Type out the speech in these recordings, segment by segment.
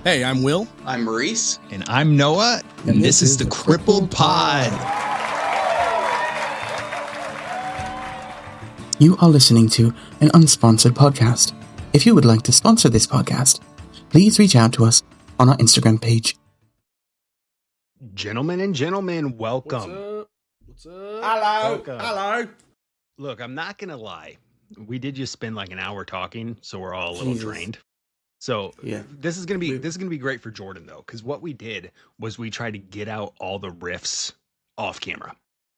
Hey, I'm Will. I'm Maurice. And I'm Noah. And this is the Crippled Pod. You are listening to an unsponsored podcast. If you would like to sponsor this podcast, please reach out to us on our Instagram page. Gentlemen and gentlemen, welcome. What's up? Hello. Welcome. Hello. Look, I'm not going to lie. We did just spend like an hour talking, so we're all a little drained. So Yeah. this is gonna be great for Jordan though, because what we did was we tried to get out all the riffs off camera.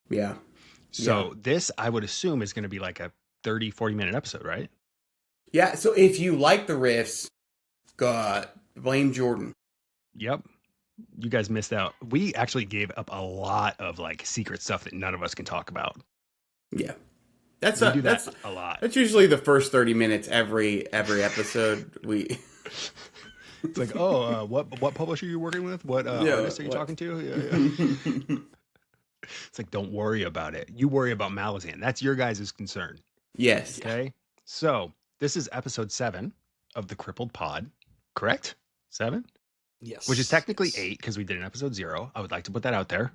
Yeah. So this, I would assume, is going to be like a 30-40 minute episode, right? Yeah, so if you like the riffs, blame Jordan. Yep. You guys missed out. We actually gave up a lot of like secret stuff that none of us can talk about. Yeah. We do that a lot. That's usually the first 30 minutes every episode. It's like, what publisher are you working with? What artist are you talking to? Yeah. It's like, don't worry about it. You worry about Malazan. That's your guys' concern. Yes. Okay. So this is episode 7 of the Crippled Pod, correct? 7? Yes. Which is technically 8 because we did an episode 0. I would like to put that out there.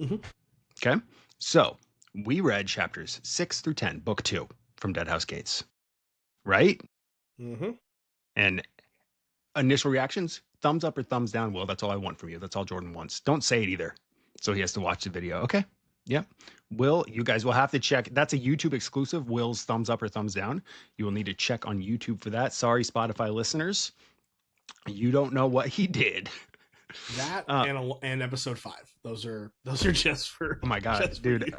Mm-hmm. Okay. So we read chapters 6 through 10, book 2 from Deadhouse Gates, right? Mm-hmm. And initial reactions, thumbs up or thumbs down, Will. That's all I want from you. That's all Jordan wants. Don't say it either. So he has to watch the video. Okay. Yep. Will, you guys will have to check. That's a YouTube exclusive. Will's thumbs up or thumbs down. You will need to check on YouTube for that. Sorry, Spotify listeners. You don't know what he did. That and episode 5. Those are just for. Oh my God, dude.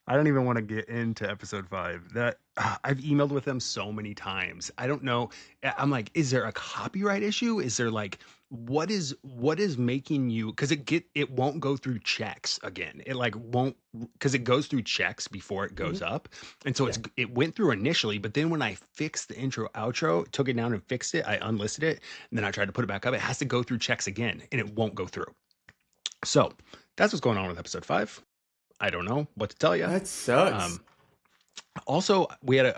I don't even want to get into episode 5. That I've emailed with them so many times. I don't know. I'm like, is there a copyright issue? Is there like, what is making you, because it won't go through checks again. It like won't, because it goes through checks before it goes up. And so it went through initially, but then when I fixed the intro outro, took it down and fixed it, I unlisted it, and then I tried to put it back up. It has to go through checks again and it won't go through. So that's what's going on with episode 5. I don't know what to tell you. That sucks. Also, we had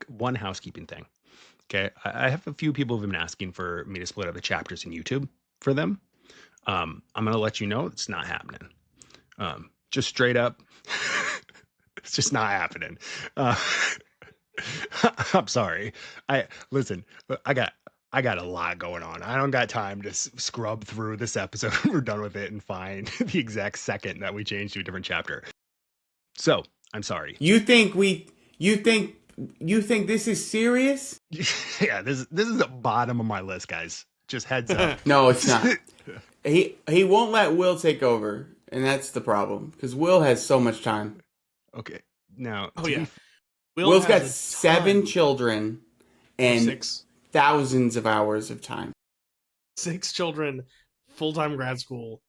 one housekeeping thing. Okay. I have a few people who've been asking for me to split up the chapters in YouTube for them. I'm going to let you know it's not happening. Just straight up. It's just not happening. I'm sorry. Listen, I got a lot going on. I don't got time to scrub through this episode. We're done with it and find the exact second that we changed to a different chapter. So I'm sorry. You think this is serious? Yeah, this is the bottom of my list, guys. Just heads up. No, it's not. He won't let Will take over, and that's the problem because Will has so much time. Okay. Now, Will's got 7 children and 6. thousands of hours of time. 6 children, full-time grad school,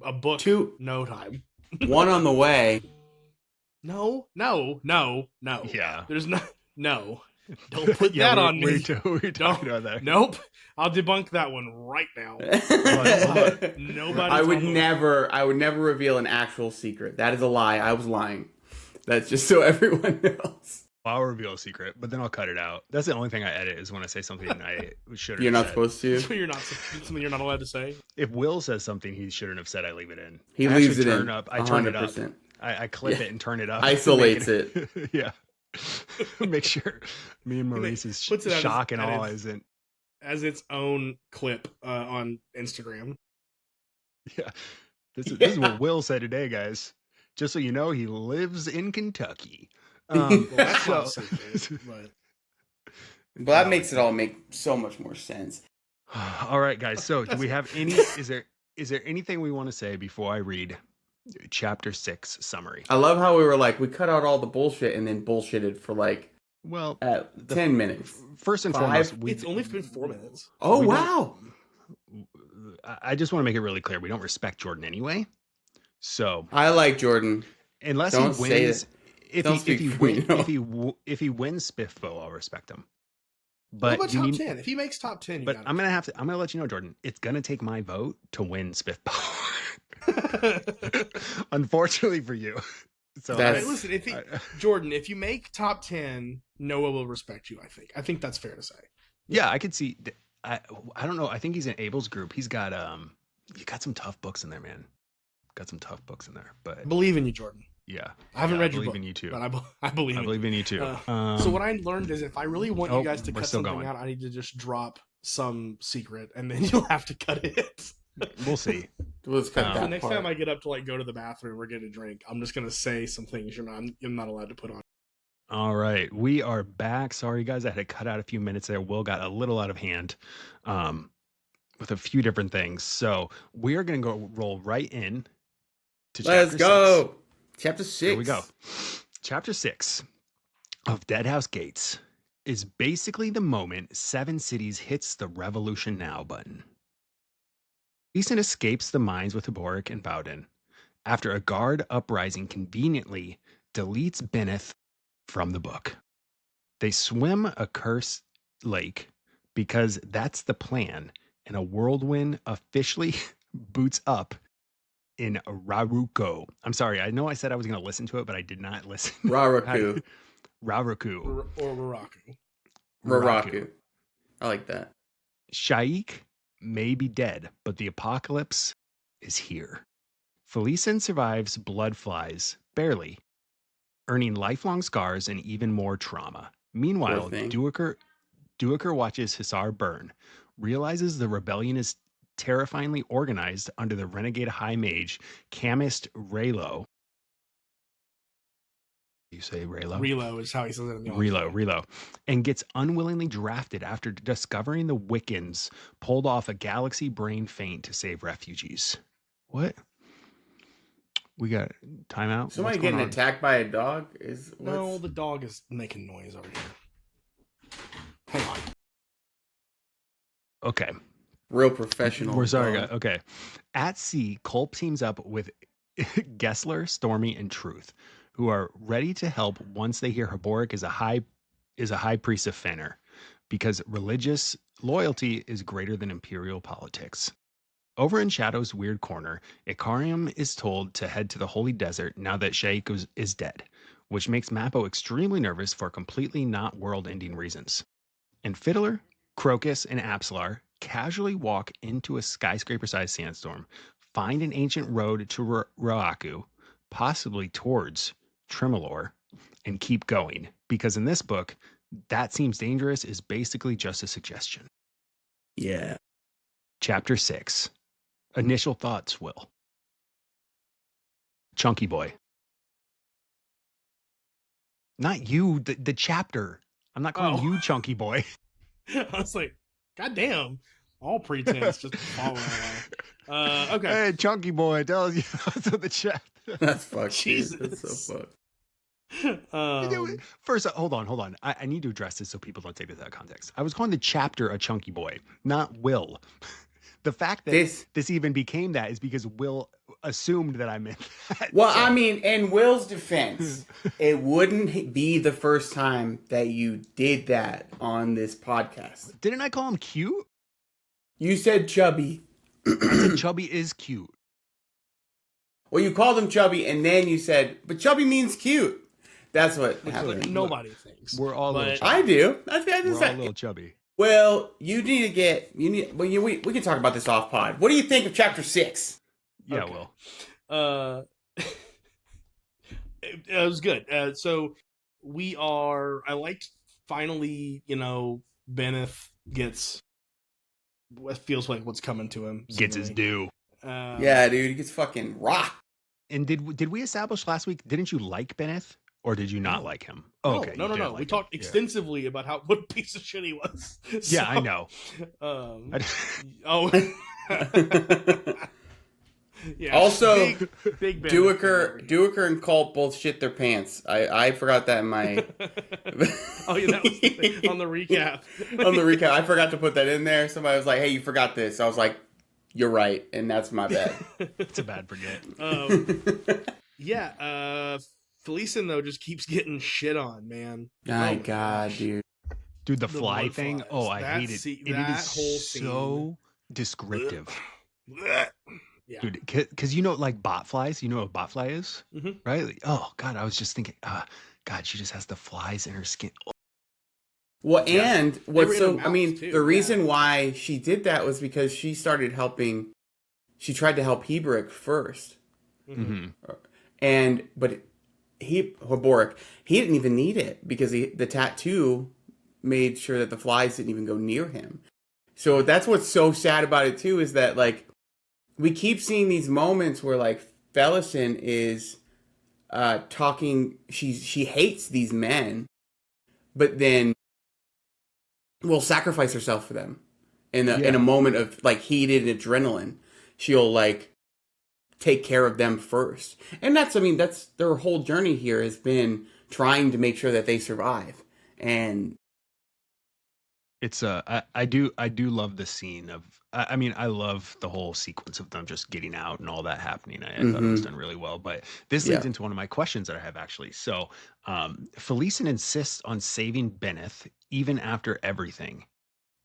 a book, 2, no time. 1 on the way. No. Yeah. There's no. Don't put that on me. We're talking about that. Nope. I'll debunk that one right now. Nobody. I would never reveal an actual secret. That is a lie. I was lying. That's just so everyone knows. I'll reveal a secret, but then I'll cut it out. That's the only thing I edit is when I say something I shouldn't. You're not said. supposed to. Something you're not allowed to say. If Will says something he shouldn't have said, I leave it in. He leaves it in. I turn it up. 100%. I clip it and turn it up. Isolates it. Yeah. Make sure me and Maurice's shock and awe isn't as its own clip on Instagram. Yeah. This is what Will said today, guys. Just so you know, he lives in Kentucky. Well, that's not a secret, but that makes it all make so much more sense. All right, guys. So do we have any, is there anything we want to say before I read chapter 6 summary? I love how we were like, we cut out all the bullshit and then bullshitted for like 10 minutes. First and 5? foremost, it's only been 4 minutes. Oh, wow. I just want to make it really clear. We don't respect Jordan anyway. So I like Jordan. Unless Don't he wins, say it. if he wins Spiffbo, I'll respect him. But what about top 10? If he makes top 10, but I'm gonna let you know, Jordan. It's gonna take my vote to win Spiffbo. Unfortunately for you. So listen, Jordan, if you make top 10, Noah will respect you. I think that's fair to say. Yeah, I could see. I I don't know. I think he's in Abel's group. He's got you got some tough books in there, man. Got some tough books in there. But I believe in you, Jordan. yeah, I haven't read your believe book, in you too. but I believe. I believe in you too. So what I learned is if I really want you guys to we're cut still something going. out, I need to just drop some secret, and then you'll have to cut it. We'll see. Let's cut The that next part. time I get up to like go to the bathroom or get a drink, I'm just gonna say some things I'm not allowed to put on. All right, we are back. Sorry, guys, I had to cut out a few minutes there. Will got a little out of hand with a few different things. So we are going to go roll right in to Let's chapter go. 6. Chapter 6. Here we go. Chapter 6 of Deadhouse Gates is basically the moment Seven Cities hits the Revolution Now button. Beeson escapes the mines with Haboric and Bowden after a guard uprising conveniently deletes Benneth from the book. They swim a cursed lake because that's the plan, and a whirlwind officially boots up in Raruko. I'm sorry, I know I said I was going to listen to it, but I did not listen. Raraku. Raruku. Or Raraku. Raraku. I like that. Shaik may be dead, but the apocalypse is here. Felicin survives blood flies, barely, earning lifelong scars and even more trauma. Meanwhile, Poor thing. Duiker watches Hisar burn, realizes the rebellion is terrifyingly organized under the renegade high mage Camist Raylo. You say Raylo? Relo is how he says it in the Relo, and gets unwillingly drafted after discovering the Wiccans pulled off a galaxy brain feint to save refugees. What? We got timeout. Somebody What's going getting on? attacked by a dog? No, the dog is making noise over here. Hang on. Okay. Real professional. We're sorry, dog. guys. Okay. At sea, Culp teams up with Gessler, Stormy, and Truth, who are ready to help once they hear Haboric is a high priest of Fenner, because religious loyalty is greater than imperial politics. Over in Shadow's weird corner, Ikariam is told to head to the Holy Desert now that Shaik is dead, which makes Mappo extremely nervous for completely not world-ending reasons. And Fiddler, Crocus, and Apsalar casually walk into a skyscraper-sized sandstorm, find an ancient road to Raaku, possibly towards Tremolor, and keep going, because in this book, that seems dangerous is basically just a suggestion. Yeah. Chapter 6. Initial thoughts, Will. Chunky Boy. Not you, the chapter. I'm not calling you Chunky Boy. I was like, God damn. All pretense just following along. Okay. Hey, Chunky Boy, tell you to the chapter. That's fucked. Jesus. Dude. That's so fucked. First, hold on. I need to address this so people don't take this out of context. I was calling the chapter a Chunky Boy, not Will. The fact that this even became that is because Will assumed that I meant that. Well, I mean, in Will's defense, it wouldn't be the first time that you did that on this podcast. Didn't I call him cute? You said chubby. I said chubby is cute. Well, you called him chubby, and then you said, but chubby means cute. That's what happened. Nobody thinks. We're all a little chubby. I do. We're all a little chubby. Well, we can talk about this off pod. What do you think of chapter 6? Yeah, Okay. Will. It was good. So I liked finally, Benneth gets what feels like what's coming to him. Gets his due. Yeah, dude, he gets fucking rocked. And did we establish last week, didn't you like Benneth? Or did you not like him? Oh, okay. No. Like we him. talked extensively about what a piece of shit he was. Yeah, I know. Yeah. Also, big Duiker and Culp both shit their pants. I forgot that in my Oh yeah, that was on the recap. on the recap. I forgot to put that in there. Somebody was like, "Hey, you forgot this." I was like, "You're right," and that's my bad. It's a bad forget. Yeah. Felicin though just keeps getting shit on, man. My God, dude. Dude, the fly thing. flies. Oh, I That hate it. scene- It that is whole so descriptive. Yeah. Dude, because like bot flies, you know what a bot fly is, right? Like, oh God, I was just thinking, God, she just has the flies in her skin. Well, Yeah. and They what's were in so, a I mouth, mean, too, the yeah. reason why she did that was because she started helping, she tried to help Hebrew first. Mm-hmm. But Boric, he didn't even need it because the tattoo made sure that the flies didn't even go near him. So that's what's so sad about it too, is that like we keep seeing these moments where like Felicin is talking, she hates these men, but then will sacrifice herself for them in a moment of like heated adrenaline. She'll like take care of them first. And that's, I mean, that's their whole journey here has been trying to make sure that they survive. And It's I do love the scene of I mean I love the whole sequence of them just getting out and all that happening. I thought it was done really well. But this leads yeah, into one of my questions that I have actually. So Felicin insists on saving Benneth even after everything.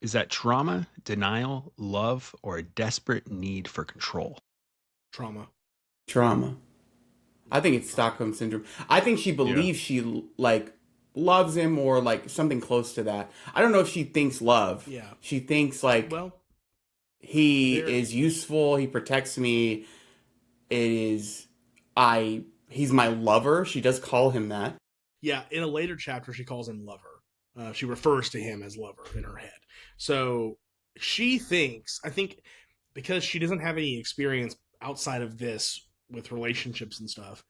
Is that trauma, denial, love, or a desperate need for control? Trauma. trauma. I think it's Stockholm syndrome. I think she believes she like loves him or like something close to that. I don't know if she thinks love. Yeah. She thinks like Well, he there- is useful, he protects me. It is he's my lover. She does call him that. yeah, in a later chapter, she calls him lover. She refers to him as lover in her head. So she thinks, I think, because she doesn't have any experience outside of this with relationships and stuff,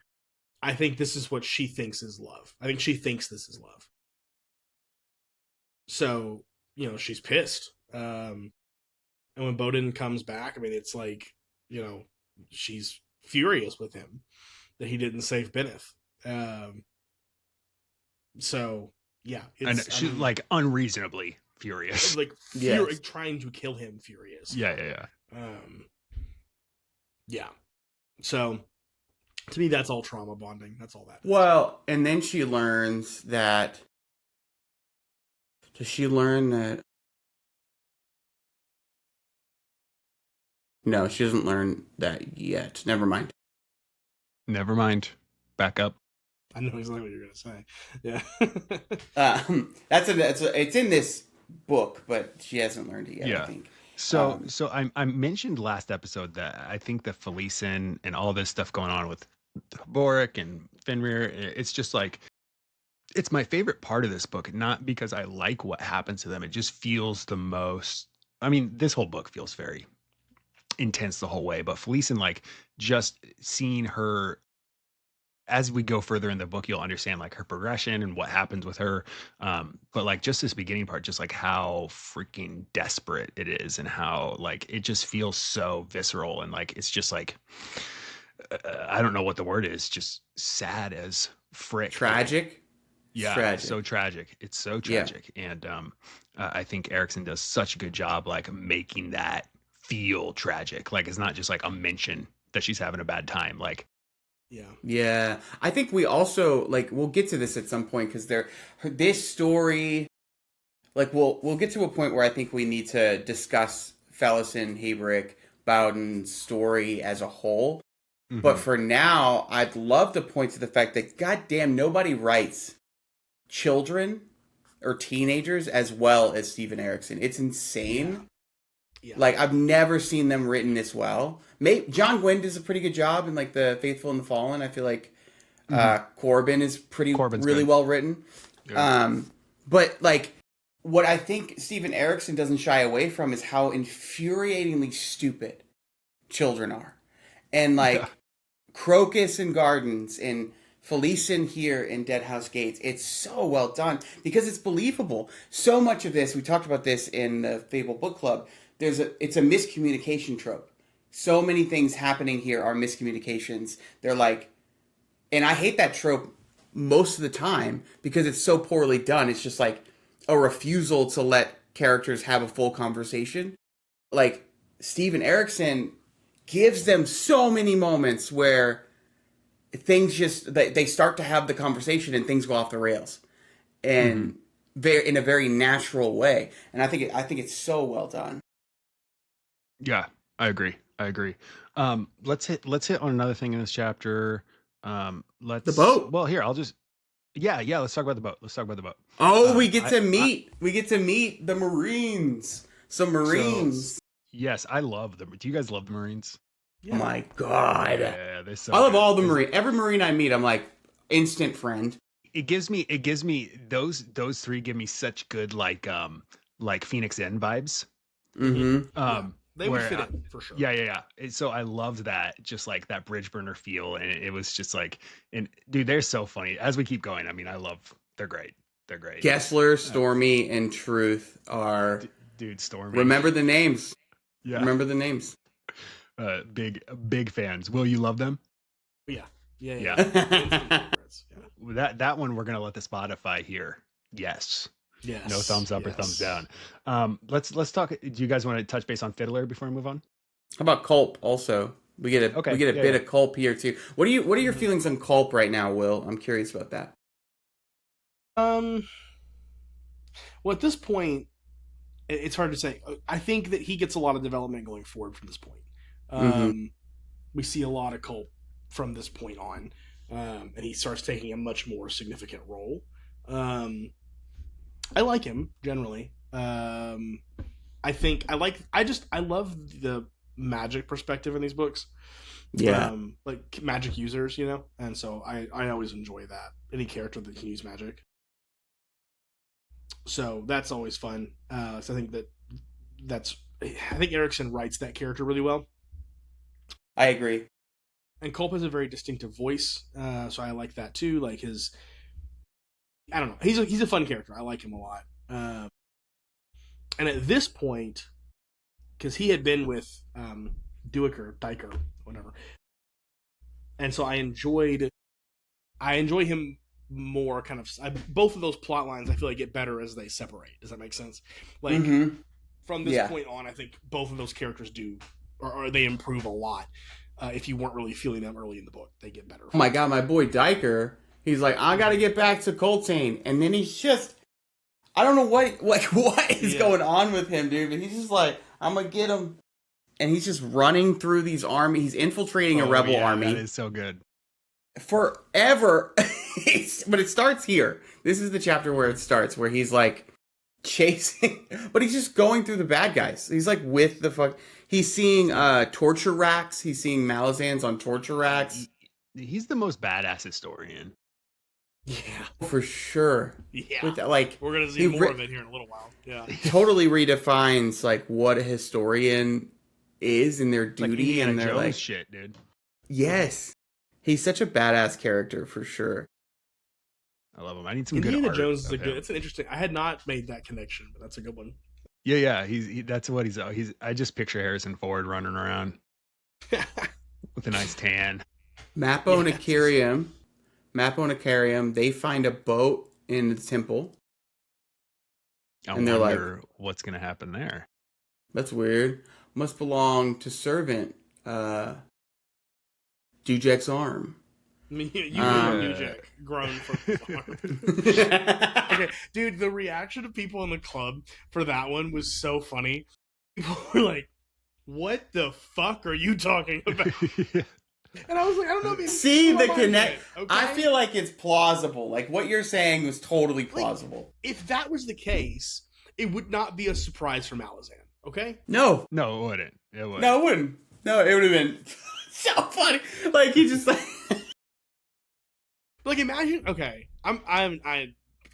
I think this is what she thinks is love. I think she thinks this is love. So, she's pissed. And when Bowden comes back, I mean, it's like, she's furious with him that he didn't save Benneth. So, yeah. And she's like unreasonably furious. like Yes. trying to kill him furious. Yeah. Yeah. So, to me, that's all trauma bonding. That's all that is. Well, and then she learns that. Does she learn that? No, she doesn't learn that yet. Never mind. Never mind. Back up. I know exactly what you're going to say. Yeah. It's in this book, but she hasn't learned it yet. Yeah. I think. So I mentioned last episode that I think that Felicin and all this stuff going on with Boric and Fenrir, it's just like, it's my favorite part of this book, not because I like what happens to them. It just feels the most, I mean, this whole book feels very intense the whole way, but Felicin, like just seeing her as we go further in the book, you'll understand like her progression and what happens with her. But like just this beginning part, just like how freaking desperate it is and how like it just feels so visceral and like it's just like I don't know what the word is, just sad as frick. Tragic. Yeah, tragic. so tragic. It's so tragic. Yeah. And I think Erickson does such a good job like making that feel tragic. Like it's not just like a mention that she's having a bad time. Like yeah. I think we also like we'll get to this at some point because this story, like we'll get to a point where I think we need to discuss Felicin, Hebrick, Bowden's story as a whole. Mm-hmm. But for now, I'd love to point to the fact that goddamn nobody writes children or teenagers as well as Steven Erickson. It's insane. Yeah. Like I've never seen them written this well. John Gwynn does a pretty good job in like the Faithful and the Fallen. I feel like Corbin is Corbin's really good. Well written. Yeah. But like what I think Steven Erickson doesn't shy away from is how infuriatingly stupid children are. And like Crocus and Gardens and Felicin here in Deadhouse Gates, it's so well done because it's believable. So much of this, we talked about this in the Fable Book Club, it's a miscommunication trope. So many things happening here are miscommunications. They're like, and I hate that trope most of the time because it's so poorly done. It's just like a refusal to let characters have a full conversation. Like Steven Erickson gives them so many moments where things just they start to have the conversation and things go off the rails, and in a very natural way. And I think it's so well done. Yeah, I agree. Let's hit on another thing in this chapter. The boat. Well, here I'll just Yeah, let's talk about the boat. Let's talk about the boat. Oh, we get to meet the Marines. Some Marines. So, yes, I love them. Do you guys love the Marines? Yeah. Oh my God. Yeah, they're so I love good. all the Marine. Every Marine I meet, I'm like instant friend. It gives me those three give me such good like Phoenix Inn vibes. Mm-hmm. They would fit in for sure. Yeah. So I loved that, just like that bridge burner feel, and it was just like, and dude, they're so funny. As we keep going, I mean, they're great. They're great. Gessler, Stormy, and Truth are dude. Stormy. Remember the names. Yeah. Remember the names. Big fans. Will you love them? Yeah. That one we're gonna let the Spotify hear. Yes. No thumbs up or thumbs down. Let's talk. Do you guys want to touch base on Fiddler before we move on? How about Culp? Also, we get a bit of Culp here too. What are your feelings on Culp right now, Will? I'm curious about that. Well, at this point, it's hard to say. I think that he gets a lot of development going forward from this point. We see a lot of Culp from this point on, and he starts taking a much more significant role. I like him generally. I love the magic perspective in these books. Yeah. Like magic users, and so I always enjoy that. Any character that can use magic. So that's always fun. So I think Erickson writes that character really well. I agree. And Culp has a very distinctive voice, so I like that too. Like I don't know. He's a fun character. I like him a lot. And at this point, because he had been with Diker, whatever, and so I enjoy him more. Kind of both of those plot lines, I feel like get better as they separate. Does that make sense? Like from this point on, I think both of those characters do, or they improve a lot. If you weren't really feeling them early in the book, they get better. Oh my God, my boy Diker. He's like, I got to get back to Coltane, and then he's just, I don't know what is going on with him, dude. But he's just like, I'm gonna get him, and he's just running through these armies. He's infiltrating a rebel army. That is so good. Forever, but it starts here. This is the chapter where it starts, where he's like chasing, but he's just going through the bad guys. He's like with the fuck. He's seeing torture racks. He's seeing Malazans on torture racks. He's the most badass historian. Yeah, for sure. Yeah, with that, like we're gonna see more of it here in a little while. Yeah, he totally redefines like what a historian is and their duty, like and their Jones like shit, dude. Yes, he's such a badass character for sure. I love him. I need some Indiana good art. Jones is a good. It's an interesting. I had not made that connection, but that's a good one. Yeah. That's what he's. I just picture Harrison Ford running around with a nice tan. Mappo and Akarium, they find a boat in the temple. And they're like, what's going to happen there? That's weird. Must belong to servant Dujek's arm. I mean, you Dujek grown from his arm. Okay, dude, the reaction of people in the club for that one was so funny. People were like, what the fuck are you talking about? And I was like, I don't know. See the connect. Okay? I feel like it's plausible. Like what you're saying was totally plausible. Like, if that was the case, it would not be a surprise for Malazan. Okay? No, it wouldn't. No, it wouldn't. No, it would have been so funny. Like he just like imagine. Okay,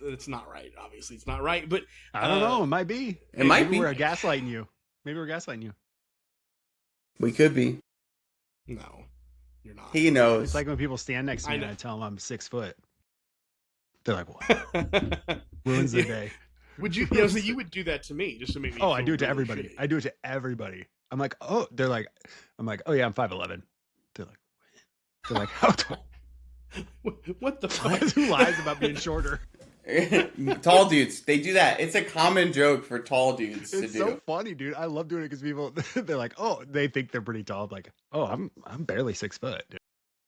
it's not right. Obviously, it's not right. But I don't know. It might be. It might be. We're gaslighting you. Maybe we're gaslighting you. We could be. No. You're not. He knows. It's like when people stand next to me and I tell them I'm 6 foot. They're like, what? Ruins the day. Would you? So you would do that to me just to make me. Oh, I do it to everybody. Shitty. I do it to everybody. I'm like, oh, I'm like, oh yeah, I'm 5'11". They're like, how tall? What the fuck? Who lies about being shorter? Tall dudes, they do that. It's a common joke for tall dudes to do. It's so funny, dude. I love doing it because people they're like, oh, they think they're pretty tall. I'm like, oh, I'm barely 6 foot. Dude.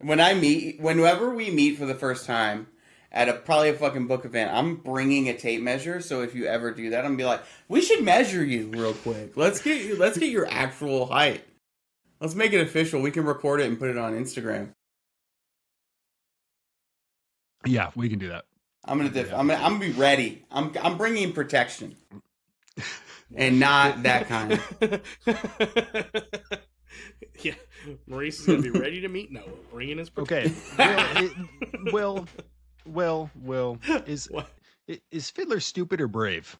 Whenever we meet for the first time at probably a fucking book event, I'm bringing a tape measure. So if you ever do that, I'm gonna be like, we should measure you real quick. Let's get your actual height. Let's make it official. We can record it and put it on Instagram. Yeah, we can do that. I'm gonna be ready. I'm bringing protection, and not that kind. Yeah, Maurice is gonna be ready to meet Noah, bringing his Okay. protection. Will, What? is Fiddler stupid or brave?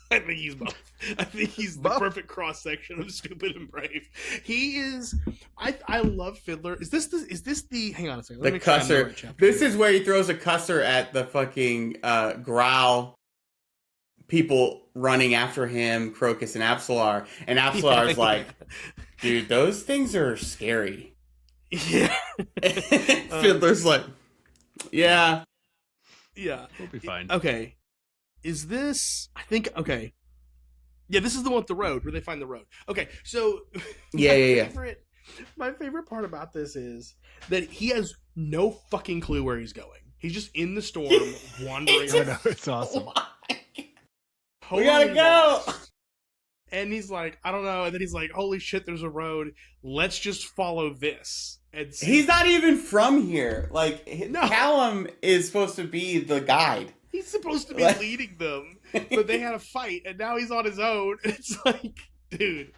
I think he's both. I think he's the Both? perfect cross section of stupid and brave. He is. I love Fiddler. Is this the? Hang on a second. The Let me make sure I'm in the cusser. right chapter. This is where he throws a cusser at the fucking growl people running after him, Crocus and Absolar. And Absolar's like, dude, those things are scary. Yeah. Fiddler's like, yeah. Yeah. We'll be fine. Okay. Is this? I think. Okay. Yeah, this is the one with the road where they find the road. Okay, so Yeah. My favorite part about this is that he has no fucking clue where he's going. He's just in the storm, wandering I around. know, it's awesome. We gotta go. And he's like, I don't know. And then he's like, holy shit, there's a road. Let's just follow this. And see. He's not even from here. Like, No. Callum is supposed to be the guide. He's supposed to be leading them, but they had a fight, and now he's on his own. It's like, dude,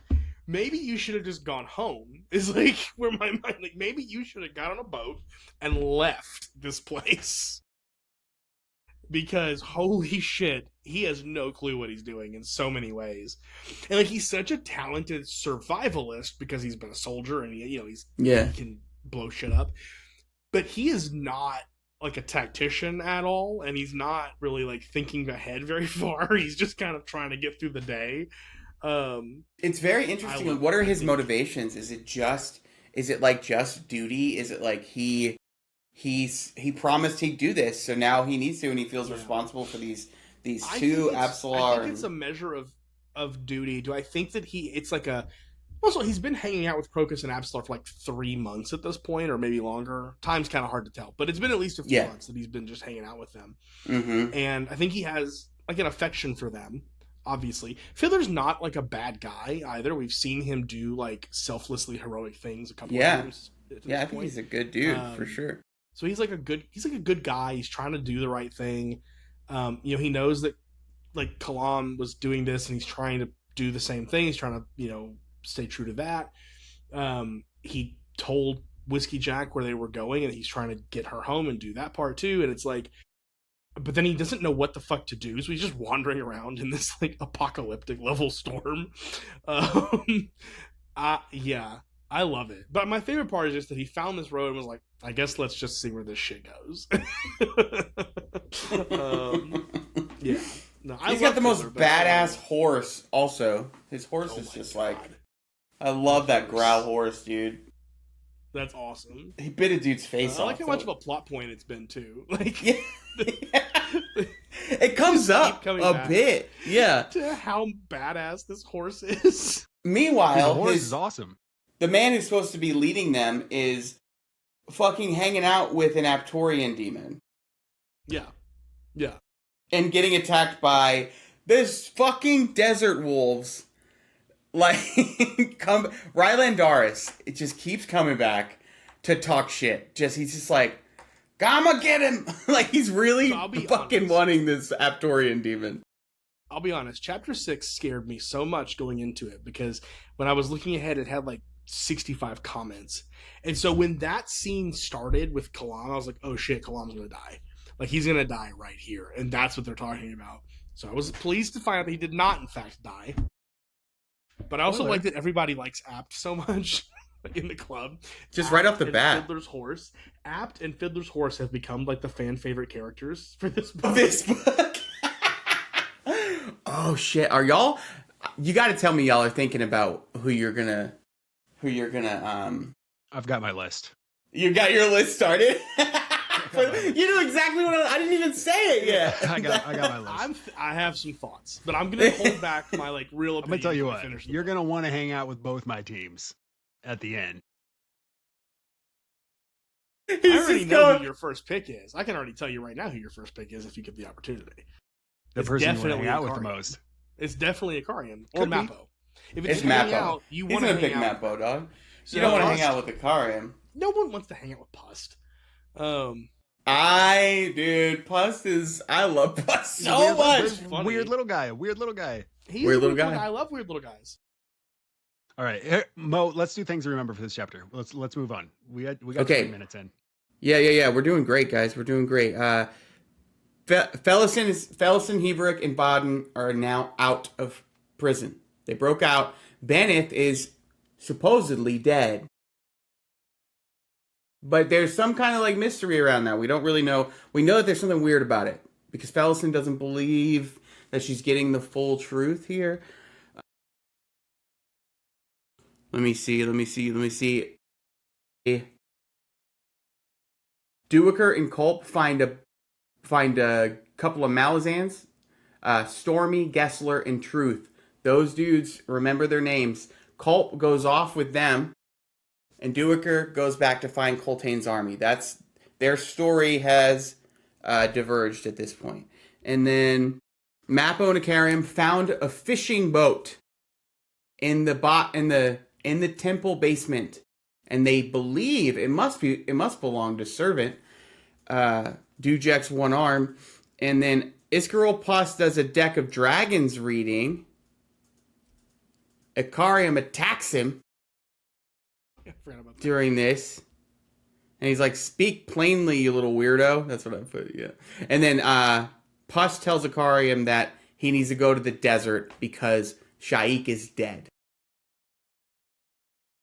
maybe you should have just gone home. Is like where my mind, like, maybe you should have got on a boat and left this place. Because holy shit, he has no clue what he's doing in so many ways. And like, he's such a talented survivalist because he's been a soldier and he can blow shit up. But he is not like a tactician at all, and he's not really like thinking ahead very far. He's just kind of trying to get through the day. It's very interesting. What are his motivations? Is it like just duty? Is it like he promised he'd do this, so now he needs to, and he feels responsible for these two Absolar. I think it's a measure of duty. Do I think that it's like a... Also, he's been hanging out with Crocus and Absolar for like 3 months at this point, or maybe longer. Time's kind of hard to tell, but it's been at least a few months that he's been just hanging out with them. Mm-hmm. And I think he has like an affection for them, obviously. Fiddler's not like a bad guy either. We've seen him do like selflessly heroic things a couple of times. Yeah, I think he's a good dude for sure. So he's like a good guy. He's trying to do the right thing. He knows that like Kalam was doing this, and he's trying to do the same thing. He's trying to, stay true to that. He told Whiskey Jack where they were going, and he's trying to get her home and do that part too. And it's like, but then he doesn't know what the fuck to do, so he's just wandering around in this like apocalyptic level storm. Yeah, I love it. But my favorite part is just that he found this road and was like, I guess let's just see where this shit goes. Yeah. No, he's got the most badass horse also. His horse is just God. I love that growl horse, dude. That's awesome. He bit a dude's face off. I like how much of a plot point it's been too. Like, it comes up a bit. Yeah. To how badass this horse is. Meanwhile, the horse is awesome. The man who's supposed to be leading them is fucking hanging out with an Aptorian demon. Yeah. Yeah. And getting attacked by this fucking desert wolves. Like, Rylandaris, it just keeps coming back to talk shit. He's just like, I'ma get him! Like, he's really fucking wanting this Aptorian demon. I'll be honest, Chapter 6 scared me so much going into it, because when I was looking ahead, it had like 65 comments. And so when that scene started with Kalam, I was like, oh shit, Kalam's gonna die. Like, he's gonna die right here. And that's what they're talking about. So I was pleased to find out that he did not, in fact, die. But I also like that everybody likes Apt so much in the club. Just Apt right off the bat. Fiddler's Horse. Apt and Fiddler's Horse have become like the fan favorite characters for this book. Oh shit. Are y'all... You gotta tell me y'all are thinking about who you're gonna I've got my list. You got your list started? You know exactly what I didn't even say it yet. I got my list. I have some thoughts, but I'm gonna hold back my like real opinion. I'm gonna tell you what, you're gonna want to hang out with both my teams at the end. I already know who your first pick is. I can already tell you right now who your first pick is if you get the opportunity. The person you want to hang out with the most. It's definitely Ikarian or Mappo. If it's Mappo. Out, you want to pick Mappo, dog. So you don't want to hang out with Ikarian. No one wants to hang out with Pust. Dude, I love Pus so much. funny. Weird little guy. Weird little guy. He's Weird a little weird guy. I love weird little guys. All right, here, Mo. Let's do things to remember for this chapter. Let's move on. We got Okay. 20 minutes in. Yeah. We're doing great, guys. We're doing great. Fellison, Heberick, and Baden are now out of prison. They broke out. Bennett is supposedly dead. But there's some kind of like mystery around that. We don't really know. We know that there's something weird about it because Fellison doesn't believe that she's getting the full truth here. Let me see. Duiker and Culp find a couple of Malazans, Stormy, Gessler, and Truth. Those dudes, remember their names. Culp goes off with them, and Duiker goes back to find Coltane's army. That's their story has diverged at this point. And then Mappo and Icarium found a fishing boat in the temple basement, and they believe it must belong to Servant, Dujek's one arm. And then Iskarol Pus does a deck of dragons reading. Icarium attacks him I forgot about that. during this. And he's like, "Speak plainly, you little weirdo." That's what I put, yeah. And then Pus tells Icarium that he needs to go to the desert because Shaik is dead.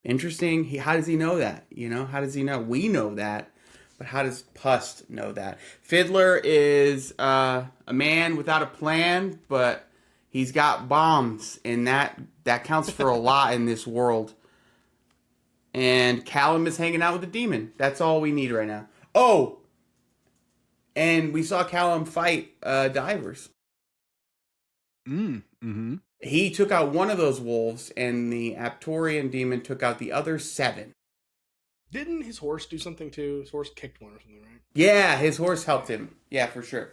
Interesting. How does he know that? How does he know? We know that. But how does Pus know that? Fiddler is a man without a plan, but he's got bombs, and that counts for a lot in this world. And Callum is hanging out with the demon. That's all we need right now. Oh! And we saw Callum fight divers. Mm-hmm. He took out one of those wolves, and the Aptorian demon took out the other 7. Didn't his horse do something too? His horse kicked one or something, right? Yeah, his horse helped him. Yeah, for sure.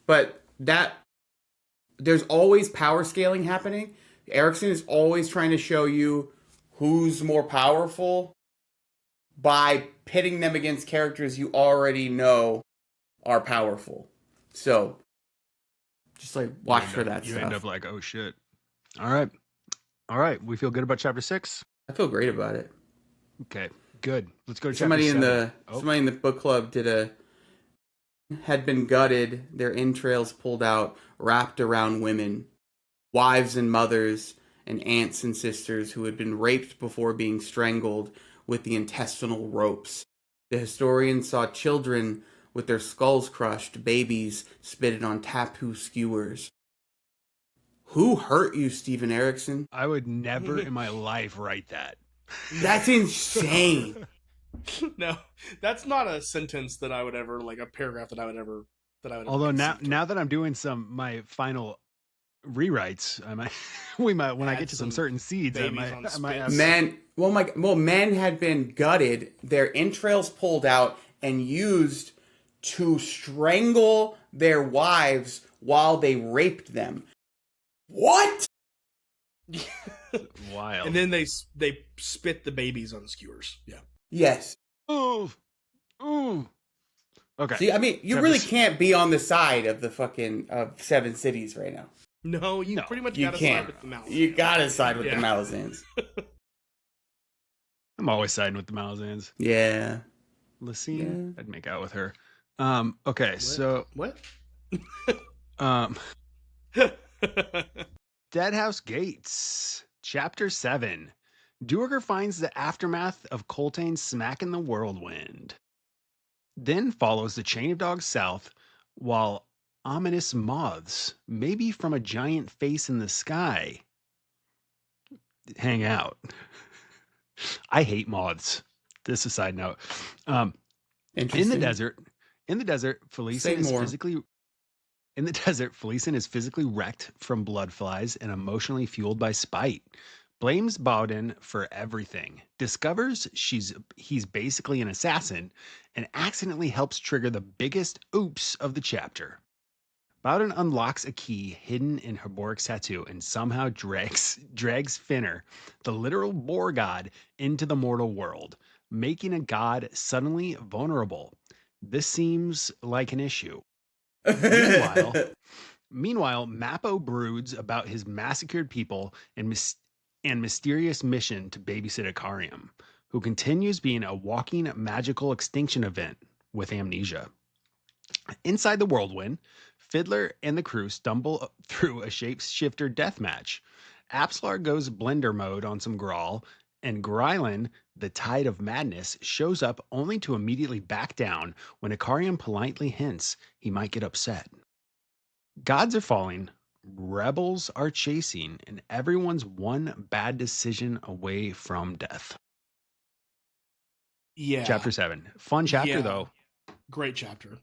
But there's always power scaling happening. Erickson is always trying to show you who's more powerful by pitting them against characters you already know are powerful. So, just like watch for that You stuff. end up like, oh shit. All right. We feel good about chapter 6. I feel great about it. Okay, good. Let's go to Somebody chapter 7. Somebody in the book club had been gutted, their entrails pulled out, wrapped around women, wives and mothers, and aunts and sisters who had been raped before being strangled with the intestinal ropes. The historian saw children with their skulls crushed, babies spitted on tapu skewers. Who hurt you, Steven Erickson? I would never in my life write that. That's insane. No, that's not a sentence that I would ever, like a paragraph that I would ever Although now conceive to. that I'm doing my final rewrites, when I Add get to some some certain seeds, I babies on might have spits. Men had been gutted, their entrails pulled out, and used to strangle their wives while they raped them. What? wild. And then they spit the babies on skewers. Yeah. Yes. Ooh. Okay. See, I mean, you Chapter really s- can't be on the side of the fucking of 7 cities right now. No, you No, pretty much You gotta can't. side with the mouse. You gotta side with the Yeah. Malazans. I'm always siding with the Malazans. Yeah. Lysine, I'd make out with her. Okay, What? so What? Deadhouse Gates, Chapter 7. Duergar finds the aftermath of Coltane smacking the whirlwind. Then follows the chain of dogs south, while ominous moths, maybe from a giant face in the sky, hang out. I hate moths. This is a side note. In Interesting. the desert, Say more. Felicin is physically wrecked from blood flies and emotionally fueled by spite. Blames Bowden for everything. Discovers he's basically an assassin and accidentally helps trigger the biggest oops of the chapter. Bowden unlocks a key hidden in Herboric's tattoo and somehow drags Finner, the literal boar god, into the mortal world, making a god suddenly vulnerable. This seems like an issue. Meanwhile, Mappo broods about his massacred people and mysterious mission to babysit Ikariam, who continues being a walking magical extinction event with amnesia. Inside the whirlwind, Fiddler and the crew stumble through a shapeshifter deathmatch. Apslar goes blender mode on some Grawl, and Grylan, the Tide of Madness, shows up only to immediately back down when Ikariam politely hints he might get upset. Gods are falling, rebels are chasing, and everyone's one bad decision away from death. Yeah. Chapter 7. Fun chapter, though. Great chapter.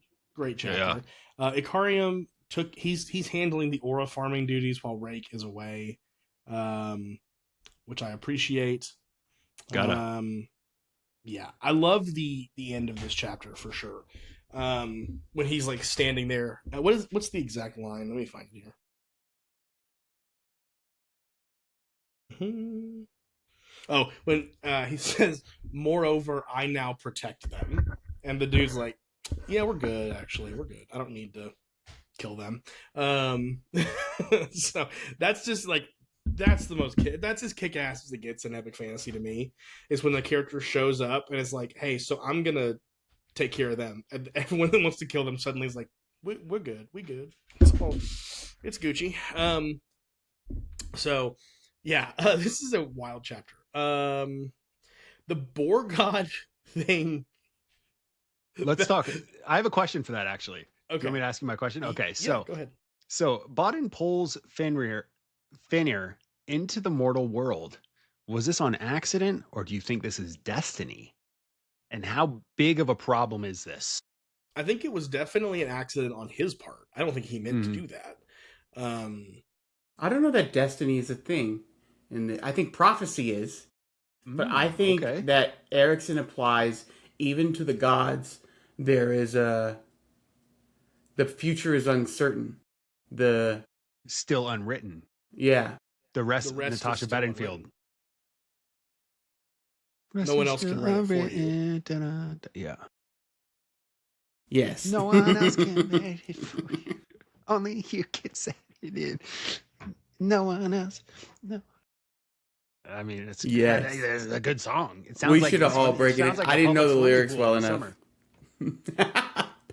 Ikariam he's handling the aura farming duties while Rake is away, which I appreciate. Yeah, I love the end of this chapter for sure. When he's like standing there, what's the exact line? Let me find it here. Oh, when he says, "Moreover, I now protect them," and the dude's like, "Yeah, we're good. Actually, we're good. I don't need to kill them." So that's just like that's as kick-ass as it gets in epic fantasy to me. Is when the character shows up and it's like, "Hey, so I'm gonna take care of them," and everyone that wants to kill them suddenly is like, "We're good. We good. It's Gucci." So yeah, this is a wild chapter. The Boar God thing. Let's talk. I have a question for that, actually. Okay. You want me to ask you my question? Okay, so go ahead. So Bodden pulls Fenrir into the mortal world. Was this on accident, or do you think this is destiny? And how big of a problem is this? I think it was definitely an accident on his part. I don't think he meant to do that. I don't know that destiny is a thing. And I think prophecy is. But I think that Erickson applies even to the gods. There is the future is uncertain. Still unwritten. Yeah. The rest Natasha Bedingfield. No one else can write it for you. Yeah. Yes. No one else can write it for you. Only you can say it in. No one else. No. I mean, it's a good song. It sounds we like should all break it. Like I didn't know the lyrics well enough.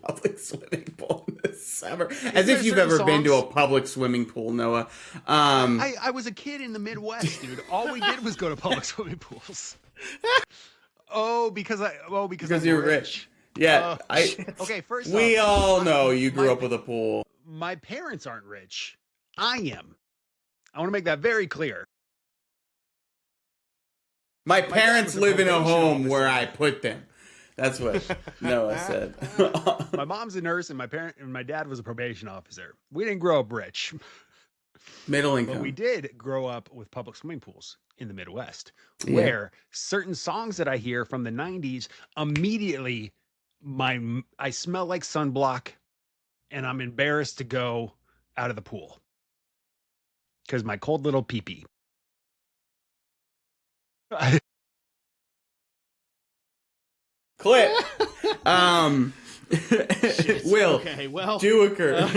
Public swimming pool in the summer. As if you've ever been to a public swimming pool, Noah. I was a kid in the Midwest, dude. All we did was go to public swimming pools. Because you're rich. Yeah. Okay, first we all know you grew up with a pool. My parents aren't rich. I am. I want to make that very clear. My parents live in a home where I put them. That's what Noah said. My mom's a nurse, and my dad was a probation officer. We didn't grow up rich. Middle income. But we did grow up with public swimming pools in the Midwest, where certain songs that I hear from the 90s, immediately I smell like sunblock, and I'm embarrassed to go out of the pool because my cold little pee-pee. Clip. Will. Okay, well. Duiker.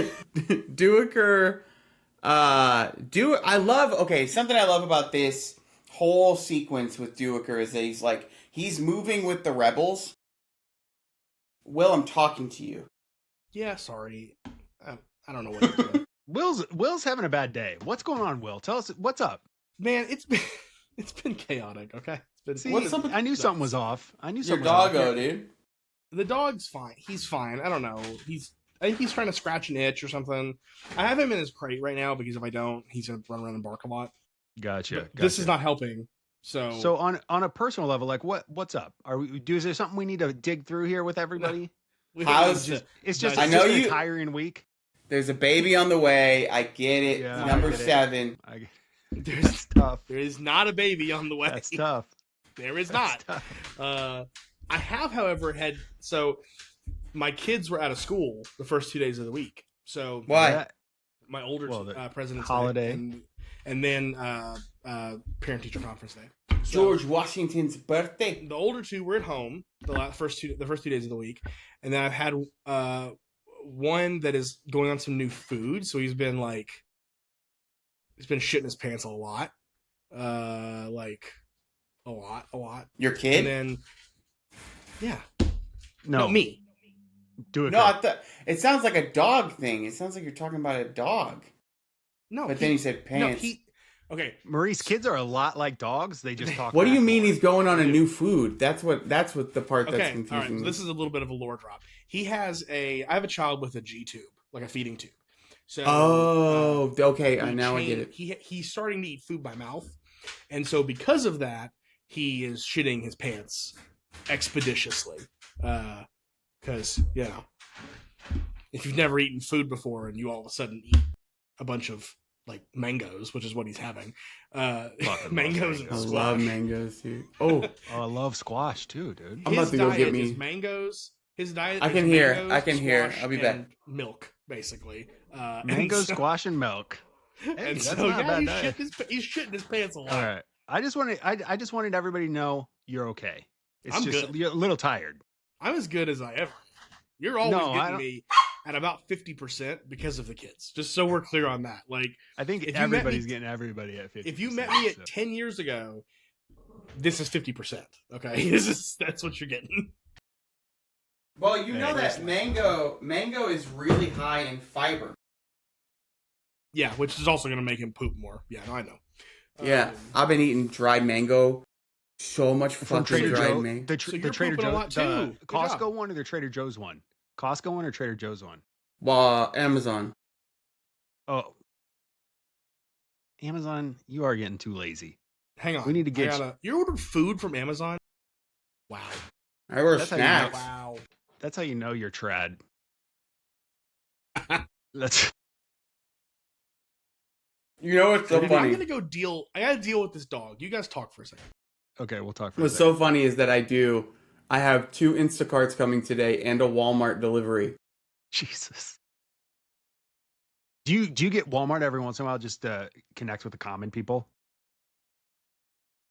Something I love about this whole sequence with Duiker is that he's moving with the rebels. Will, I'm talking to you. Yeah, sorry. I don't know what he's doing. Will's having a bad day. What's going on, Will? Tell us what's up. Man, it's been chaotic, okay? I knew something was off. Your doggo, dude. The dog's fine. He's fine. I don't know. I think he's trying to scratch an itch or something. I have him in his crate right now because if I don't, he's gonna run around and bark a lot. Gotcha. This is not helping. So on a personal level, like what's up? Is there something we need to dig through here with everybody? No. It's just a tiring week. There's a baby on the way. I get it. Yeah, Number 7. That's tough. There is not a baby on the way. That's tough. There is not. I have, however, my kids were out of school the first 2 days of the week. So why? My older President's holiday, Day and then parent teacher conference day. So, George Washington's birthday. the older two were at home the first 2 days of the week, and then I've had one that is going on some new food, so he's been shitting his pants a lot, like a lot. Your kid? And then, yeah, No, me. do it. No, it sounds like a dog thing. It sounds like you're talking about a dog. No, But then you said pants. Okay. Maurice, kids are a lot like dogs. They just talk. What do you back mean more. he's going on a new food? That's what the part that's Okay, confusing. all right. me. So this is a little bit of a lore drop. I have a child with a G tube, like a feeding tube. So okay. I get it. He's starting to eat food by mouth, and so because of that, he is shitting his pants expeditiously. Because if you've never eaten food before and you all of a sudden eat a bunch of like mangoes, which is what he's having, mangoes and I squash. love mangoes, dude. Oh, I love squash too, dude. I'm about to go get me is mangoes. His diet. I is can hear. mangoes, I can hear. squash, I'll be and back. Milk, basically. Mango, and so, squash, and milk. Hey, and that's so not a bad he's diet. shitting his pants a lot. All right. I just wanted everybody to know you're okay. It's I'm just good. you're a little tired. I'm as good as I ever. You're always No, I getting don't- me at about 50% because of the kids. Just so we're clear on that. Like, I think If you met me- everybody's getting everybody at 50. if you met me at 10 years ago, this is 50%. Okay, that's what you're getting. Well, you Hey, know that mango is really high in fiber. Yeah, which is also going to make him poop more. Yeah, I know. Yeah, I've been eating dried mango. So much from fucking Trader dried Joe. mango. The So you're the Trader pooping a Joe, lot, the too. Good Costco job. one or the Trader Joe's one? Costco one or Trader Joe's one? Amazon. Oh, Amazon, you are getting too lazy. Hang on. We need to get You ordered food from Amazon? Wow. I order That's how you know. snacks. Wow. That's how you know you're trad. That's You know what's so I'm funny? gonna go deal. I gotta deal with this dog. You guys talk for a second. okay. We'll talk. For What's a so second. funny is that I have 2 Instacarts coming today and a Walmart delivery. Jesus. Do you get Walmart every once in a while just to connect with the common people?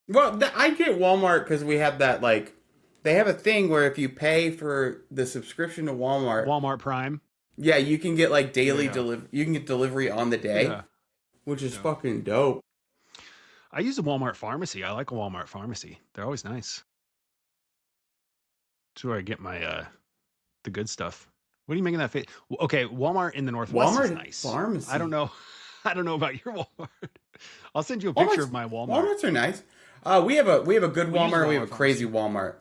Well, I get Walmart because we have that, like, they have a thing where if you pay for the subscription to Walmart, Walmart Prime. yeah, you can get like daily Yeah. you can get delivery on the day, Yeah. which is Yeah. fucking dope. I use a Walmart pharmacy. I like a Walmart pharmacy. They're always nice. That's where I get my the good stuff. What are you making that face? Okay, Walmart in the Northwest is Walmart nice. pharmacy. I don't know. I don't know about your Walmart. I'll send you a picture of my Walmart. Walmarts are nice. We have a good We use Walmart. We have a Walmart crazy Walmart.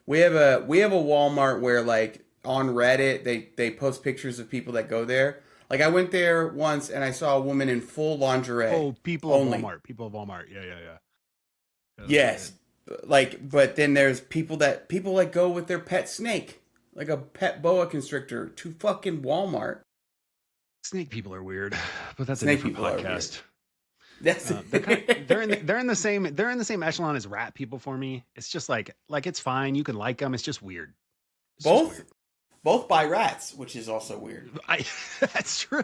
We have a Walmart where, like, on Reddit they post pictures of people that go there. Like, I went there once and I saw a woman in full lingerie. Oh, people only. of Walmart. People of Walmart. Yeah. Yes. Like, but then there's people like go with their pet snake, like a pet boa constrictor, to fucking Walmart. Snake people are weird, but that's Snake a different people are podcast. That's They're in the same echelon as rat people for me. It's just like it's fine. You can like them. It's just weird. It's just both by rats, which is also weird. weird. That's true.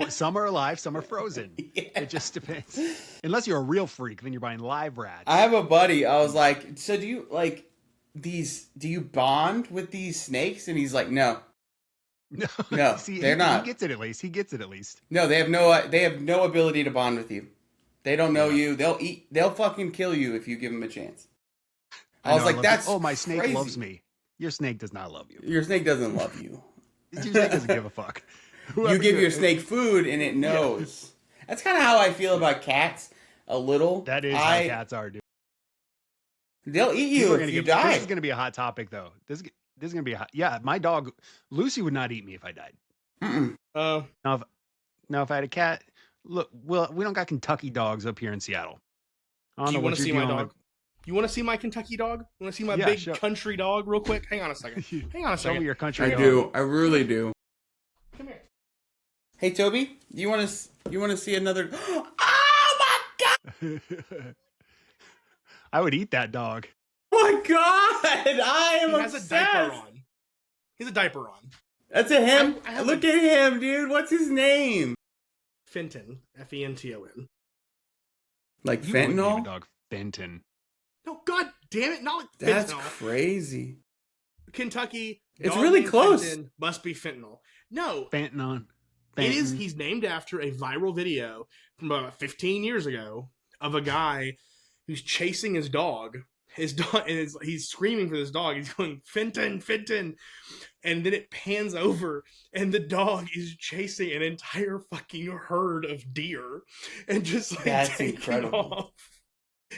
Some are alive, some are frozen. Yeah. It just depends. Unless you're a real freak, then you're buying live rats. I have a buddy. I was like, so do you like these? Do you bond with these snakes? And he's like, no. No, See, they're not. He gets it at least. He gets it at least. No, they have no ability to bond with you. They don't know you. They'll fucking kill you if you give them a chance. I was like, that's oh, my snake crazy. loves me. Your snake does not love you. Your snake doesn't love you. Your snake doesn't give a fuck. You give your snake food and it knows. That's kind of how I feel about cats. A little. That is how cats are, dude. They'll eat you if you die. This is going to be a hot topic, though. This is going to be a hot. Yeah, my dog Lucy would not eat me if I died. Mm-mm. Now, if I had a cat, look, well, we don't got Kentucky dogs up here in Seattle. I don't Do you know want what to see you're my dealing dog? You want to see my Kentucky dog? You want to see my Yeah, big sure. country dog real quick? Hang on a second. with. Hang on a Show second. me your country I dog. do. I really do. Come here. Hey, Toby, you want to see another? Oh my god! I would eat that dog. Oh my god! I am He has obsessed. a diaper on. He has a diaper on. That's a him. I have Look at him, dude. What's his name? Fenton. Fenton. Like You wouldn't name a fentanyl? dog Fenton. No, god damn it, not like That's fentanyl. crazy. Kentucky. It's dog really named close. Fenton must be fentanyl. No, Fentanyl. it is. He's named after a viral video from about 15 years ago of a guy who's chasing his dog. His dog, and he's screaming for this dog. He's going, Fenton, Fenton. And then it pans over, and the dog is chasing an entire fucking herd of deer and just like That's taking incredible. off.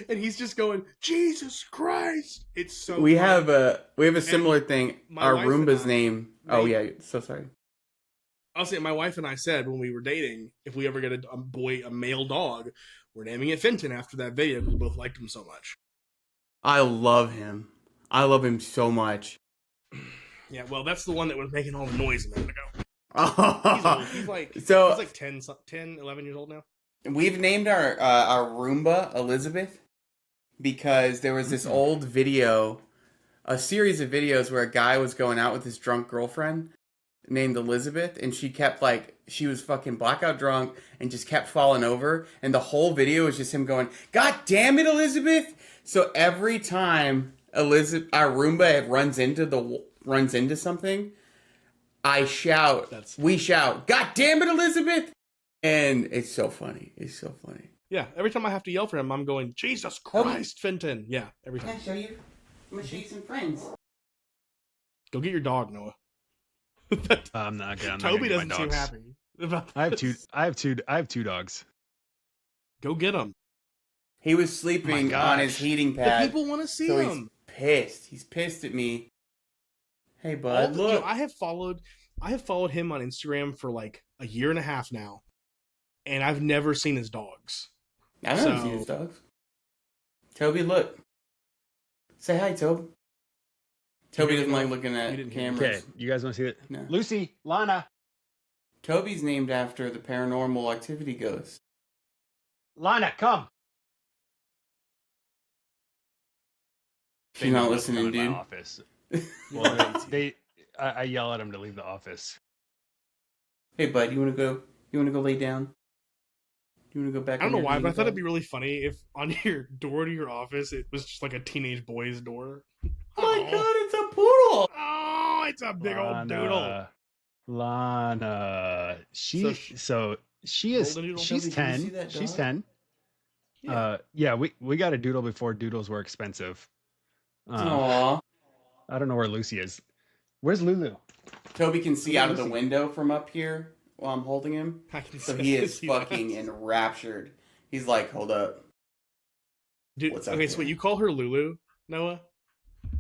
And he's just going, Jesus Christ! It's so. We funny. have a similar thing. my Our wife and Roomba's I name. Oh yeah, so sorry. I'll say my wife and I said when we were dating, if we ever get a male dog, we're naming it Fenton after that video because we both liked him so much. I love him. I love him so much. Yeah, well, that's the one that was making all the noise a minute ago. He's old. He's So- like 10, 11 years old now. We've named our Roomba Elizabeth because there was this old video, a series of videos where a guy was going out with his drunk girlfriend named Elizabeth, and she was fucking blackout drunk and just kept falling over, and the whole video was just him going, God damn it, Elizabeth! So every time our Roomba runs into something, we shout, God damn it, Elizabeth! And it's so funny. It's so funny. Yeah, every time I have to yell for him, I'm going, Jesus Christ, Fenton. Yeah, every Can I time. show you? I'm gonna show you some friends. Go get your dog, Noah. I'm not gonna. Toby get my doesn't seem dogs. happy about I have this. I have two dogs. Go get him. He was sleeping gosh. on his heating The pad. people want to see so him. he's pissed. He's pissed at me. Hey, bud, You know, look. I have followed him on Instagram for like a year and a half now, and I've never seen his dogs. I don't see his dogs. Toby, look. Say hi, Toby. Toby doesn't like looking You at didn't hear cameras. Okay, you guys want to see it? No. Lucy, Lana, Toby's named after the Paranormal Activity ghost. Lana, come. She's not They listening, come in my dude. office. Well, I yell at them to leave the office. Hey, bud, you wanna go lay down? You wanna go back? I don't on know your why, but I heating thought it'd pad? be really funny if on your door to your office it was just like a teenage boy's door. Oh my god, it's a poodle! Oh, it's a big old doodle. Lana. She Golden doodle? she's Toby, can you see 10. that She's dog? 10. Yeah, we got a doodle before doodles were expensive. Aww. I don't know where Lucy is. Where's Lulu? Toby can see Where's out of the Lucy? window from up here while I'm holding him. I can So see- he is see that. fucking enraptured. He's like, hold up. Dude, What's up okay, so there? wait, you call her Lulu, Noah?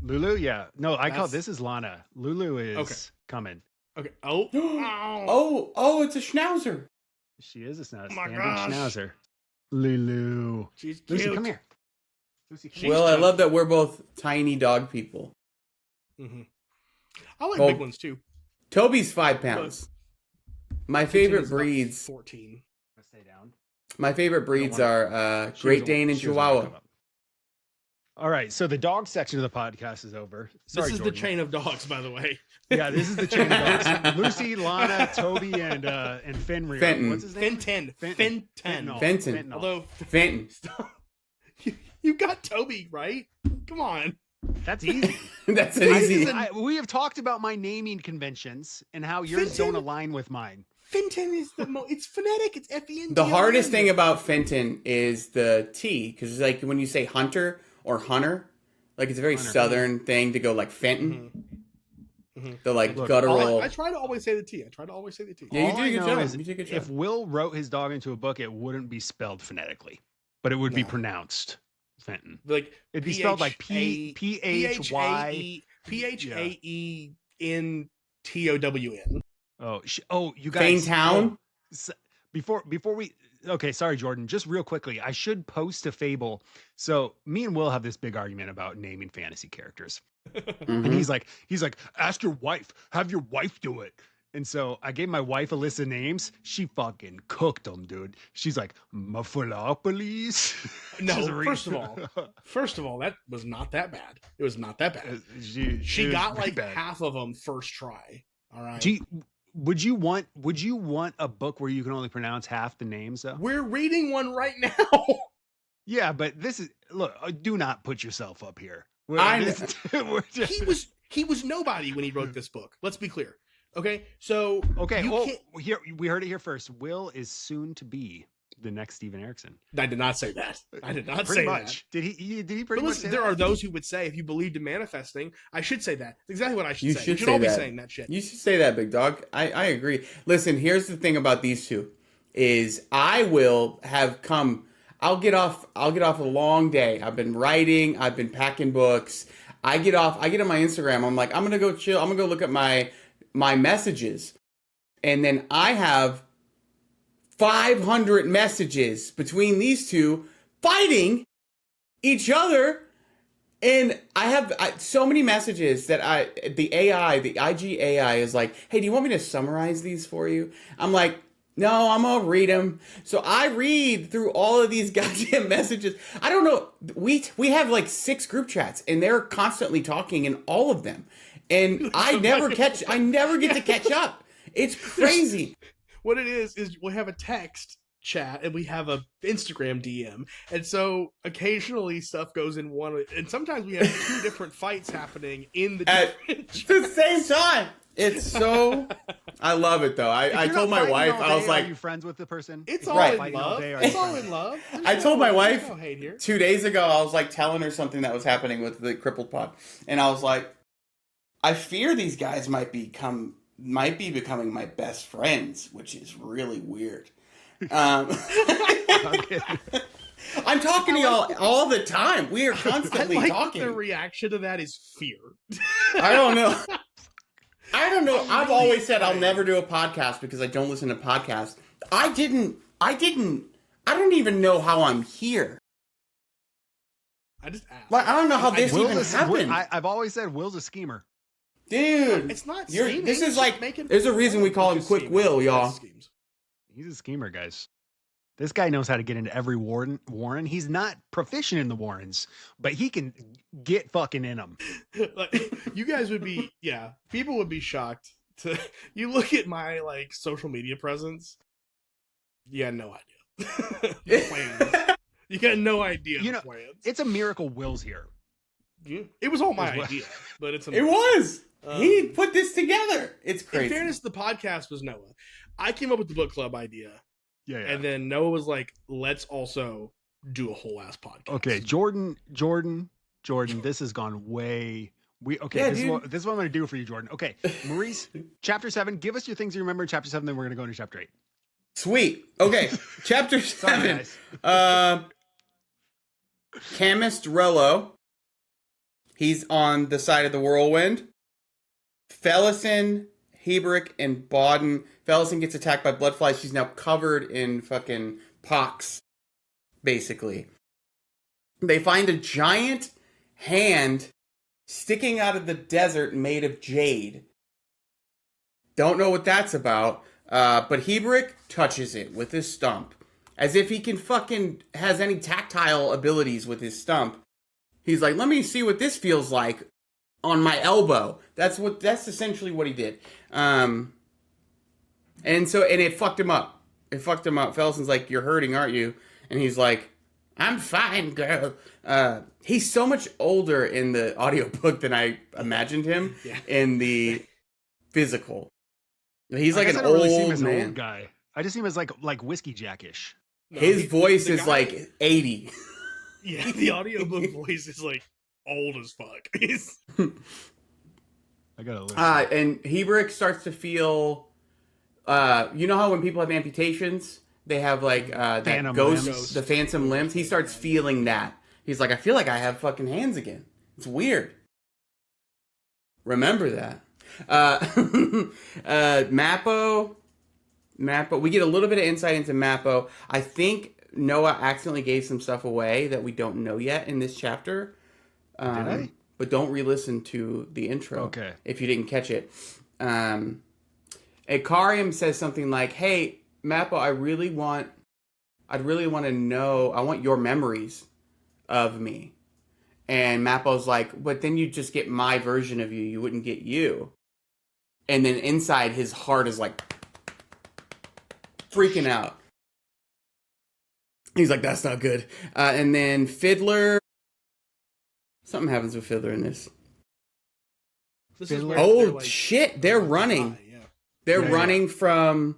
Lulu? Yeah. No, I call That's- this is Lana. Lulu is Okay. coming. Okay. Oh. Oh, it's a schnauzer. She is a Oh my standard gosh. schnauzer. Lulu. She's cute. Lucy, come here. Lucy, come She's Well, I cute. love that we're both tiny dog people. Mm-hmm. I like Well, big ones too. Toby's 5 pounds. My Fenton favorite is about breeds. 14. Stay down. My favorite breeds are Great Dane and She doesn't wanna Chihuahua. come up. All right, so the dog section of the podcast is over. Sorry, This is Jordan. the chain of dogs, by the way. Yeah, this is the chain of dogs. Lucy, Lana, Toby, and Fenrir. Fenton. What's his name? Fenton. Fenton. Fenton. Fenton. Although, Fenton. stop. You got Toby, right? Come on. That's easy. That's easy. We have talked about my naming conventions and how yours Fenton. don't align with mine. Fenton is it's phonetic. It's F-E-N-T-O-N. The hardest thing about Fenton is the T, because it's like when you say hunter or hunter, like it's a very Hunter. southern thing to go like Fenton. The like Look, guttural. I try to always say the T. Yeah, you All do a I good know job. is You did a good job. If Will wrote his dog into a book, it wouldn't be spelled phonetically, but it would be No. pronounced Fenton. Like It'd be spelled like P-H-A- P-H-Y. P-H-A-E-N-T-O-W-N. You guys. Faintown? Before we. Okay, sorry, Jordan. Just real quickly, I should post a fable. So me and Will have this big argument about naming fantasy characters. And Mhm. he's like, ask your wife, have your wife do it. And so I gave my wife a list of names. She fucking cooked them, dude. She's like, Muffalopolis. No, first of all, that was not that bad. It was not that bad. She got like half of them first try. All right. Would you want a book where you can only pronounce half the names though? We're reading one right now. Yeah, but this is look. Do not put yourself up here. He was nobody when he wrote this book. Let's be clear. Okay, so okay. you can't. Here we heard it here first. Will is soon to be the next Steven Erikson. I did not say that. I did not Pretty say much. that. Did he pretty But much listen, say there that? are those who would say if you believed in manifesting, I should say that. That's exactly what I should You say. should We should say all be that. saying that shit. You should say that, big dog. I agree. Listen, here's the thing about these two is I'll get off a long day. I've been writing, I've been packing books. I get on my Instagram. I'm like, I'm going to go chill. I'm going to go look at my messages. And then I have 500 messages between these two fighting each other. And I have so many messages that the IG AI is like, hey, do you want me to summarize these for you? I'm like, no, I'm going to read them. So I read through all of these goddamn messages. I don't know. We have like 6 group chats and they're constantly talking in all of them. And I never get to catch up. It's crazy. What it is we have a text chat and we have a Instagram DM, and so occasionally stuff goes in one, and sometimes we have 2 different fights happening in the At the same time. It's so. I love it though. I told my wife, I was like, "Are you friends with the person?" It's If all you're in fighting all love. day, are It's you all friends? in love. I told my wife There's no hate here. 2 days ago, I was like telling her something that was happening with the Crippled pod, and I was like, I fear these guys might be becoming my best friends, which is really weird. Okay. I'm talking to y'all all the time. We are constantly I like talking. the reaction to that is fear. I don't know. I've really always said I'll afraid. never do a podcast because I don't listen to podcasts. I don't even know how I'm here. I just asked. Like, I don't know how this even happened. I've always said Will's a schemer. Dude, It's not you're- scheming. this is It's like, making there's a reason we call him Just Quick scheming. Will, y'all. Schemes. He's a schemer, guys. This guy knows how to get into every Warren. He's not proficient in the Warrens, but he can get fucking in them. Like, you guys would be, people would be shocked you look at my like social media presence. You had no idea. The plans. You got no idea. You the know, plans. It's a miracle Will's here. It was all my As well. idea, but it's It was. He put this together. It's crazy. In fairness, the podcast was Noah. I came up with the book club idea, Yeah. and then Noah was like, "Let's also do a whole ass podcast." Okay, Jordan. This has gone way. Yeah, this is dude. what I'm going to do for you, Jordan. Okay, Maurice, chapter 7. Give us your things you remember. Chapter 7. Then we're going to go into chapter 8. Sweet. Okay. Chapter Sorry, 7. Chemist Rello. He's on the side of the whirlwind. Fellison, Hebrick, and Bodden. Fellison gets attacked by bloodflies. She's now covered in fucking pox, basically. They find a giant hand sticking out of the desert made of jade. Don't know what that's about. But Hebrick touches it with his stump. As if he can fucking has any tactile abilities with his stump. He's like, let me see what this feels like on my elbow. That's essentially what he did. And it fucked him up. Felsen's like, you're hurting, aren't you? And he's like, I'm fine, girl. He's so much older in the audiobook than I imagined him in the physical. He's like an I don't really see him old as an man. old guy. I just see him as like whiskey jackish. No, His voice the is guy- like 80. Yeah, the audiobook voice is like old as fuck. I gotta listen. And Hebrick starts to feel, you know how when people have amputations, they have like that Phantom ghost, limbs. the phantom limbs. He starts feeling that. He's like, I feel like I have fucking hands again. It's weird. Remember that. Mappo. We get a little bit of insight into Mappo. I think Noah accidentally gave some stuff away that we don't know yet in this chapter. Did I? But don't re-listen to the intro. Okay. If you didn't catch it. Ikariam says something like, hey, Mappo, I'd really want to know, I want your memories of me. And Mappo's like, but then you just get my version of you. You wouldn't get you. And then inside his heart is like freaking out. He's like, that's not good. And then Fiddler. Something happens with Fiddler in this. This is where Oh they're, like, shit! They're running. yeah. They're Yeah, running from.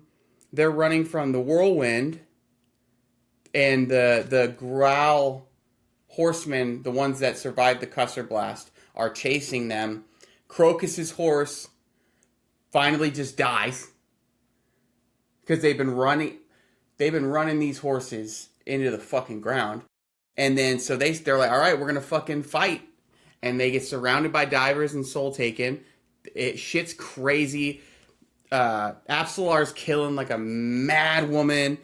They're running from the whirlwind, and the growl horsemen, the ones that survived the Custer blast, are chasing them. Crocus's horse finally just dies because they've been running these horses into the fucking ground, and then so they're like, all right, we're gonna fucking fight, and they get surrounded by divers and soul taken. Shit's crazy. Absolar's killing like a mad woman.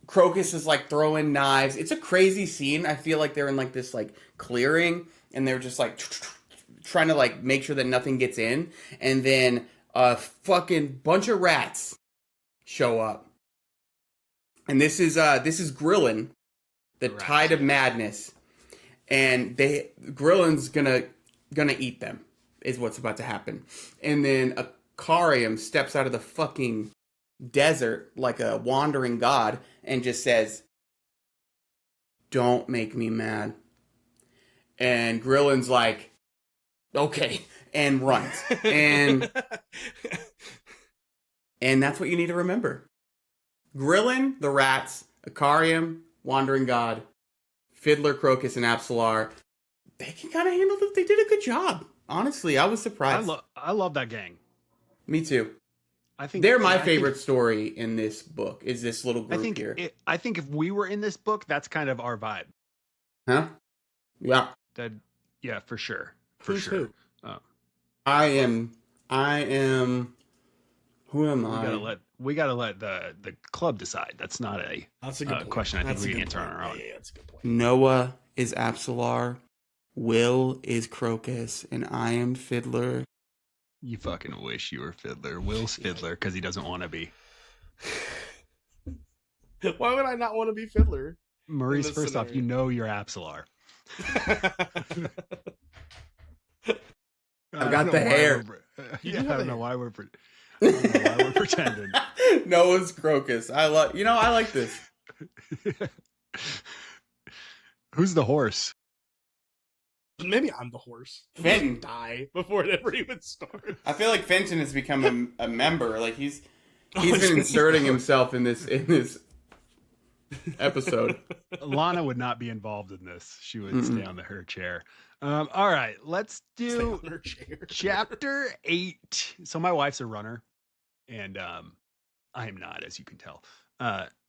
Crocus is like throwing knives. It's a crazy scene. I feel like they're in like this like clearing, and they're just like trying to like make sure that nothing gets in, and then a fucking bunch of rats show up, and this is Grillin, the Tide of Madness, and Grillin's gonna eat them is what's about to happen, and then Akarium steps out of the fucking desert like a wandering god and just says, "Don't make me mad." And Grillin's like, "Okay," and runs. And that's what you need to remember. Grillin, the rats, Akarium, wandering god, Fiddler, Crocus, and Absolar, they can kind of handle it. They did a good job. Honestly, I was surprised. I love that gang. Me too. I think They're my favorite story in this book. Is this little group here? I think if we were in this book, that's kind of our vibe. Huh? Yeah. Yeah, for sure. Who's sure. who? I am. Who am I? We gotta let the club decide. That's not That's a good point. question. I think That's we a can good answer on point. our own. Yeah, that's a good point. Noah is Absolar. Will is Crocus, and I am Fiddler. You fucking wish you were Fiddler. Will's Fiddler because he doesn't want to be. Why would I not want to be Fiddler? Maurice, In this first off, scenario. you know you're Absolar. I've got the hair. I don't know why we're pretending. Noah's Crocus. I like this. Who's the horse? Maybe I'm the horse. Fenton. Die before it ever even starts. I feel like Fenton has become a member. Like he's Oh, been inserting himself in this episode. Lana would not be involved in this. She would stay on her chair. All right, let's do Stay on her chair. chapter 8. So my wife's a runner, and I am not, as you can tell.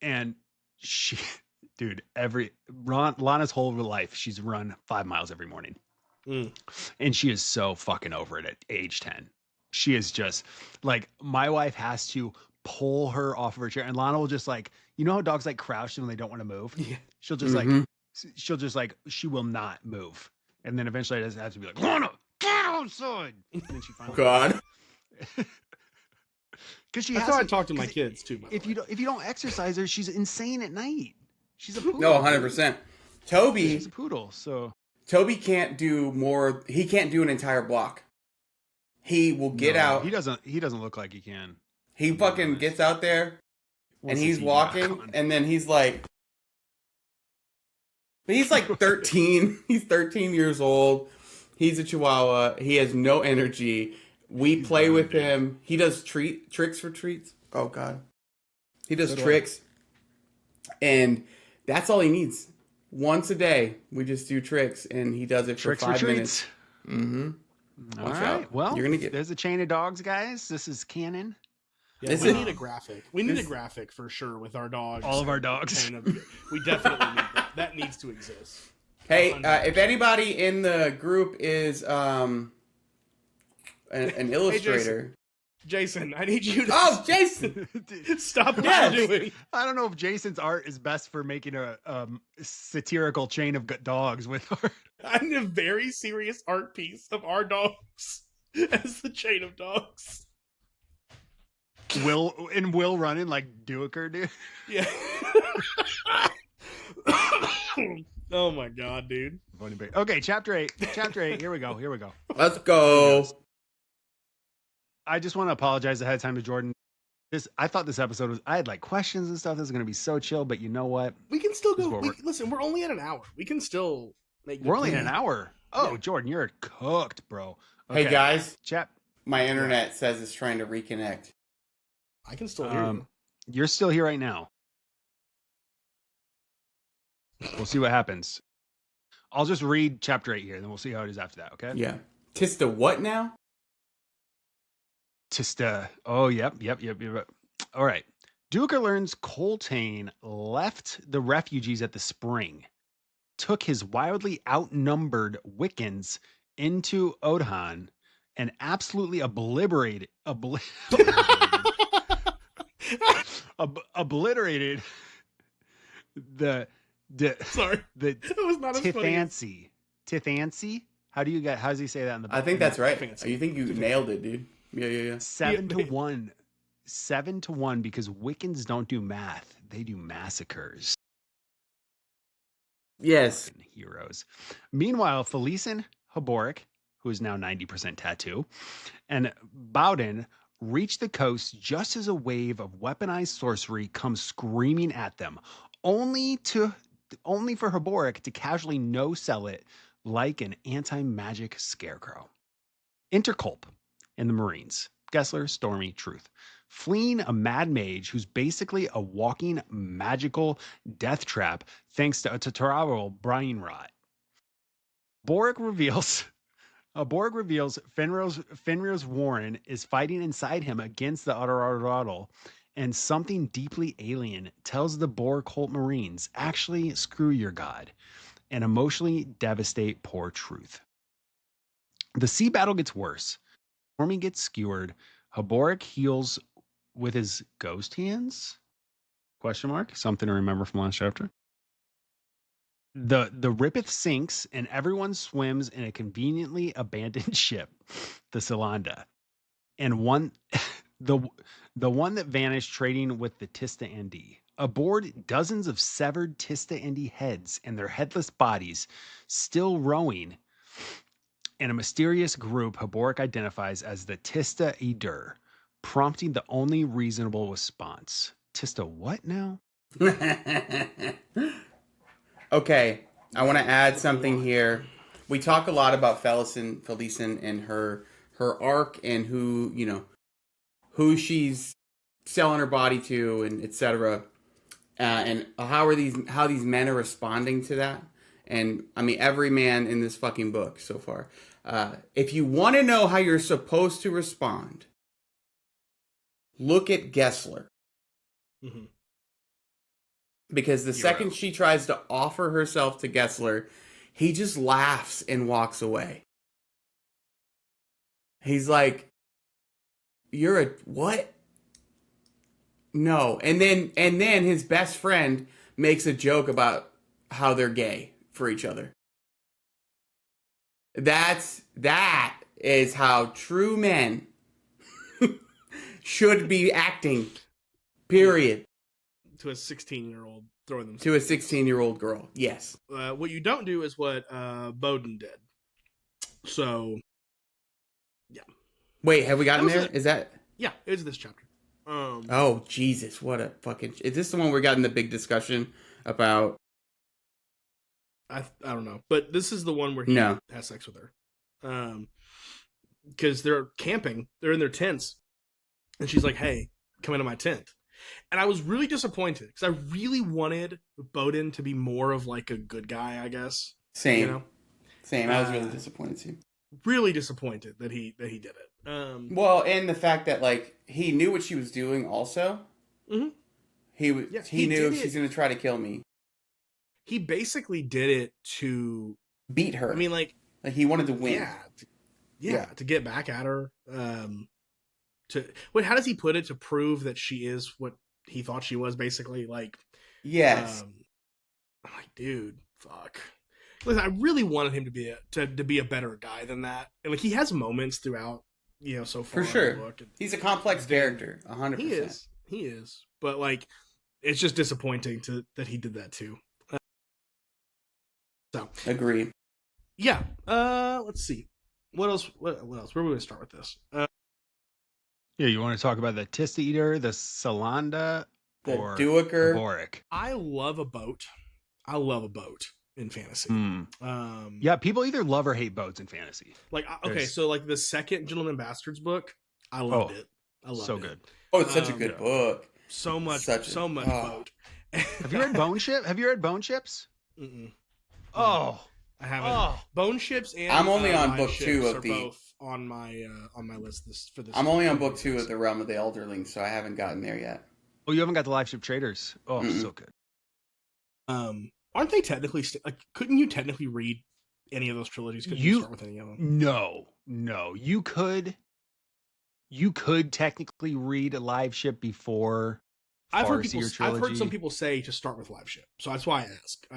And she, dude, Lana's whole life, she's run 5 miles every morning. And she is so fucking over it at age 10. She is just like, my wife has to pull her off of her chair, and Lana will just like, you know how dogs like crouch when they don't want to move? Yeah. She'll just she will not move. And then eventually I just have to be like, Lana, get outside. And then she finally God. Because she That's has how I to, talk to my kids too. If you don't exercise her, she's insane at night. She's a poodle. No, 100%. Toby. She's a poodle. So Toby can't do more. He can't do an entire block. He will get out. He doesn't look like he can. He fucking gets out there, and he's walking, and then he's like, but he's like 13. He's 13 years old. He's a Chihuahua. He has no energy. We play with him. He does tricks for treats. Oh God, he does tricks, and that's all he needs. Once a day, we just do tricks, and he does it for 5 minutes. Mm-hmm. All right. Well, you're gonna get. There's a chain of dogs, guys. This is canon. Yeah, we need a graphic. We need a graphic for sure with our dogs. All of our dogs. We definitely need that. That needs to exist. Hey, if anybody in the group is an illustrator. Hey, Jason, I need you to. Oh, Jason! Stop what you're doing. I don't know if Jason's art is best for making a satirical chain of dogs with our. I need a very serious art piece of our dogs as the chain of dogs. Will running like Duiker, dude. Yeah. Oh my God, dude. Okay, chapter 8. Chapter 8. Here we go. Let's go. I just want to apologize ahead of time to Jordan. I thought this episode was. I had like questions and stuff. This is gonna be so chill, but you know what? We can still This is go. what Listen, we're only at an hour. We can still make. We're good only in an content. hour. Oh, Yeah. Jordan, you're cooked, bro. Hey guys, Chat. my internet says it's trying to reconnect. I can still hear you. You're still here right now. We'll see what happens. I'll just read chapter 8 here, and then we'll see how it is after that. Okay. Yeah. Tista, what now? Tista. Oh, yep. All right. Duca learns Coltane left the refugees at the spring, took his wildly outnumbered Wiccans into Odhan, and absolutely obliterated the Sorry, the that was not as funny. Tithansi. How does he say that in the book? I think that's right. Fancy. You think you nailed it, dude. Yeah. 7-1. 7-1 because Wiccans don't do math. They do massacres. Yes. Heroes. Meanwhile, Felice Haboric, who is now 90% tattoo, and Bowden reach the coast just as a wave of weaponized sorcery comes screaming at them, only for Haboric to casually no-sell it like an anti-magic scarecrow. Interculp and the Marines. Gessler, Stormy, Truth. Fleeing a mad mage who's basically a walking magical death trap thanks to a tutorial brain rot. Borg reveals Fenrir's Warren is fighting inside him against the Autorodal, and something deeply alien tells the Boar cult Marines, actually, screw your god, and emotionally devastate poor Truth. The sea battle gets worse. Stormy gets skewered. Haboric heals with his ghost hands? Question mark? Something to remember from last chapter. The Ripeth sinks and everyone swims in a conveniently abandoned ship, the Solanda. And the one that vanished trading with the Tista Andi. Aboard dozens of severed Tista Andi heads and their headless bodies still rowing, and a mysterious group Haboric identifies as the Tista Edur, prompting the only reasonable response. Tista what now? Okay, I want to add something here. We talk a lot about Felicen and her arc and who she's selling her body to and etc. And how these men are responding to that. And I mean every man in this fucking book so far. If you want to know how you're supposed to respond, look at Gessler. Mm-hmm. Because the second she tries to offer herself to Gessler, he just laughs and walks away. He's like, "You're a what?" No. And then his best friend makes a joke about how they're gay for each other. That is how true men should be acting. Period. To a 16-year-old throwing them to a 16-year-old girl. Yes. What you don't do is what Bowden did. So, yeah. Wait, have we gotten there? Is that? Yeah, it was this chapter. Oh Jesus! What a fucking! Is this the one we got in the big discussion about? I don't know, but this is the one where he has sex with her. Because they're camping, they're in their tents, and she's like, "Hey, come into my tent." And I was really disappointed because I really wanted Bowden to be more of like a good guy, I guess. Same. You know? Same. I was really disappointed too. Really disappointed that he did it. Well, and the fact that like he knew what she was doing also. Mm-hmm. He knew she's going to try to kill me. He basically did it to beat her. I mean, like he wanted to win. Yeah, to get back at her. How does he put it? To prove that she is what he thought she was, basically. Like, yes. I'm like, dude, fuck. Listen, I really wanted him to be a better guy than that. And like, he has moments throughout, so far. For sure, in the book. He's a complex character, 100%. He is. But like, it's just disappointing that he did that too. So agree. Yeah. Let's see. What else? What else? Where are we going to start with this? Yeah, you want to talk about the Tista Eater, the Salanda, The or Duiker. the Boric? I love a boat. I love a boat in fantasy. Yeah, people either love or hate boats in fantasy. Like, okay, There's- so like the second Gentleman Bastards book, I loved it. I loved so it. good. Oh, it's such a Um, good yeah. book. So much Oh. boat. Have you read Bone Ship? Have you read Bone Ships? Mm-mm. Oh, I haven't. oh. Bone Ships and I'm only on Live book Ships 2 of are the- both on my list for this. I'm only on book 2 of the Realm of the Elderlings, so I haven't gotten there yet. Oh, you haven't got the Live Ship Traders. Oh, Mm-mm. so good. Aren't they technically like? Couldn't you technically read any of those trilogies? Couldn't you start with any of them? No. You could technically read a Live Ship before I've heard Farseer some trilogy. people say to start with Live Ship, so that's why I ask.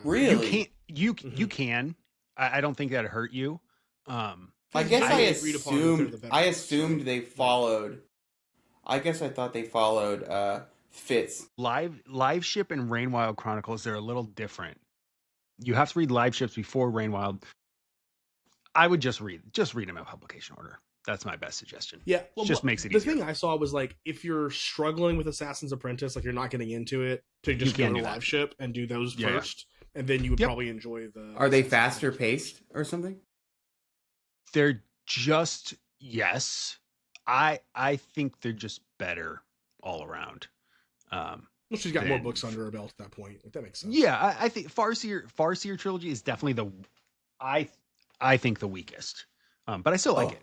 Really? You can. I don't think that'd hurt you. I guess I agreed upon that they're the better I ones, assumed so- they followed. I guess I thought they followed Fitz. Live Ship and Rainwild Chronicles, they're a little different. You have to read Live Ships before Rainwild. I would just read them in publication order. That's my best suggestion. Yeah, well, Just makes it the easier. thing I saw was like if you're struggling with Assassin's Apprentice, like you're not getting into it, to just You go can to do that. Live Ship and do those Yeah, yeah. first, and then you would Yep. probably enjoy the. Are they Assassin's faster Apprentice. paced or something? They're just yes. I think they're just better all around. Well, she's got more Then- books under her belt at that point. If that makes sense. Yeah, I think Farseer trilogy is definitely I think the weakest. But I still like Oh. it.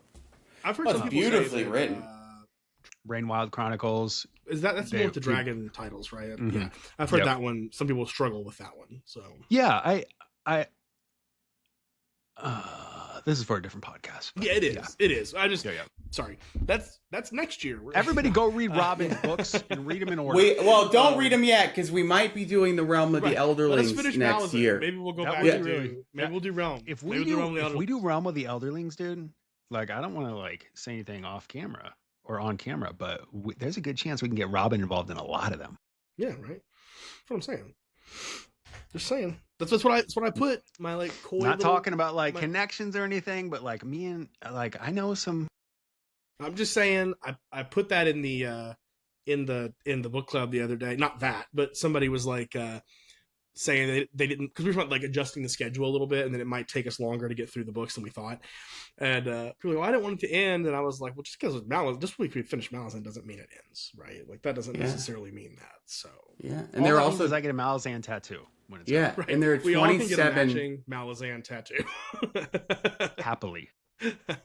I've heard Well, some it's people beautifully say that, written. Rainwild Chronicles. Is that's the They- one with the dragon titles, right? Mhm. Yeah, I've heard Yep. that one. Some people struggle with that one. So Yeah, this is for a different podcast. but yeah, it is. Yeah. It is. I just Yeah. sorry. That's next year. Everybody go read Robin's books and read them in order. Don't read them yet because we might be doing the Realm of Right. the Let's Elderlings finish next Malazan. year. Maybe we'll go That back would and be do. really- Maybe we'll do Realm. If Maybe we we'll Realm of the do Elderlings. Realm of the Elderlings, dude, like I don't want to like say anything off camera or on camera, but there's a good chance we can get Robin involved in a lot of them. Yeah, right. That's what I'm saying. Just saying. That's what I put my like coy Not little- talking about like my- connections or anything, but like me and like I know some. I'm just saying I put that in the book club the other day. Not that, but somebody was like saying they didn't, because we were like adjusting the schedule a little bit, and then it might take us longer to get through the books than we thought. And people were like, well, I didn't want it to end, and I was like, well, just because just week we finish Malazan doesn't mean it ends, right? Like that doesn't Yeah. necessarily mean that. So Yeah, and All they're that means also is I get a Malazan tattoo when it's yeah, right. and there are we all can get a 27 matching Malazan tattoo. happily.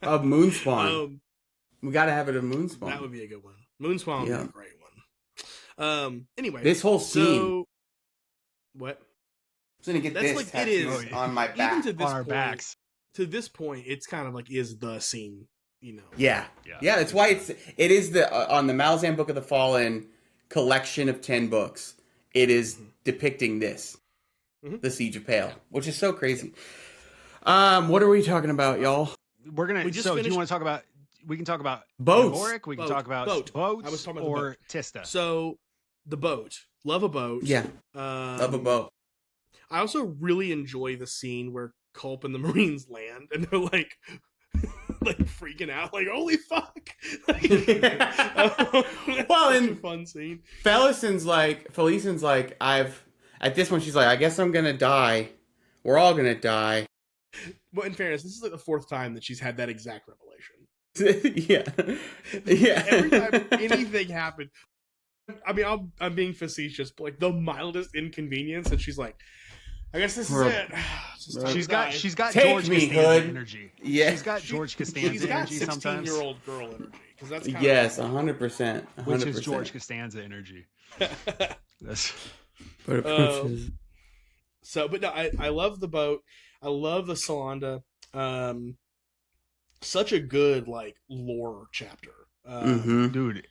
of Moonspawn. Um, We got to have it of Moonspawn. that would be a good one. Moonspawn would Yeah. be a great one. Anyway, This whole scene. so what? I'm gonna get That's this like it tattoo is. on my Even back. to this On our point, backs. to this point, it's kind of like is the scene, you know? Yeah. Yeah. Yeah, that's why it is the on the Malazan Book of the Fallen collection of 10 books. It is depicting this. Mhm. The Siege of Pale, which is so crazy. What are we talking about, y'all? We're gonna. We just So, do finished- you want to talk about? We can talk about Boats. Boric, we can Boat. talk about Boat. boats. I was talking about the or boat. Tista. So the boat, love a boat. Yeah, Um, love a boat. I also really enjoy the scene where Culp and the Marines land, and they're like, like freaking out, like holy fuck! Like, Well, such and- a fun scene. Felison's like, at this one, she's like, I guess I'm gonna die. We're all gonna die. But in fairness, this is like the fourth time that she's had that exact revelation. Yeah. Yeah. Every time anything happened, I mean, I'm being facetious, but like the mildest inconvenience, and she's like, I guess this is Bro. it. Just time She's to got die. she's got Take George me, Costanza Hood. energy. Yeah. She's got George Costanza She's got energy sometimes, 16-year-old girl energy, because that's kind Yes, 100%. which is George Costanza energy. of That's So, but no, I love the boat. I love the Salanda. Such a good like lore chapter. dude.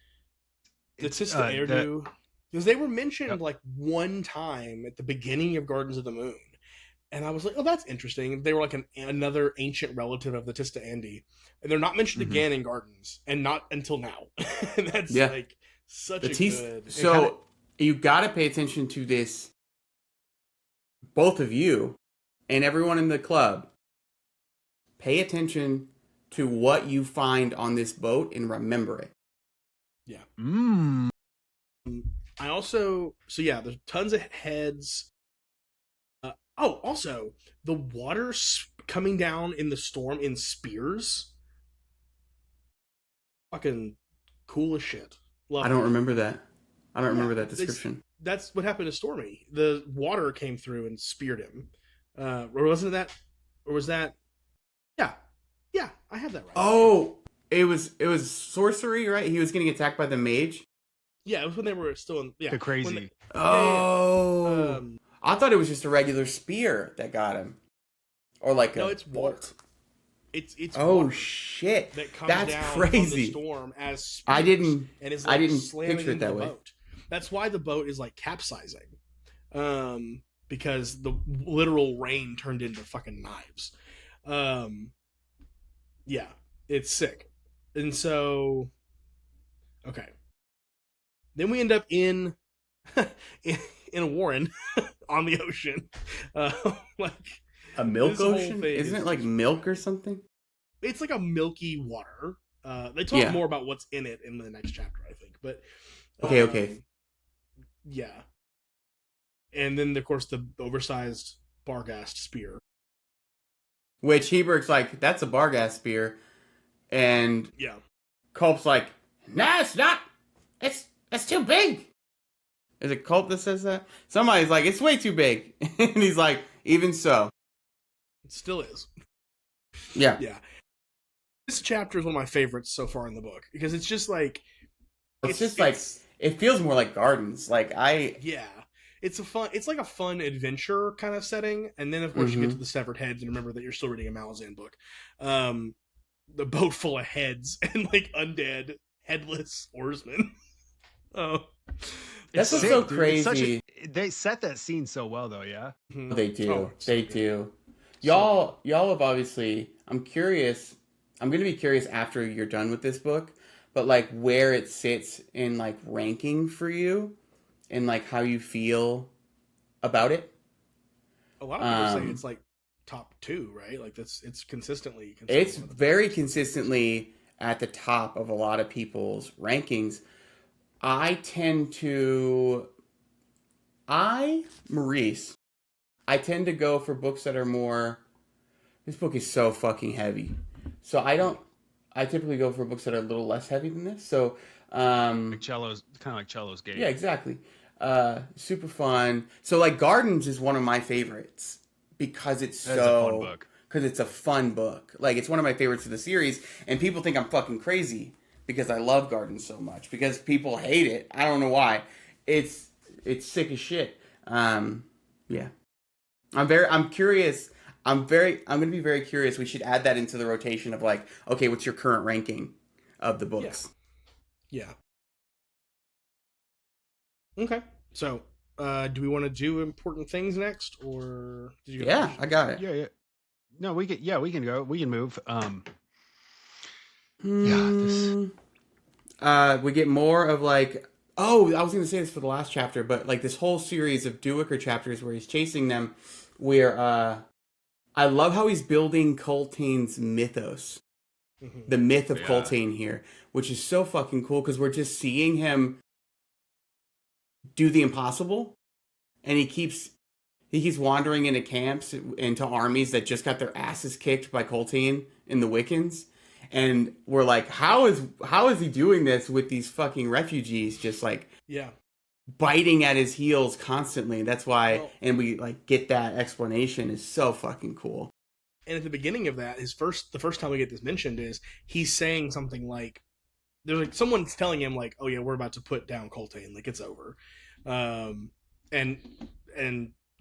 The It's, Tista Erdu, because they were mentioned Yep. like one time at the beginning of Gardens of the Moon, and I was like, oh, that's interesting. They were like another ancient relative of the Tista Andi, and they're not mentioned Mhm. again in Gardens, and not until now. And that's Yeah. like such The a T- good. So you got to pay attention to this. Both of you and everyone in the club, pay attention to what you find on this boat and remember it. Yeah. Mmm. I also there's tons of heads. Also the water coming down in the storm in spears. Fucking cool as shit. Love I don't it. remember that. I don't Yeah, remember that description. that's what happened to Stormy. The water came through and speared him. Or wasn't that? Or was that? Yeah, yeah, I had that right. Oh, it was sorcery, right? He was getting attacked by the mage. Yeah, it was when they were still in. Yeah, The crazy. Oh, yeah. I thought it was just a regular spear that got him, or like No, a it's water. bolt. It's Oh water shit! that comes That's down crazy. from the storm as spears I didn't slamming picture it into that the way. boat. That's why the boat is like capsizing, because the literal rain turned into fucking knives. Yeah, it's sick, and so okay, then we end up in in a warren on the ocean, like A milk this whole ocean? thing Isn't is it like just milk or something? it's like a milky water. They talk Yeah. more about what's in it in the next chapter, I think. But Okay. yeah. And then, of course, the oversized Barghast spear. Which Hebert's like, that's a Barghast spear, and Yeah, Culp's like, nah, it's not. It's too big. Is it Culp that says that? Somebody's like, it's way too big, and he's like, even so. it still is. Yeah. Yeah, this chapter is one of my favorites so far in the book because it's just like It's just like it feels more like gardens. Like yeah. It's like a fun adventure kind of setting, and then of course you get to the severed heads, and remember that you're still reading a Malazan book. The boat full of heads and like undead headless oarsmen. Oh, That's It's what's so sick, dude. It's crazy. they set that scene so well, though. Yeah. Mhm. They do. Oh, They so do. So Y'all have obviously. I'm curious. I'm gonna be curious after you're done with this book, but like where it sits in like ranking for you, and like how you feel about it. a lot of people say it's like top 2, right? Like it's consistently It's one of the very best. consistently at the top of a lot of people's rankings. Maurice, I tend to go for books that are more. This book is so fucking heavy, so I typically go for books that are a little less heavy than this. So, Like Cello's kind of like Cello's Gate. yeah, exactly. Super fun. So, like, Gardens is one of my favorites because it's That is a fun book. because it's a fun book. Like, it's one of my favorites of the series, and people think I'm fucking crazy because I love Gardens so much. Because people hate it. I don't know why. It's sick as shit. Yeah. I'm curious. I'm going to be very curious. We should add that into the rotation of like, okay, what's your current ranking of the books? Yeah. Okay. So, do we want to do important things next, or did you? Yeah, I got it. Yeah. No, we can. Yeah, we can go. We can move. We get more of like, oh, I was going to say this for the last chapter, but like this whole series of Duiker chapters where he's chasing them, where I love how he's building Coltane's mythos, the myth of Coltane here, which is so fucking cool because we're just seeing him do the impossible, and he keeps wandering into camps, into armies that just got their asses kicked by Coltane and the Wiccans. And we're like, how is he doing this with these fucking refugees just like biting at his heels constantly? That's why, and we like get that explanation is so fucking cool. And at the beginning of that, the first time we get this mentioned is he's saying something like, "There's like someone's telling him like, oh yeah, we're about to put down Coltane, like it's over," and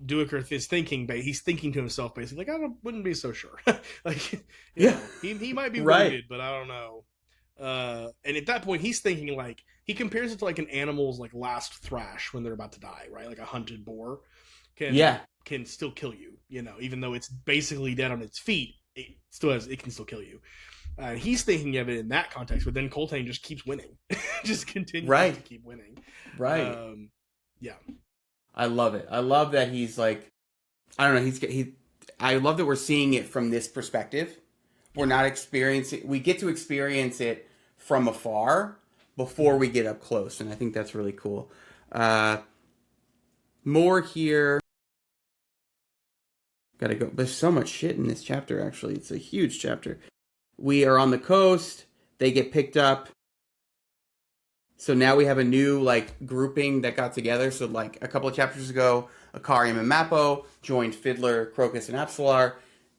Duiker is thinking, he's thinking to himself basically like, wouldn't be so sure. Like, you know, he might be Right. wounded, but I don't know. And at that point, he's thinking like he compares it to like an animal's like last thrash when they're about to die, right? Like a hunted boar can still kill you, you know, even though it's basically dead on its feet, it can still kill you. And he's thinking of it in that context, but then Coltane just keeps winning, just continues to keep winning. Right. Yeah. I love it. I love that he's like, I don't know. I love that we're seeing it from this perspective. We're not experiencing. We get to experience it from afar, before we get up close, and I think that's really cool. More here. Gotta go. There's so much shit in this chapter, actually. It's a huge chapter. We are on the coast. They get picked up. So now we have a new, like, grouping that got together. So, like, a couple of chapters ago, Akarium and Mappo joined Fiddler, Crocus, and Apsalar.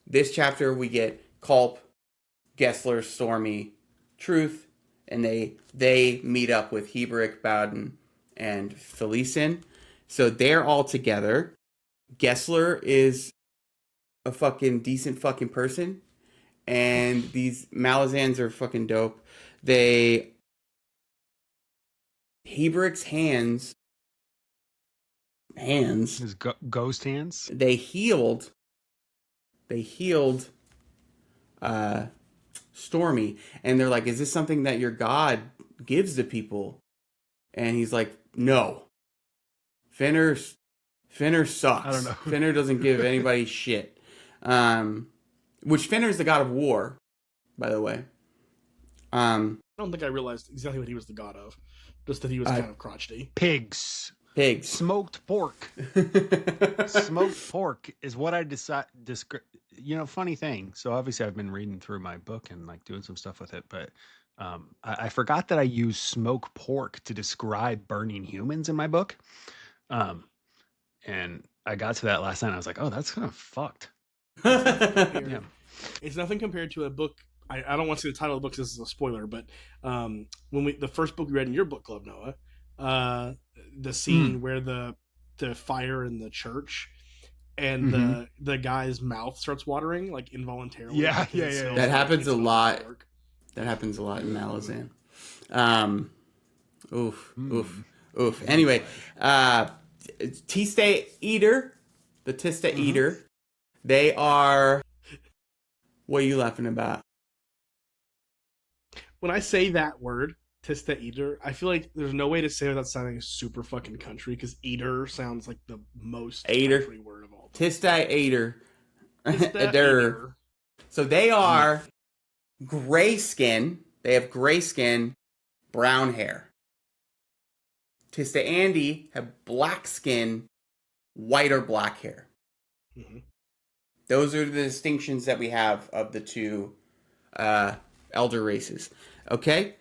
This chapter, we get Culp, Gessler, Stormy, Truth, and they meet up with Heberick, Bowden, and Felicin. So they're all together. Gessler is a fucking decent fucking person, and these Malazans are fucking dope. Heberick's hands, His ghost hands. they healed Stormy, and they're like, is this something that your god gives to people? And he's like, no. Finner sucks. I don't know. Finner doesn't give anybody shit. Which Finner's the god of war, by the way. I don't think I realized exactly what he was the god of. Just that he was kind of crotchety. Pigs. Smoked pork. Smoked pork is what I funny thing. So obviously I've been reading through my book and like doing some stuff with it, but I forgot that I use smoked pork to describe burning humans in my book. And I got to that last night and I was like, oh, that's kind of fucked. Yeah. It's nothing compared to a book. I don't want to say the title of the book because this is a spoiler, but the first book we read in your book club, Noah, the scene where the fire in the church and the guy's mouth starts watering like involuntarily. Yeah. That happens a lot. That happens a lot in Malazan. Oof. Anyway, Tista Eater, the Tista Eater, they are. What are you laughing about? When I say that word, Tista Eater, I feel like there's no way to say it without sounding super fucking country, because Eater sounds like the most country word of all time. Tista Eater. Tista Eater. So they are gray skin. They have gray skin, brown hair. Tista Andy have black skin, white or black hair. Mm-hmm. Those are the distinctions that we have of the two elder races. Okay?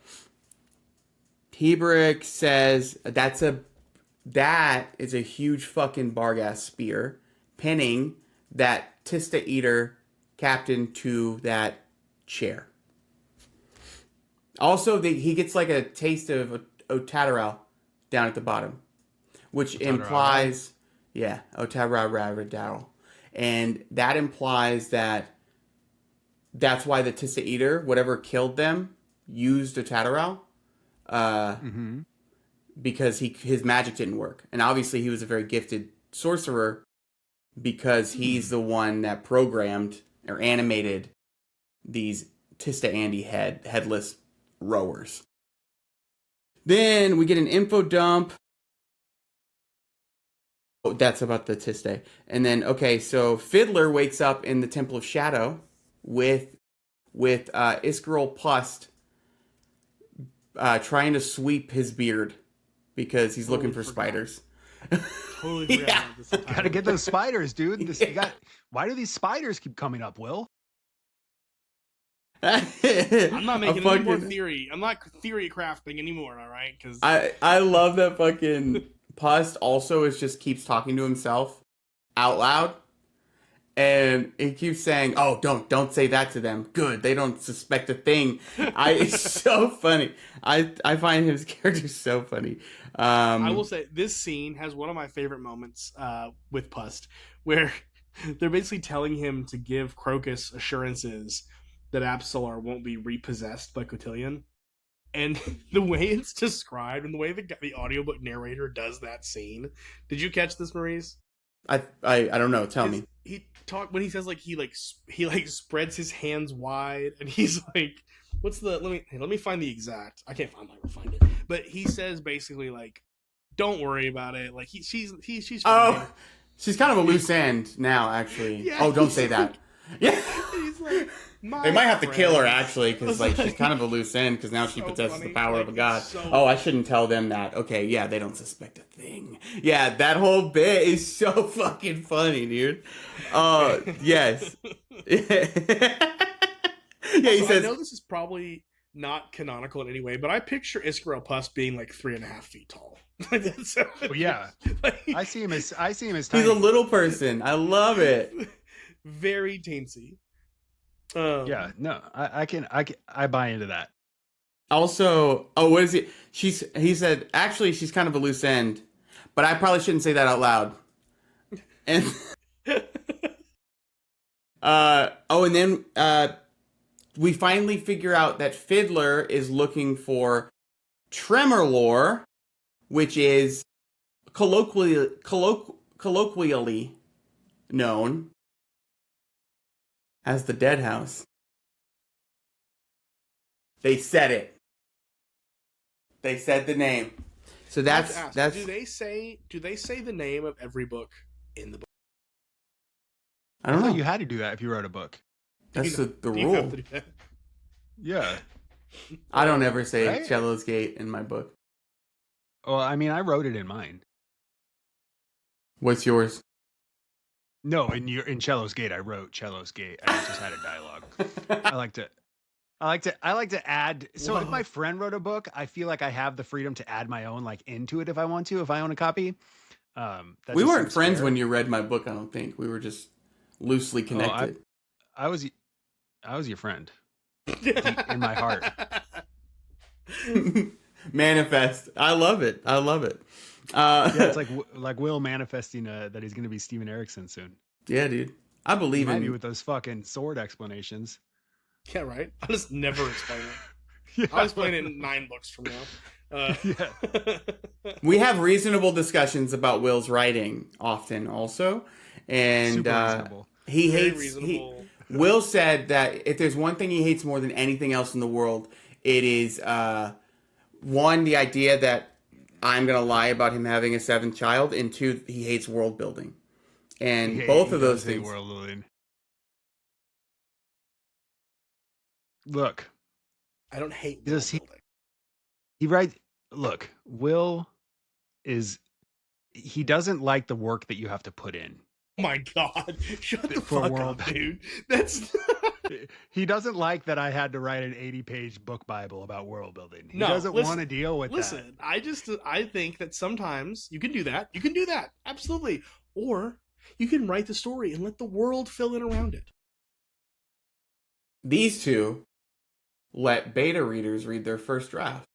Heberick says that is a huge fucking Barghast spear, pinning that Tista Eater captain to that chair. Also, he gets like a taste of Otadaral down at the bottom, which implies, Otadaral. And that implies that that's why the Tista Eater, whatever killed them, used Otadaral. Because his magic didn't work. And obviously he was a very gifted sorcerer because he's the one that programmed or animated these Tista Andy headless rowers. Then we get an info dump. Oh, that's about the Tista. And then, so Fiddler wakes up in the Temple of Shadow with Iskarol Pust trying to sweep his beard because he's looking for spiders. Totally forgot about this. Gotta get those spiders, dude. Why do these spiders keep coming up, Will? I'm not making any more theory. I'm not theory crafting anymore, all right? Because I love that fucking Pust also keeps talking to himself out loud. And he keeps saying, "Oh, don't say that to them. Good, they don't suspect a thing." It's so funny. I find his character so funny. I will say this scene has one of my favorite moments with Pust, where they're basically telling him to give Crocus assurances that Apsalar won't be repossessed by Cotillion. And the way it's described and the way the audiobook narrator does that scene. Did you catch this, Maurice? I don't know. Tell me. When he says he spreads his hands wide and he's like, what's the let me find the exact. I can't find it. But he says basically like, don't worry about it. Like she's fine. Oh, she's kind of a loose end now, actually. Yeah, don't say that. Yeah. He's like, They might have to kill her, friend. actually, because like she's kind of a loose end, because now she So possesses funny. the power of a Like, god. it's so- Oh, I shouldn't tell them that. Okay, yeah, they don't suspect a thing. Yeah, that whole bit is so fucking funny, dude. Yes. Yeah, he Also, I says, know this is probably not canonical in any way, but I picture Iskarel Puss being like 3.5 feet tall. Oh, yeah. Like, I see him as he's tiny. a little person. I love it. very teensy. Yeah, no, I buy into that. Also, oh, what is he? He said, actually, she's kind of a loose end, but I probably shouldn't say that out loud. And and then we finally figure out that Fiddler is looking for Tremorlore, which is colloquially known as the Deadhouse. They said it. They said the name. So that's do they say the name of every book in the book? I don't know. You had to do that if you wrote a book. That's the Do you have rule. to do that? Yeah. I don't ever say Right? Shadow's Gate in my book. Well, I mean, I wrote it in mine. What's yours? No, in Cello's Gate, I wrote Cello's Gate. I just had a dialogue. I like to add. So if Whoa. my friend wrote a book, I feel like I have the freedom to add my own like into it if I want to. If I own a copy, that We just weren't seems friends fair. when you read my book, I don't think. We were just loosely connected. I was your friend in my heart. Manifest. I love it. I love it. Yeah, it's like Will manifesting that he's going to be Steven Erickson soon. Yeah, dude. I believe Might be in with those fucking sword explanations. Yeah, right. I'll just never explain it. Yeah. I'll explain it in 9 books from now. Yeah. We have reasonable discussions about Will's writing often also. And Super reasonable. he Very hates reasonable. Will said that if there's one thing he hates more than anything else in the world, it is one, the idea that I'm going to lie about him having a 7th child, and 2, he hates world building. And both of those things. World building. Look, I don't hate world Does he- building. he writes. Look, Will he doesn't like the work that you have to put in. Oh my god! Shut the For fuck world- up, dude. That's He doesn't like that I had to write an 80-page book Bible about world building. He No, doesn't listen- want to deal with that. listen. I think that sometimes you can do that. You can do that absolutely, or you can write the story and let the world fill in around it. These two let beta readers read their first draft.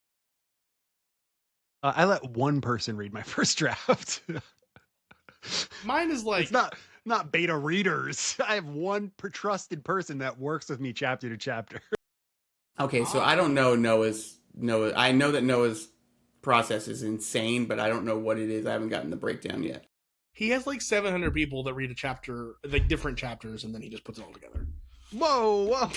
I let one person read my first draft. Mine is like It's not beta readers. I have one trusted person that works with me chapter to chapter. Okay, so I don't know Noah. I know that Noah's process is insane, but I don't know what it is. I haven't gotten the breakdown yet. he has like 700 people that read a chapter, like different chapters, and then he just puts it all together. Whoa.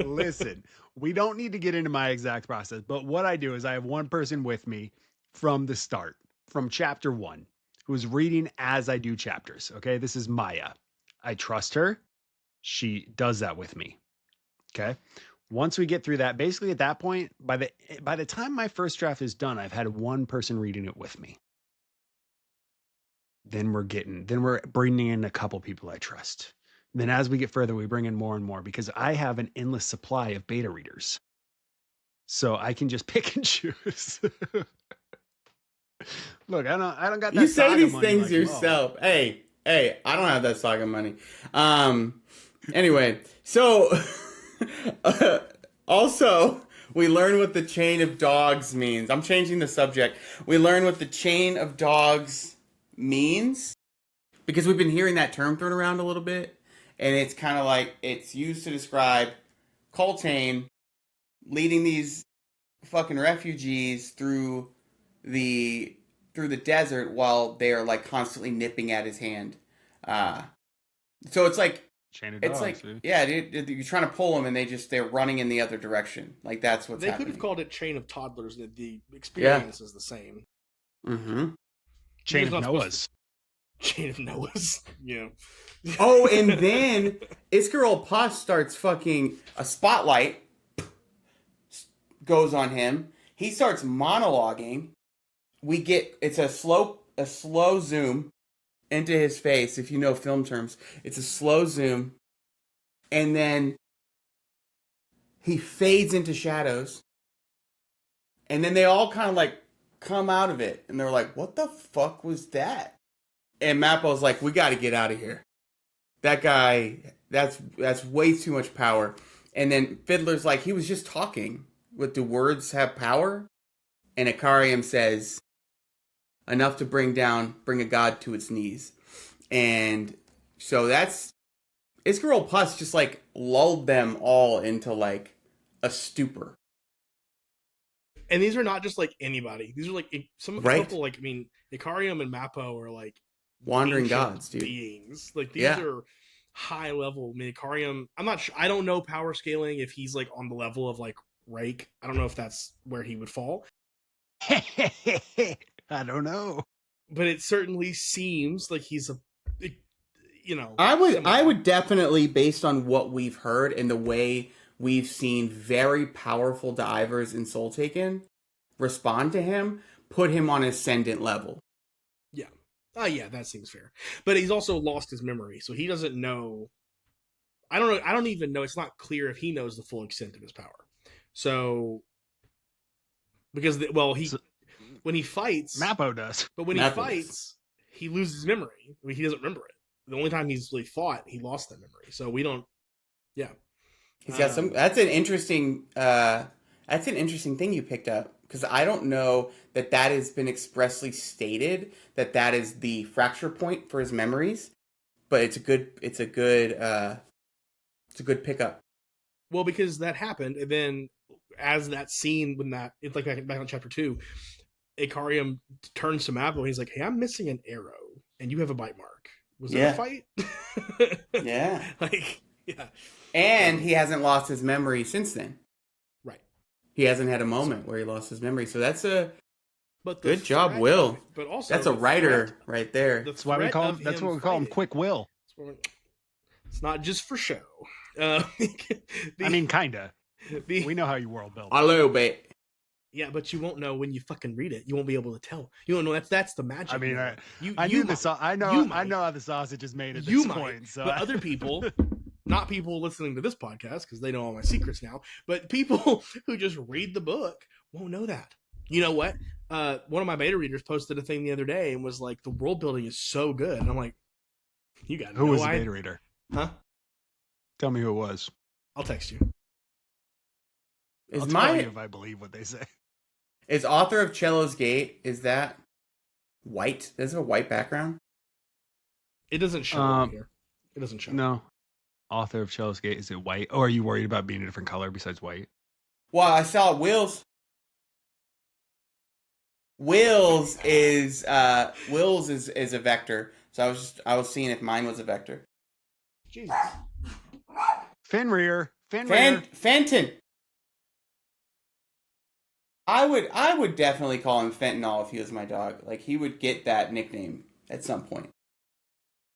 Listen. We don't need to get into my exact process, but what I do is I have one person with me from the start, from chapter 1, who's reading as I do chapters. Okay, this is Maya. I trust her. She does that with me. Okay. Once we get through that, basically at that point, by the time my first draft is done, I've had one person reading it with me. Then we're bringing in a couple people I trust. Then as we get further, we bring in more and more because I have an endless supply of beta readers. So I can just pick and choose. Look, I don't got that. You say saga these money things like you. yourself. Hey, I don't have that saga money. Anyway, so also we learn what the chain of dogs means. I'm changing the subject. We learn what the chain of dogs means because we've been hearing that term thrown around a little bit, and it's kind of like it's used to describe Coltane leading these fucking refugees through the desert while they are like constantly nipping at his hand. So it's like Chain of it's dogs, like dude. yeah, dude, you're trying to pull them and they're running in the other direction. Like that's what's They could happening. have called it Chain of Toddlers. The experience is the same. Mm-hmm. Chain You're of not supposed Noah's. Chain of Noah's. Yeah. Oh, and then Iskarol Pus starts fucking a spotlight goes on him. He starts monologuing. It's a slow zoom into his face. If you know film terms, it's a slow zoom, and then he fades into shadows, and then they all kind of like come out of it, and they're like, "What the fuck was that?" And Mappo's like, "We got to get out of here. That guy, that's way too much power." And then Fiddler's like, "He was just talking. What, do words have power?" And Ikariam says, "Enough to bring a god to its knees." And so that's Iskarol Pus just like lulled them all into like a stupor. And these are not just like anybody. These are like some Right. people like, I mean, Ikariam and Mappo are like Wandering ancient gods, dude. beings. Like these Yeah. are high level. I mean, Ikariam, I'm not sure, I don't know power scaling if he's like on the level of like Rake. I don't know if that's where he would fall. I don't know. But it certainly seems like he's I would definitely, based on what we've heard and the way we've seen very powerful divers in Soul Taken respond to him, put him on ascendant level. Yeah. Oh yeah, that seems fair. But he's also lost his memory, so he doesn't know. I don't know. I don't even know. It's not clear if he knows the full extent of his power. So, because when he fights, Mappo does. but when he Mappo fights, he loses memory. I mean, he doesn't remember it. The only time he's really fought, he lost that memory. So we don't. Yeah. He's got some. That's an interesting thing you picked up, because I don't know that has been expressly stated that is the fracture point for his memories, but it's a good pickup. Well, because that happened, and then as that scene it's like back on chapter 2, Ikariam turns to Mappo and he's like, "Hey, I'm missing an arrow, and you have a bite mark. Was that a fight?" Yeah. Yeah. And he hasn't lost his memory since then. Right. He hasn't had a moment where he lost his memory. So that's a good job, threat, Will. But also, that's a writer right there. That's why we call him. That's what we call him, Quick Will. It's not just for show. I mean, kinda. We know how you world build. A little bit. Yeah, but you won't know when you fucking read it. You won't be able to tell. You won't know. That's the magic. I mean, I knew the I know how the sausage is made at this point. So but other people, not people listening to this podcast because they know all my secrets now, but people who just read the book won't know that. You know what? One of my beta readers posted a thing the other day and was like, "The world building is so good," and I'm like, "You got who was the beta reader? Huh? Tell me who it was. I'll text you. I'll tell you if I believe what they say. Is author of Cello's Gate, is that white? Is it a white background? It doesn't show over here. It doesn't show. No. Author of Cello's Gate, is it white? Or are you worried about being a different color besides white? Well, I saw Will's. Will's is a vector. So I was seeing if mine was a vector. Jesus. Fenrir. Fenton. I would definitely call him Fentanyl if he was my dog. Like, he would get that nickname at some point.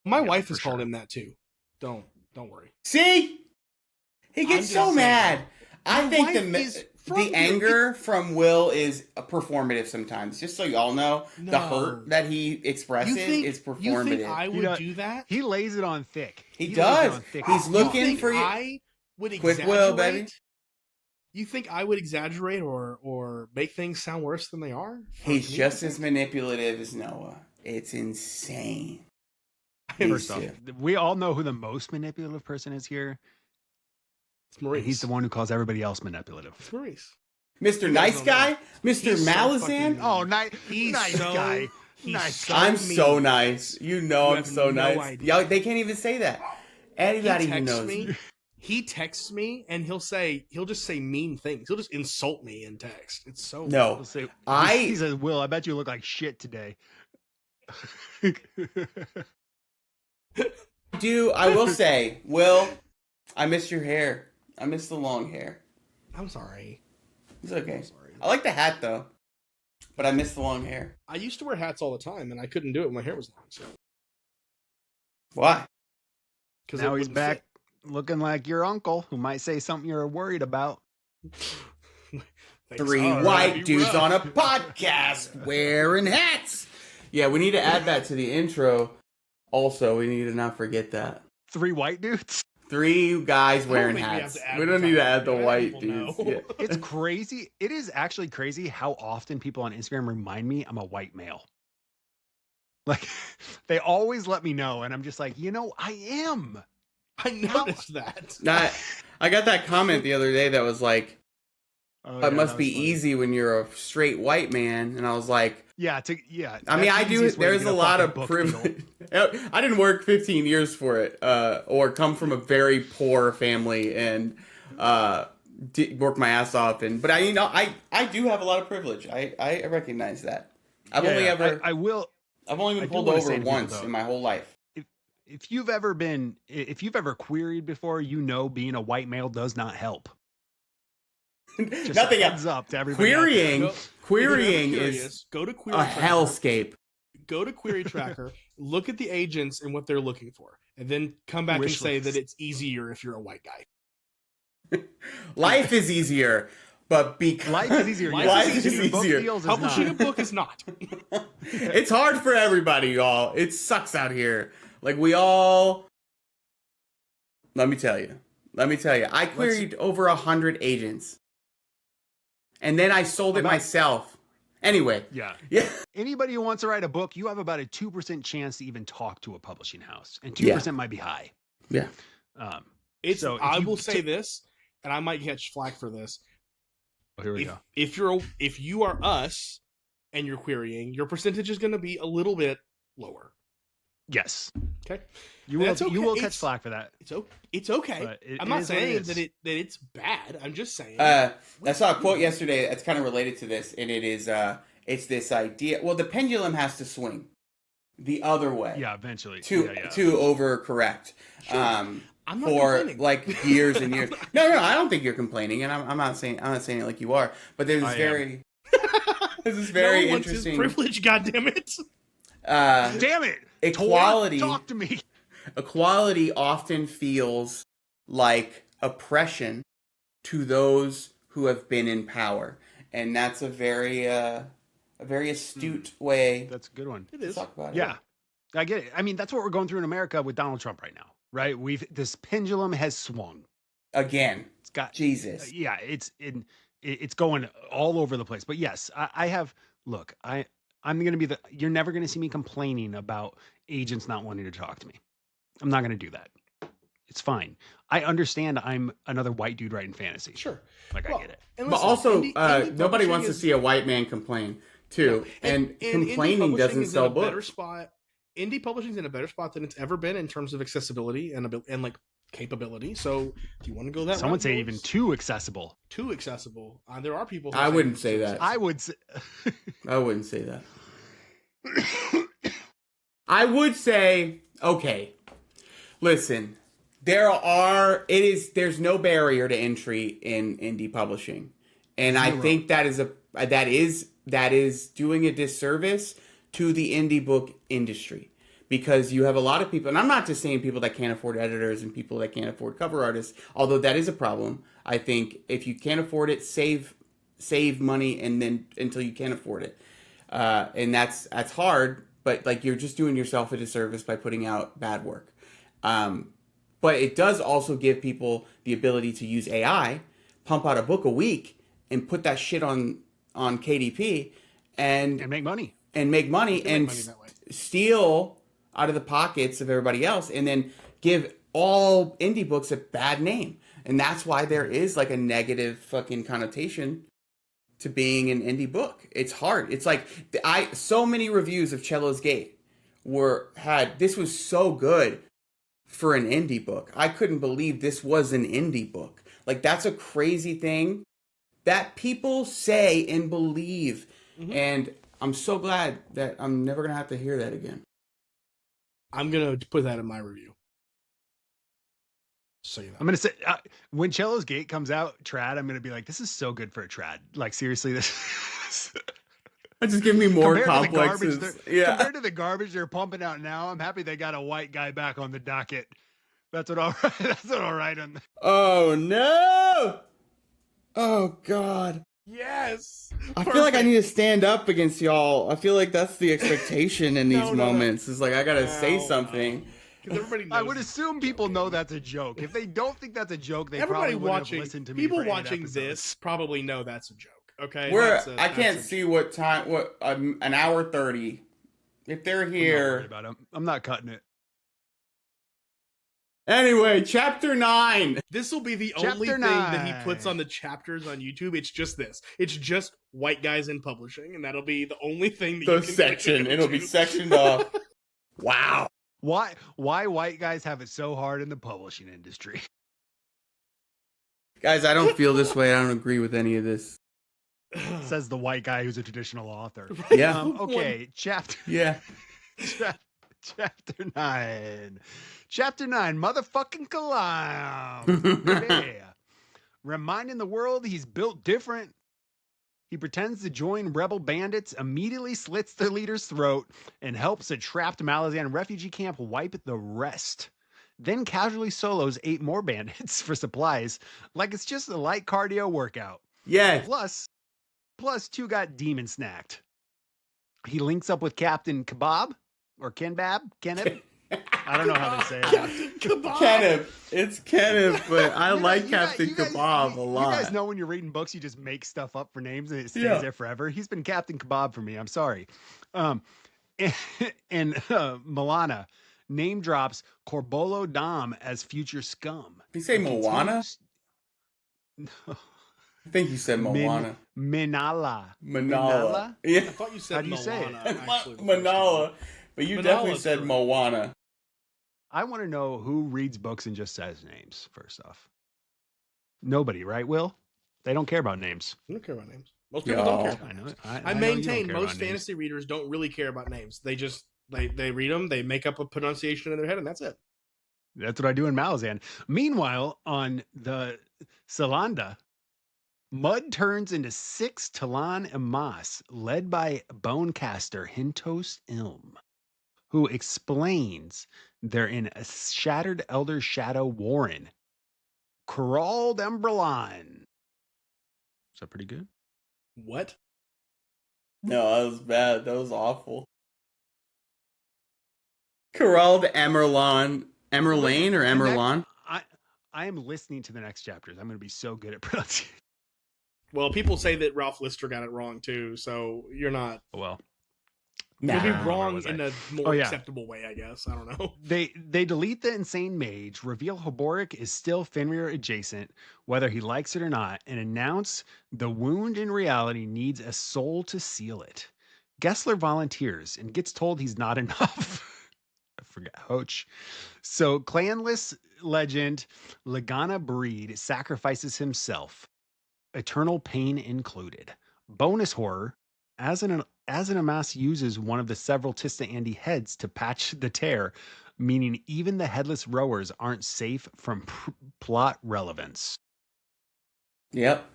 My wife has called him that too. Don't worry. See? He gets so mad. I think the anger from Will is performative sometimes. Just so y'all know, the hurt that he expresses is performative. You think I would do that? He lays it on thick. He does. He's looking for you. I would Quick exaggerate. Will, baby. You think I would exaggerate or make things sound worse than they are? He's just as manipulative as Noah. It's insane. First off, we all know who the most manipulative person is here. It's Maurice. And he's the one who calls everybody else manipulative. It's Maurice. Mr. Nice Guy? Mr. Malazan? Nice guy. I'm so nice. You know I'm so nice. Y'all, they can't even say that. Anybody who knows me. He texts me and he'll just say mean things. He'll just insult me in text. It's so no. He says, "Will, I bet you look like shit today." I will say, Will, I miss your hair. I miss the long hair. I'm sorry. It's okay. I like the hat though, but I miss the long hair. I used to wear hats all the time, and I couldn't do it when my hair was long. So Why? Because Now he's back looking like your uncle who might say something you're worried about. Three white dudes on a podcast wearing hats. Yeah, we need to add that to the intro. Also, we need to not forget that. 3 white dudes? 3 guys wearing hats. We don't need to add the white dudes. Yeah. It's crazy. It is actually crazy how often people on Instagram remind me I'm a white male. Like, they always let me know, and I'm just like, I am. I noticed that. I got that comment the other day that was like, it must be funny. easy when you're a straight white man. And I was like, yeah. I mean, I do. There's a lot of privilege. I didn't work 15 years for it, or come from a very poor family and work my ass off. But I do have a lot of privilege. I recognize that. I've only been pulled over once in my whole life. If you've ever queried before, being a white male does not help. Just nothing heads up to everybody. Querying is go to Query a Tracker, hellscape. Go to Query Tracker, look at the agents and what they're looking for, and then come back and say that it's easier if you're a white guy. Life is easier, but because life is easier. Publishing a book is not. It's hard for everybody, y'all. It sucks out here. Like we all. Let me tell you. I queried over 100 agents. And then I sold it myself. Anyway. Yeah. Anybody who wants to write a book, you have about a 2% chance to even talk to a publishing house. And 2% might be high. Yeah. I will say this, and I might catch flack for this. Oh, here we go. If you are us and you're querying, your percentage is going to be a little bit lower. Yes. Okay. You will catch flack for that. It's okay. I'm not saying that it's bad. I'm just saying. I saw a quote yesterday that's kind of related to this, and it is it's this idea. Well, the pendulum has to swing the other way. Yeah, eventually. To overcorrect. Sure. I'm not for complaining. Like years and years. No, I don't think you're complaining, and I'm not saying it like you are. But there's this very no one interesting wants his privilege. Goddammit. Damn it! Equality. Talk to me. Equality often feels like oppression to those who have been in power, and that's a very astute way. That's a good one. It is. To talk about Yeah, I get it. I mean, that's what we're going through in America with Donald Trump right now, right? This pendulum has swung again. It's got Jesus. Yeah, it's going all over the place. But yes, I have. Look, I'm going to be you're never going to see me complaining about agents not wanting to talk to me. I'm not going to do that. It's fine. I understand I'm another white dude writing fantasy. Sure. I get it. But also, nobody wants to see a white man complain, too. No. And complaining doesn't sell books. Indie publishing's in a better spot than it's ever been in terms of accessibility and like capability. So, do you want to go that? Someone say even too accessible. Too accessible. There are people. I wouldn't say that. I would say. I wouldn't say that. I would say, okay, listen, there's no barrier to entry in indie publishing. And I think that is doing a disservice to the indie book industry, because you have a lot of people, and I'm not just saying people that can't afford editors and people that can't afford cover artists, although that is a problem. I think if you can't afford it, save money and then until you can afford it. And that's hard, but like you're just doing yourself a disservice by putting out bad work. But it does also give people the ability to use AI, pump out a book a week, and put that shit on KDP and make money. And steal out of the pockets of everybody else, and then give all indie books a bad name. And that's why there is like a negative fucking connotation to being an indie book. It's hard. It's like so many reviews of Cello's Gate this was so good for an indie book. I couldn't believe this was an indie book. Like, that's a crazy thing that people say and believe. Mm-hmm. And I'm so glad that I'm never going to have to hear that again. I'm going to put that in my review. So I'm going to say, when Cello's Gate comes out, trad, I'm going to be like, this is so good for a trad. Like, seriously, this. Just give me more Compared to the complexes. garbage Yeah. Compared to the garbage they're pumping out now, I'm happy they got a white guy back on the docket. That's what I'll write. That's what I'll write on. Oh no! Oh god. Yes. I feel like I need to stand up against y'all. I feel like that's the expectation in these No, no, no. moments. It's like I gotta say No, something. no. 'Cause everybody knows I would it's assume people know that's a joke. If they don't think that's a joke, they everybody probably wouldn't watching have listened to me. people for 8 watching episodes. this probably know that's a joke. Okay, I can't see what time. What an hour 30. If they're I'm not here. worried about 'em. I'm not cutting it. Anyway, chapter 9. This will be the Chapter only thing that he 9. puts on the chapters on YouTube. It's just this. It's just white guys in publishing, and that'll be the only thing that The you can section. go It'll be to. sectioned off. Wow. Why white guys have it so hard in the publishing industry? Guys, I don't feel this way. I don't agree with any of this. Says the white guy who's a traditional author. Yeah. Okay, chapter Yeah. chapter 9. Chapter 9, motherfucking Kalam. Yeah. Reminding the world he's built different. He pretends to join rebel bandits, immediately slits their leader's throat, and helps a trapped Malazan refugee camp wipe the rest. Then casually solos 8 more bandits for supplies, like it's just a light cardio workout. Yes. Plus 2 got demon snacked. He links up with Captain Kebab or Keneb. I don't know how they say it. Captain Kebab. Kenneth. It's Kenneth, but I like Captain You guys- Kebab a lot. You guys know when you're reading books, you just make stuff up for names and it stays Yeah. there forever. He's been Captain Kebab for me. I'm sorry. And Milana name drops Corbolo Dom as future scum. Did you say Moana? No. I think you said Moana. Minala. Manala. I Yeah. thought you said How do you say it? Moana, actually, the first Manala. time. But you Manala's definitely said her. Moana. I want to know who reads books and just says names, first off. Nobody, right, Will? They don't care about names. I don't care about names. Most people don't care Yo. about I know names. it. I know you don't maintain care most about names. fantasy readers don't really care about names. They just they read them, they make up a pronunciation in their head, and that's it. That's what I do in Malazan. Meanwhile, on the Salanda, Mud turns into 6 Talan Emas, led by Bonecaster Hintos Ilm, who explains they're in a shattered Elder Shadow Warren. Corralled Emberlon. Is that pretty good? What? No, that was bad. That was awful. Corralled Emerlane or Emerlon? I am listening to the next chapters. I'm going to be so good at pronunciation. Well, people say that Ralph Lister got it wrong too, so you're not. Well, You'll be Nah. Where wrong was in I? a more Oh, yeah. acceptable way, I guess. I don't know. They delete the insane mage, reveal Hoboric is still Fenrir adjacent, whether he likes it or not, and announce the wound in reality needs a soul to seal it. Gessler volunteers and gets told he's not enough. I forget. Hoach. So clanless legend Lagana Breed sacrifices himself, eternal pain included. Bonus horror, as an Amas uses one of the several Tista Andy heads to patch the tear, meaning even the headless rowers aren't safe from plot relevance. Yep.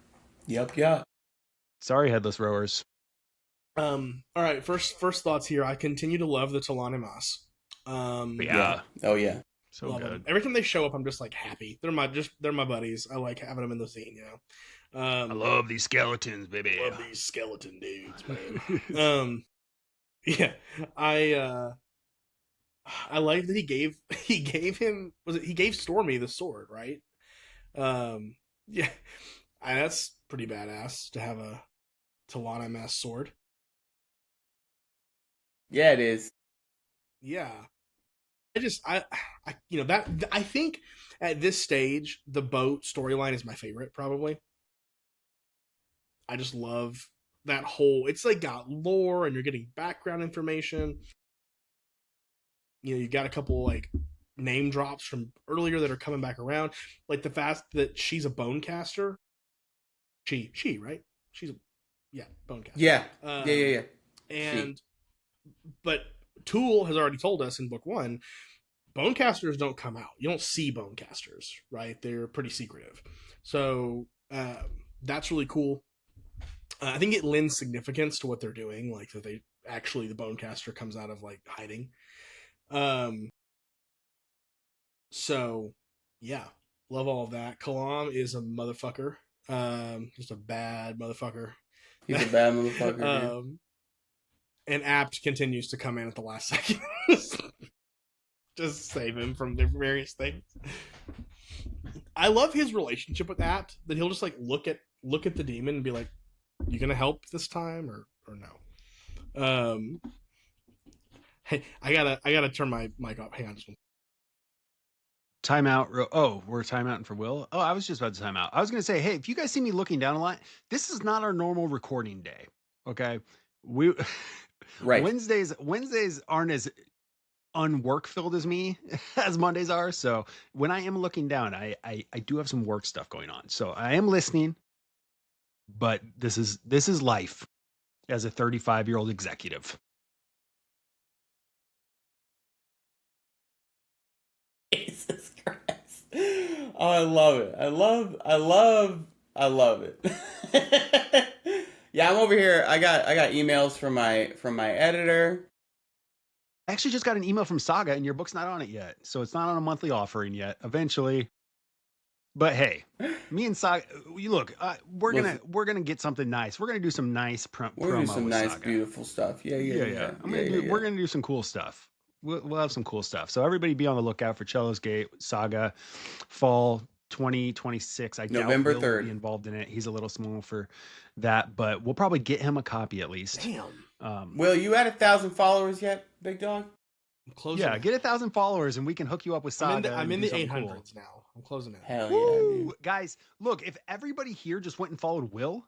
Sorry, headless rowers. All right. First thoughts here. I continue to love the Talanimas. Yeah. Oh yeah. So love good. them. Every time they show up, I'm just like happy. They're my buddies. I like having them in the scene. You know. I love these skeletons, baby. Love these skeleton dudes, man. Yeah, I like that he gave him he gave Stormy the sword, right? Yeah, that's pretty badass to have a Talana mass sword. Yeah, it is. Yeah, I that I think at this stage the boat storyline is my favorite probably. I just love that whole, it's like got lore and you're getting background information. You know, you got a couple like name drops from earlier that are coming back around. Like the fact that she's a bone caster. She, right? Bone caster. Yeah. Um, Yeah. And, but Tool has already told us in book 1, bone casters don't come out. You don't see bone casters, right? They're pretty secretive. So, that's really cool. I think it lends significance to what they're doing, like that they actually the Bonecaster comes out of like hiding. So yeah, love all of that. Kalam is a motherfucker. Just a bad motherfucker. He's a bad motherfucker, dude. And Apt continues to come in at the last second. Just save him from the various things. I love his relationship with Apt, that he'll just like look at the demon and be like, "You gonna help this time or no?" Hey, I gotta turn my mic off. Hang on just one. Timeout. Oh, we're timeouting for Will. Oh, I was just about to time out. I was going to say, hey, if you guys see me looking down a lot, this is not our normal recording day. Okay, we Right. Wednesdays aren't as unwork filled as me as Mondays are. So when I am looking down, I do have some work stuff going on. So I am listening, but this is life as a 35-year-old executive. Jesus Christ. Oh, I love it. I love it. Yeah, I'm over here. I got emails from my editor. I actually just got an email from Saga and your book's not on it yet. So it's not on a monthly offering yet. Eventually. But hey, me and Saga, look, we're gonna get something nice. We're gonna do some nice promo. We're gonna do some nice, Saga. beautiful stuff. Yeah. We're gonna do some cool stuff. We'll have some cool stuff. So everybody be on the lookout for Cello's Gate Saga, fall 2026. I November doubt Will 3rd. will be involved in it. He's a little small for that, but we'll probably get him a copy at least. Damn. Will, you at 1,000 followers yet, big dog? I'm closing. Yeah, get 1,000 followers and we can hook you up with Saga. I'm in the 800s cool. now. I'm closing it. Hell Woo! yeah, dude. Guys, look, if everybody here just went and followed Will,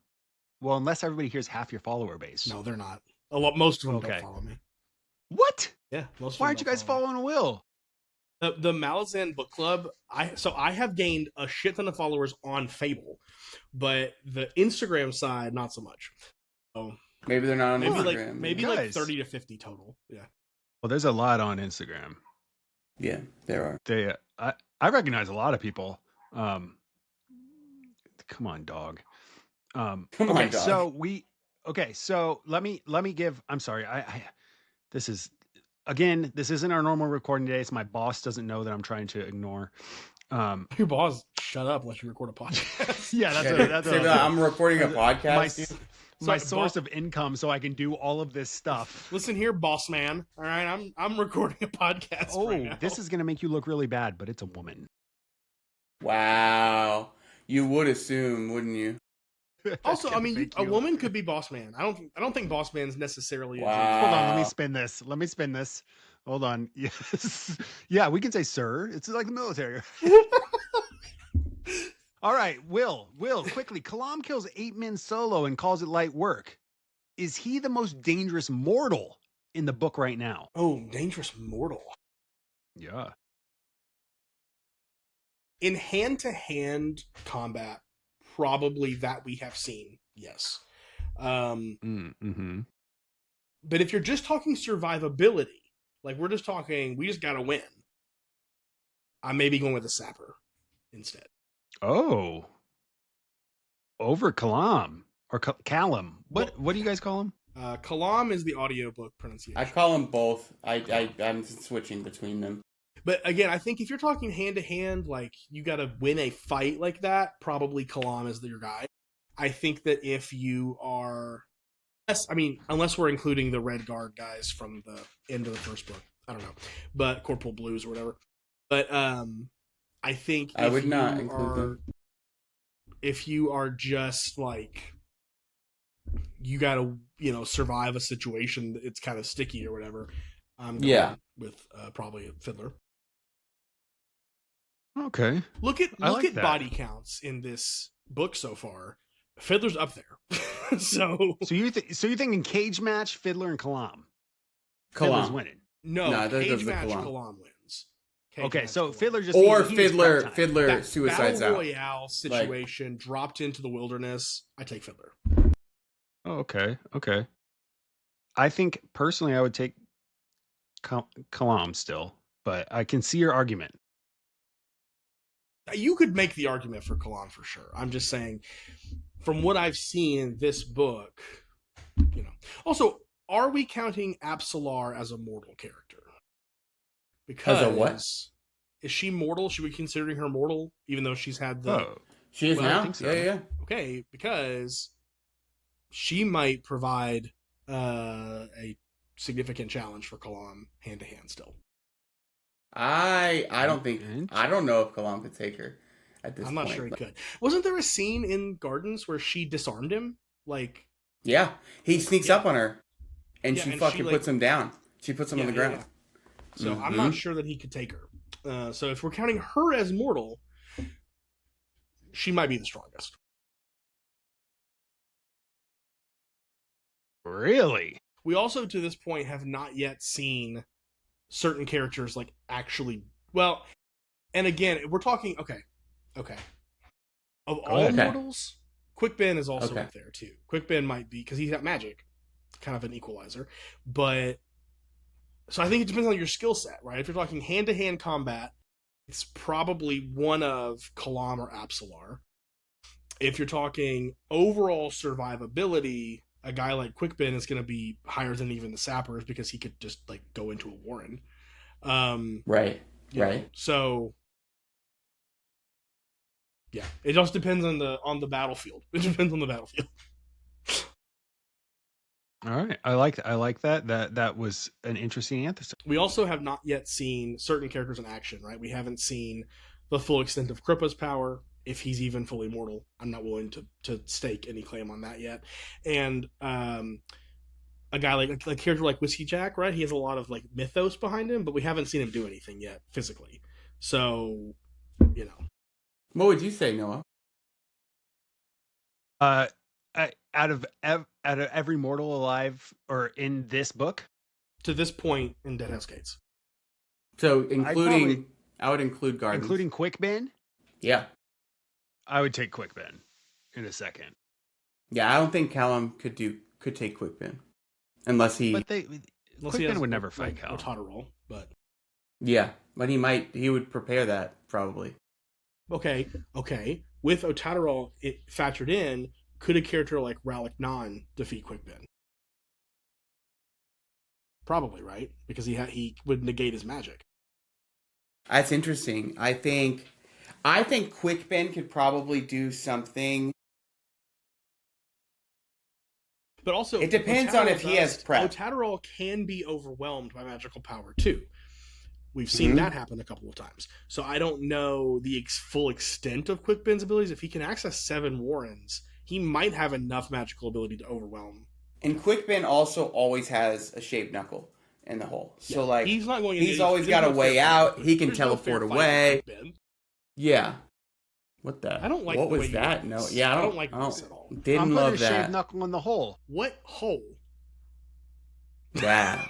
well, unless everybody here's half your follower base. No, they're not. Most of them Okay. don't follow me. What? Yeah, most. Why aren't you guys following Will? The Malazan book club? I have gained a shit ton of followers on Fable, but the Instagram side not so much. So Maybe they're not on maybe Instagram. like Guys. 30 to 50 total. Yeah. Well, there's a lot on Instagram. Yeah, there are. I recognize a lot of people. Come on, dog. Come okay, on, dog. So let me give. I'm sorry. This is again. This isn't our normal recording today. So my boss doesn't know that I'm trying to ignore. Your boss, shut up unless you record a podcast. Yeah, that's I'm recording a podcast. my source of income, so I can do all of this stuff. Listen here, boss man. All right, I'm recording a podcast. Oh, right now. this is gonna make you look really bad, but it's a woman. Wow. You would assume, wouldn't you? Also, I mean, Thank a you. woman could be boss man. I don't think boss man's necessarily. Wow. Hold on, let me spin this. Hold on. Yes. Yeah, we can say sir. It's like the military. All right, Will, quickly. Kalam kills 8 men solo and calls it light work. Is he the most dangerous mortal in the book right now? Oh, dangerous mortal. Yeah. In hand-to-hand combat, probably that we have seen, yes. Mm-hmm. But if you're just talking survivability, like we're just talking, we just gotta win, I may be going with a sapper instead. Oh. Over Kalam. Or Callum. What do you guys call him? Kalam is the audiobook pronunciation. I call them both. I'm switching between them. But again, I think if you're talking hand-to-hand, like you gotta win a fight like that, probably Kalam is your guy. I think that if you are... Yes, I mean, unless we're including the Red Guard guys from the end of the first book. I don't know. But Corporal Blues or whatever. But I think I would not include them. If you are just like... You gotta, survive a situation it's kind of sticky or whatever. I'm going with probably a Fiddler. Okay. Look at that. body counts in this book so far. Fiddler's up there. so you think in cage match, Fiddler and Kalam? Fiddler's winning. No, that cage doesn't match Kalam. Kalam wins. Cage Okay, match, so Kalam. Fiddler just Or he needs prep time. Fiddler That suicides Battle out. Royale situation dropped into the wilderness. I take Fiddler. Oh, okay. I think personally I would take Kalam still, but I can see your argument. You could make the argument for Kalam for sure. I'm just saying from what I've seen in this book, Also, are we counting Absalar as a mortal character? Because As a what? Is she mortal? Should we be considering her mortal, even though she's had the? Oh, She is Well, I now. think so. Yeah. Okay, because she might provide a significant challenge for Kalam hand to hand still. I don't know if Kalam could take her at this I'm point. not sure he could. Wasn't there a scene in Gardens where she disarmed him? Like, Yeah, he sneaks up on her, and Yeah, she and fucking she, like- puts him down. She puts him on the ground. yeah. So I'm Mhm. not sure that he could take her. So if we're counting her as mortal, she might be the strongest. really? We also, to this point, have not yet seen certain characters like actually. Well, and again, we're talking. Okay. Of all ahead. Okay. mortals, Quick Ben is also Okay. up there too. Quick Ben might be because he's got magic, kind of an equalizer. But so I think it depends on your skill set, right? If you're talking hand-to-hand combat, it's probably one of Kalam or Absalar. If you're talking overall survivability, a guy like Quick Ben is going to be higher than even the Sappers because he could just like go into a warren. Right. You know, Right. so yeah, it just depends on the battlefield. It depends on the battlefield. All right. I like that. That was an interesting answer. We also have not yet seen certain characters in action, right? We haven't seen the full extent of Kripa's power, if he's even fully mortal. I'm not willing to stake any claim on that yet. And a guy like a character like Whiskey Jack, right? He has a lot of like mythos behind him, but we haven't seen him do anything yet physically. So, What would you say, Noah? Out of every mortal alive or in this book, to this point in Deadhouse Gates. So I would include Gardens. including Quick Ben, Yeah. I would take Quick Ben in a second. Yeah, I don't think Callum could take Quick Ben. Unless he But Unless Quick he Ben has, would never fight Cal. Otaro, but Yeah. But he would prepare that probably. okay. With Otaro it factored in, could a character like Ralik Nan defeat Quick Ben? Probably, right? Because he would negate his magic. That's interesting. I think Quick Ben could probably do something. But also, It depends on if he has prep. Otaro can be overwhelmed by magical power too. We've seen Mhm. that happen a couple of times. So I don't know the full extent of Quick Ben's abilities. If he can access 7 Warrens, he might have enough magical ability to overwhelm. And Quick Ben also always has a shaped knuckle in the hole. So Yeah, like he's not going. he's always got a way out. He can teleport away. Yeah. What the? I don't like What the was way that? you No. do this. Yeah, I don't like this at all. Didn't I'm love putting a shaved that. knuckle in the hole. What hole? Wow.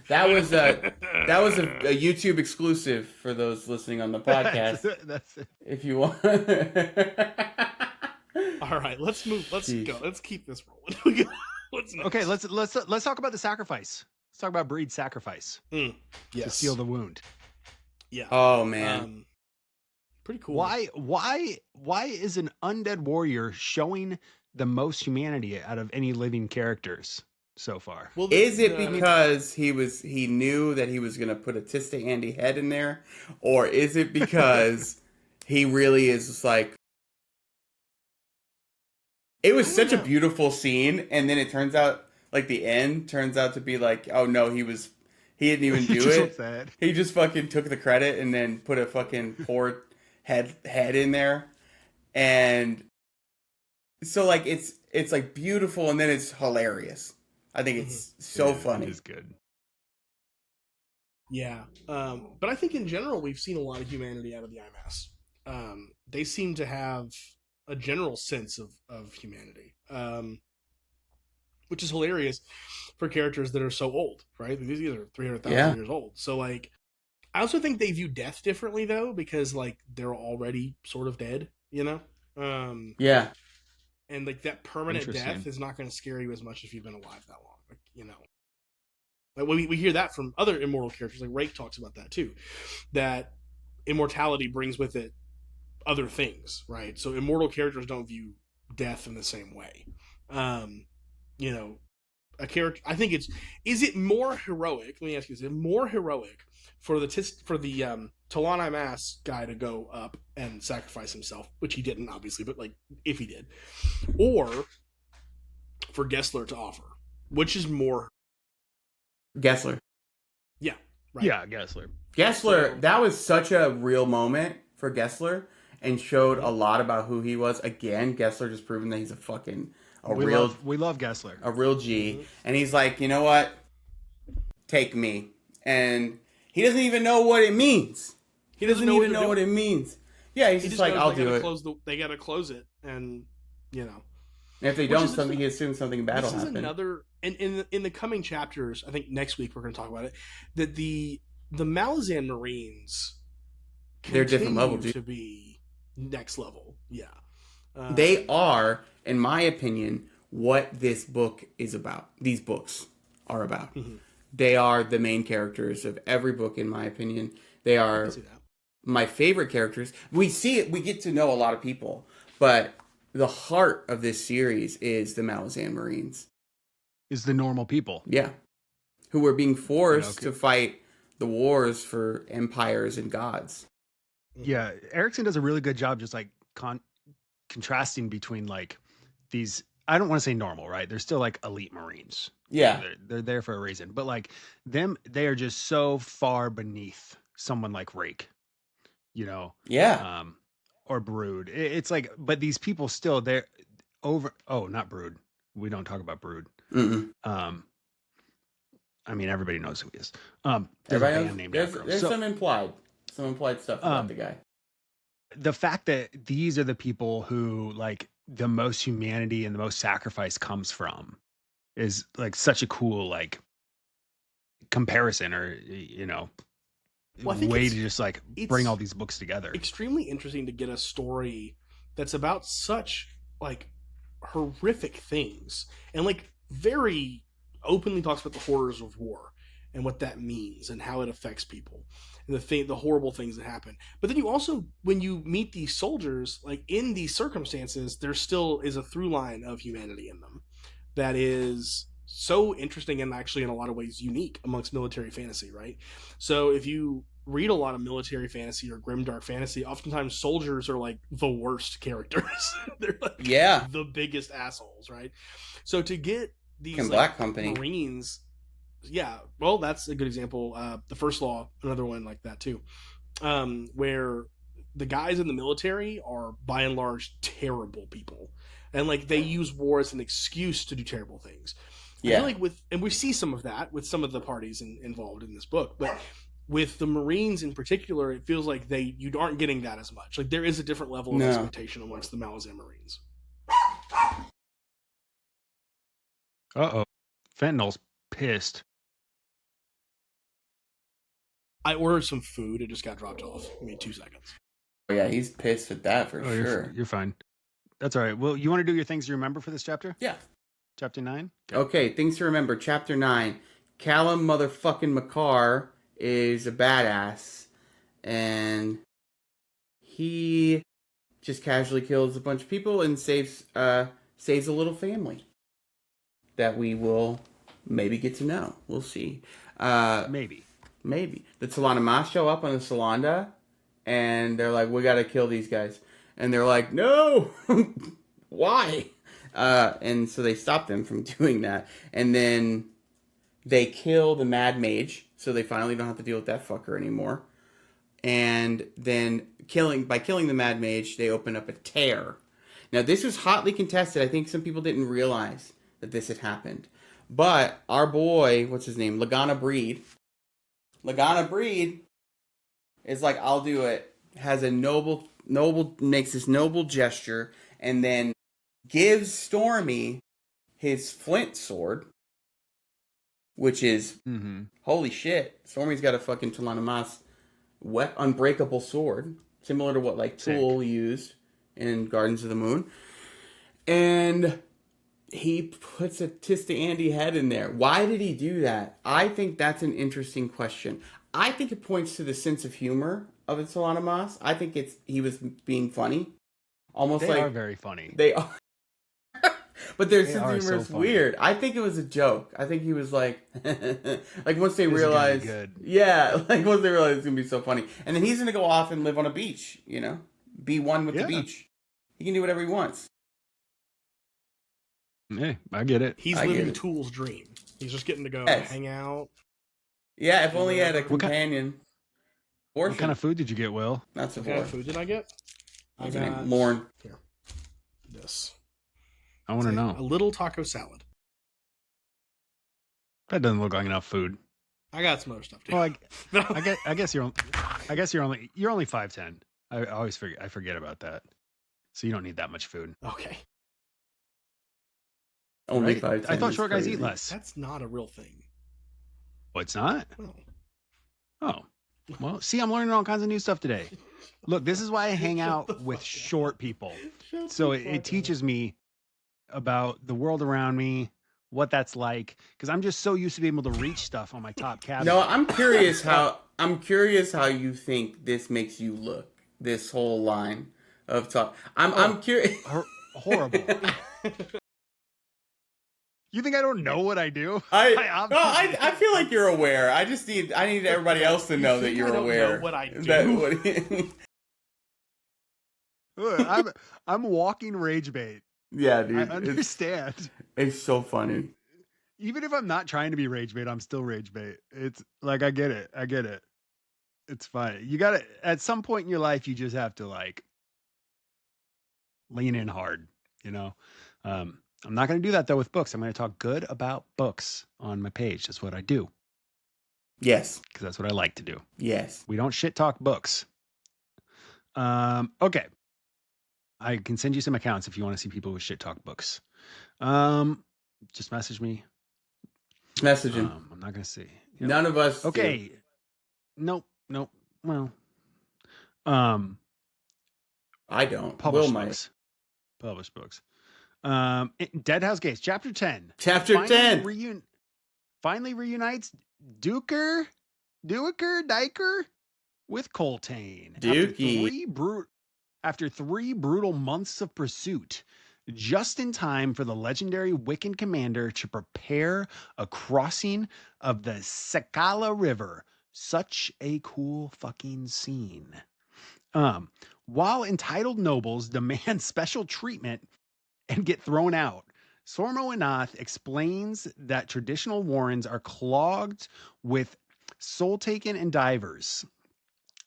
That was a YouTube exclusive for those listening on the podcast. That's it. If you want. All right, let's move. Let's Jeez. go. Let's keep this rolling. What's next? Okay, let's talk about the sacrifice. Let's talk about Breed's sacrifice to Yes. seal the wound. Yeah. Oh man. Pretty cool. Why is an undead warrior showing the most humanity out of any living characters so far? Well, Is it because he knew that he was gonna put a Tista Andy head in there? Or is it because he really is just like, it was such a beautiful scene, and then it turns out, like, the end turns out to be like, oh no, he didn't even do Just it. sad. He just fucking took the credit and then put a fucking poor head in there. And so like it's like beautiful, and then it's hilarious. I think it's so funny. It is good. Yeah. But I think in general we've seen a lot of humanity out of the IMAS. They seem to have a general sense of humanity, which is hilarious for characters that are so old, right? These are 300,000 years old. So like, I also think they view death differently though, because like they're already sort of dead, you know? Yeah. And like that permanent Interesting. death is not going to scare you as much if you've been alive that long, like, you know? Like we hear that from other immortal characters, like Rake talks about that too, that immortality brings with it other things, right? So immortal characters don't view death in the same way. You know, a character. I think is it more heroic? Let me ask you: is it more heroic for the Talani Mass guy to go up and sacrifice himself, which he didn't, obviously, but like if he did, or for Gessler to offer, which is more? Gessler. Yeah, right. Yeah, Gessler. Gessler, So- that was such a real moment for Gessler and showed a lot about who he was. Again, Gessler just proving that he's We love Gessler. a real G. And he's like, you know what? Take me. And he doesn't even know what it means. He doesn't even know what it means. Yeah, he's just like, knows I'll they do gotta it. they gotta close it, and you know. And if they don't, he assumes something bad will This is happen. another, and in the coming chapters, I think next week we're going to talk about it. That the Malazan Marines, They're different level, continue dude. to be next level. Yeah, They are, in my opinion, what this book is about. These books are about. They are the main characters of every book, in my opinion. They I are can see that. my favorite characters. We see it. We get to know a lot of people, but the heart of this series is the Malazan Marines. Is the normal people. Yeah, who were being forced okay. to fight the wars for empires and gods. Yeah, Erickson does a really good job just like contrasting between like these. I don't want to say normal, right? They're still like elite Marines. Yeah, They're there for a reason, but like they are just so far beneath someone like Rake, you know, yeah, or Brood. It's like, but these people still they're over. Oh, not Brood. We don't talk about Brood. Mm-mm. I mean, everybody knows who he is. There's Everybody a knows- band named there's, after him. there's So, some implied stuff about the guy. the fact that these are the people who like the most humanity and the most sacrifice comes from is like such a cool like comparison, or you know, Well, I think way it's- to just like it's bring all these books together. Extremely interesting to get a story that's about such like horrific things, and like very openly talks about the horrors of war and what that means and how it affects people and the horrible things that happen. But then you also, when you meet these soldiers, like in these circumstances, there still is a through line of humanity in them that is so interesting and actually in a lot of ways unique amongst military fantasy, right? So if you read a lot of military fantasy or grimdark fantasy, oftentimes soldiers are like the worst characters. They're like the biggest assholes, right? So to get these like, Black Company Marines, yeah, well, that's a good example. The First Law, another one like that too, where the guys in the military are by and large terrible people, and like they use war as an excuse to do terrible things. I feel like and we see some of that with some of the parties involved in this book, but with the Marines in particular, it feels like you aren't getting that as much. Like there is a different level of expectation amongst the Malazan Marines. Uh-oh. Fentanyl's pissed. I ordered some food. It just got dropped off. Give me 2 seconds. Oh, yeah, he's pissed at that for sure. You're fine. That's all right. Well, you want to do your things you remember for this chapter? Yeah. Chapter 9? Okay, things to remember. Chapter 9. Callum motherfucking McCarr is a badass. And he just casually kills a bunch of people and saves a little family that we will maybe get to know. We'll see. Maybe. The Talanamas show up on the Salanda, and they're like, we gotta kill these guys. And they're like, no! Why? And so they stop them from doing that. And then they kill the Mad Mage, so they finally don't have to deal with that fucker anymore. And then by killing the Mad Mage, they open up a tear. Now, this was hotly contested. I think some people didn't realize that this had happened. But our boy, what's his name? Lagana Breed is like, I'll do it. Has a makes this noble gesture, and then gives Stormy his flint sword, which is holy shit. Stormy's got a fucking Talanamas unbreakable sword, similar to what like Tool used in Gardens of the Moon, and he puts a Tista Andy head in there. Why did he do that? I think that's an interesting question. I think it points to the sense of humor of Solana Moss. I think he was being funny. Almost They like are very funny. they are. But their They sense are of humor so is funny. weird. I think it was a joke. I think he was like, like once they This is gonna be realize, good. yeah, like once they realize it's gonna be so funny, and then he's gonna go off and live on a beach, be one with the Yeah. beach. He can do whatever he wants. Hey, I get it. He's I get living it. Tool's dream. He's just getting to go Yes. hang out. Yeah, if only he had a What companion. What kind of food did you get, Will? Not so What kind of food did I get? What's her name? Lauren. Here. This. I want to A know. little taco salad. That doesn't look like enough food. I got some other stuff too. Well, I guess you're only 5'10". I forget about that. So you don't need that much food. Okay. Only Right? 5'10". I thought is short guys crazy. eat less. That's not a real thing. Oh, it's not? No. Oh. Well, see, I'm learning all kinds of new stuff today. Look, this is why I hang Shut the out with fuck short up. people. Shut So the fuck it up. teaches me about the world around me, what that's like, because I'm just so used to being able to reach stuff on my top cabinet. No, I'm curious how you think this makes you look. This whole line of talk. I'm curious. Horrible. You think I don't know what I do? I feel like you're aware. I need everybody else to know that think you're I don't aware. know what I do? I'm walking rage bait. Yeah, I dude. understand. It's so funny. Even if I'm not trying to be rage bait, I'm still rage bait. It's like I get it. It's fine. You gotta at some point in your life you just have to like lean in hard, I'm not gonna do that though with books. I'm gonna talk good about books on my page. That's what I do. Yes. Because that's what I like to do. Yes. We don't shit talk books. Okay. I can send you some accounts if you want to see people who shit talk books. Just message me. Message him. I'm not gonna see. None of us. Okay. Nope. Well. I don't. Published Will might. books. Published books. Deadhouse Gates, Chapter 10. Chapter 10. Finally reunites Diker with Coltane. Dookie. After three brutal months of pursuit, just in time for the legendary Wiccan commander to prepare a crossing of the Sakala River. Such a cool fucking scene. While entitled nobles demand special treatment and get thrown out, Sormo Anath explains that traditional warrens are clogged with soul-taken and divers.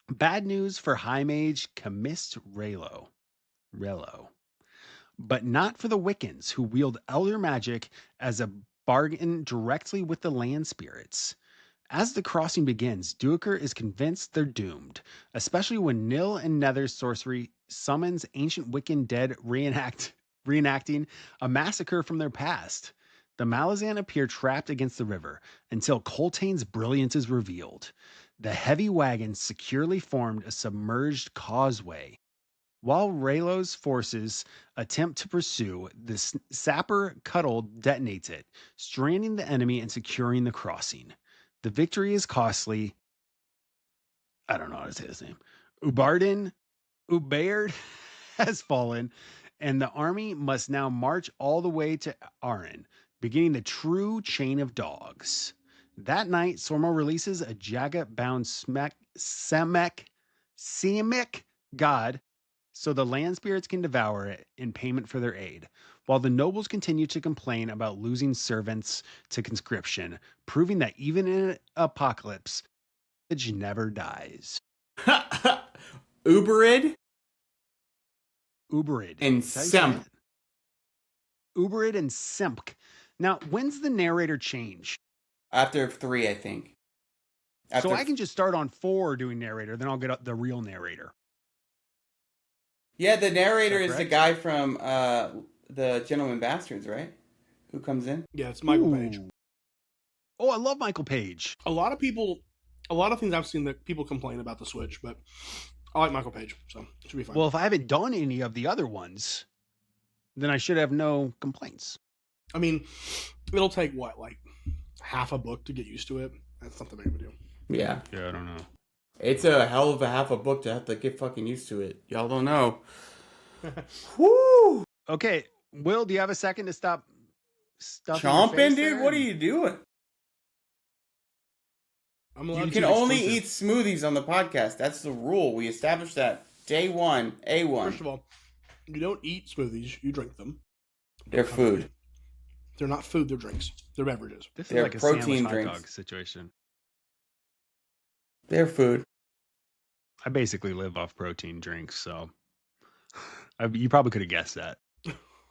Bad news for High Mage Camist Relo. But not for the Wiccans, who wield elder magic as a bargain directly with the land spirits. As the crossing begins, Duiker is convinced they're doomed, especially when Nil and Nether's sorcery summons ancient Wiccan dead reenacting a massacre from their past. The Malazan appear trapped against the river until Coltane's brilliance is revealed. The heavy wagons securely formed a submerged causeway. While Raylo's forces attempt to pursue, the sapper Cuddle detonates it, stranding the enemy and securing the crossing. The victory is costly. I don't know how to say his name. Ubaird has fallen, and the army must now march all the way to Aran, beginning the true chain of dogs. That night, Sormo releases a Jaga-bound Semic god so the land spirits can devour it in payment for their aid, while the nobles continue to complain about losing servants to conscription, proving that even in an apocalypse, it never dies. Uberid Is that how you and say Semp. it? Uberid and Semp. Now, when's the narrator change? After 3, I think. So I can just start on 4 doing narrator, then I'll get the real narrator. Yeah, the narrator Is is that the guy from the Gentleman Bastards, right? Who comes in? Yeah, it's Michael Page. Oh, I love Michael Page. A lot of things I've seen that people complain about the Switch, but I like Michael Page, so it should be fine. Well, if I haven't done any of the other ones, then I should have no complaints. I mean, it'll take like half a book to get used to it. That's not the big of a deal. Yeah. Yeah, I don't know. It's a hell of a half a book to have to get fucking used to it. Y'all don't know. Woo! Okay, Will, do you have a second to stop stuffing your Chomping, face dude? there? What are you doing? I'm allowed You to can only exclusive. eat smoothies on the podcast. That's the rule. We established that day one, A1. First of all, you don't eat smoothies, you drink them. They're food. They're not food, they're drinks. They're beverages. This is They're like a protein sandwich hot drinks. dog situation. They're food. I basically live off protein drinks, so you probably could have guessed that.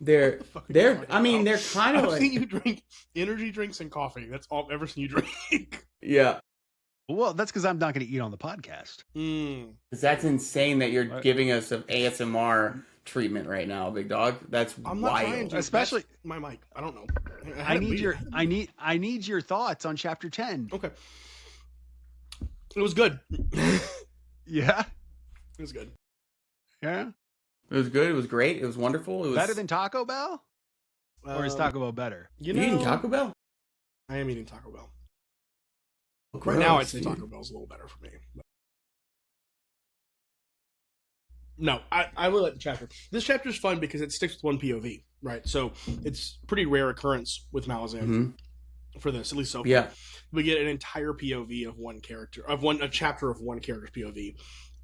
They're The fuck are you they're talking I mean about? they're kind of I've like seen you drink energy drinks and coffee. That's all I've ever seen you drink. yeah. Well, that's because I'm not going to eat on the podcast. Mm. 'Cause that's insane that you're What? giving us an ASMR treatment right now, big dog. That's I'm not trying wild. to. Especially- That's my mic. I don't know. I need your thoughts on chapter 10. Okay. It was good. It Yeah. was good. Yeah. It was good. It was great. It was wonderful. It was Better than Taco Bell? Or is Um, Taco Bell better? You You know, eating Taco Bell? I am eating Taco Bell. Right Gross, now, I'd say dude. Taco Bell's a little better for me. But... No, I will let the chapter. This chapter is fun because it sticks with one POV, right? So it's pretty rare occurrence with Malazan Mhm. for this, at least so far. Yeah. We get an entire POV of one character, a chapter of one character's POV,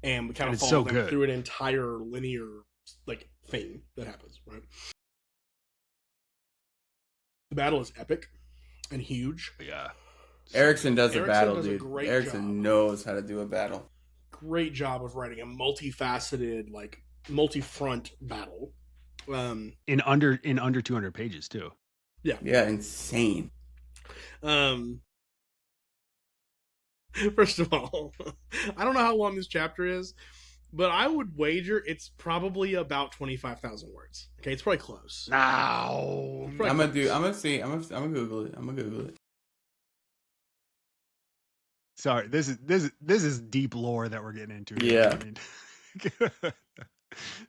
and we kind And of it's follow so them good. through an entire linear like thing that happens, right? The battle is epic and huge. Yeah. Erickson does a Erickson battle, does a dude. great Erickson job. knows how to do a battle. Great job of writing a multifaceted, like multi-front battle. In under 200 pages too. Yeah, insane. First of all, I don't know how long this chapter is, but I would wager it's probably about 25,000 words. Okay, it's probably close. No. Right. I'm gonna see. I'm gonna Google it. I'm gonna Google it. Sorry, this is deep lore that we're getting into here. Yeah. I mean,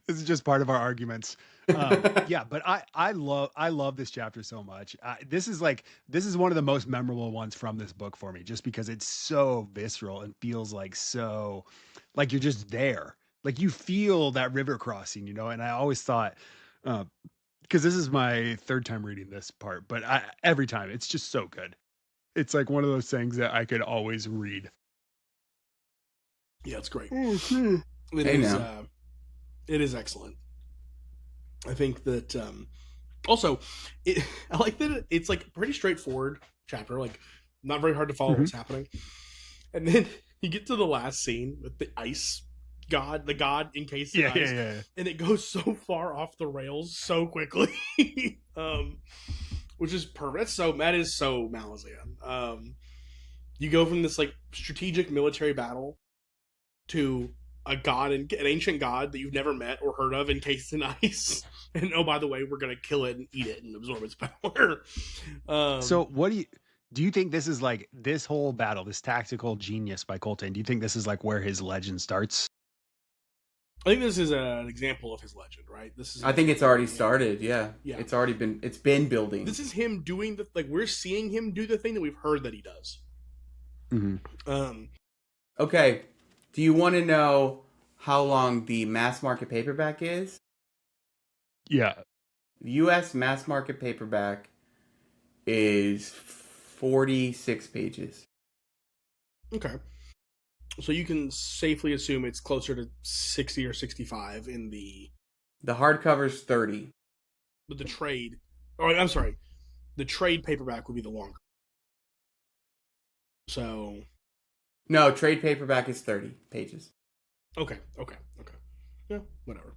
this is just part of our arguments. Yeah, but I love this chapter so much. This is one of the most memorable ones from this book for me, just because it's so visceral and feels like so like you're just there, like you feel that river crossing, you know. And I always thought, because this is my third time reading this part, but every time it's just so good. It's like one of those things that I could always read. Yeah, it's great. Hey, It is excellent. I think that also I like that it's like pretty straightforward chapter, like not very hard to follow what's happening. And then you get to the last scene with the ice god, the god encased in ice, and it goes so far off the rails so quickly. Which is perfect. That is so Malazan. You go from this like strategic military battle to a god, an ancient god that you've never met or heard of, encased in ice, and oh, by the way, we're gonna kill it and eat it and absorb its power. So, what do you think this is like? This whole battle, this tactical genius by Colton. Do you think this is like where his legend starts? I think this is an example of his legend, right? I think it's already started. Yeah. Yeah. It's been building. This is him doing we're seeing him do the thing that we've heard that he does. Mm-hmm. Okay. Do you want to know how long the mass market paperback is? Yeah. The U.S. mass market paperback is 46 pages. Okay. So you can safely assume it's closer to 60 or 65 in the hardcover's 30. But the trade, I'm sorry, the trade paperback would be the longer. So No, trade paperback is 30 pages. okay. Yeah, whatever.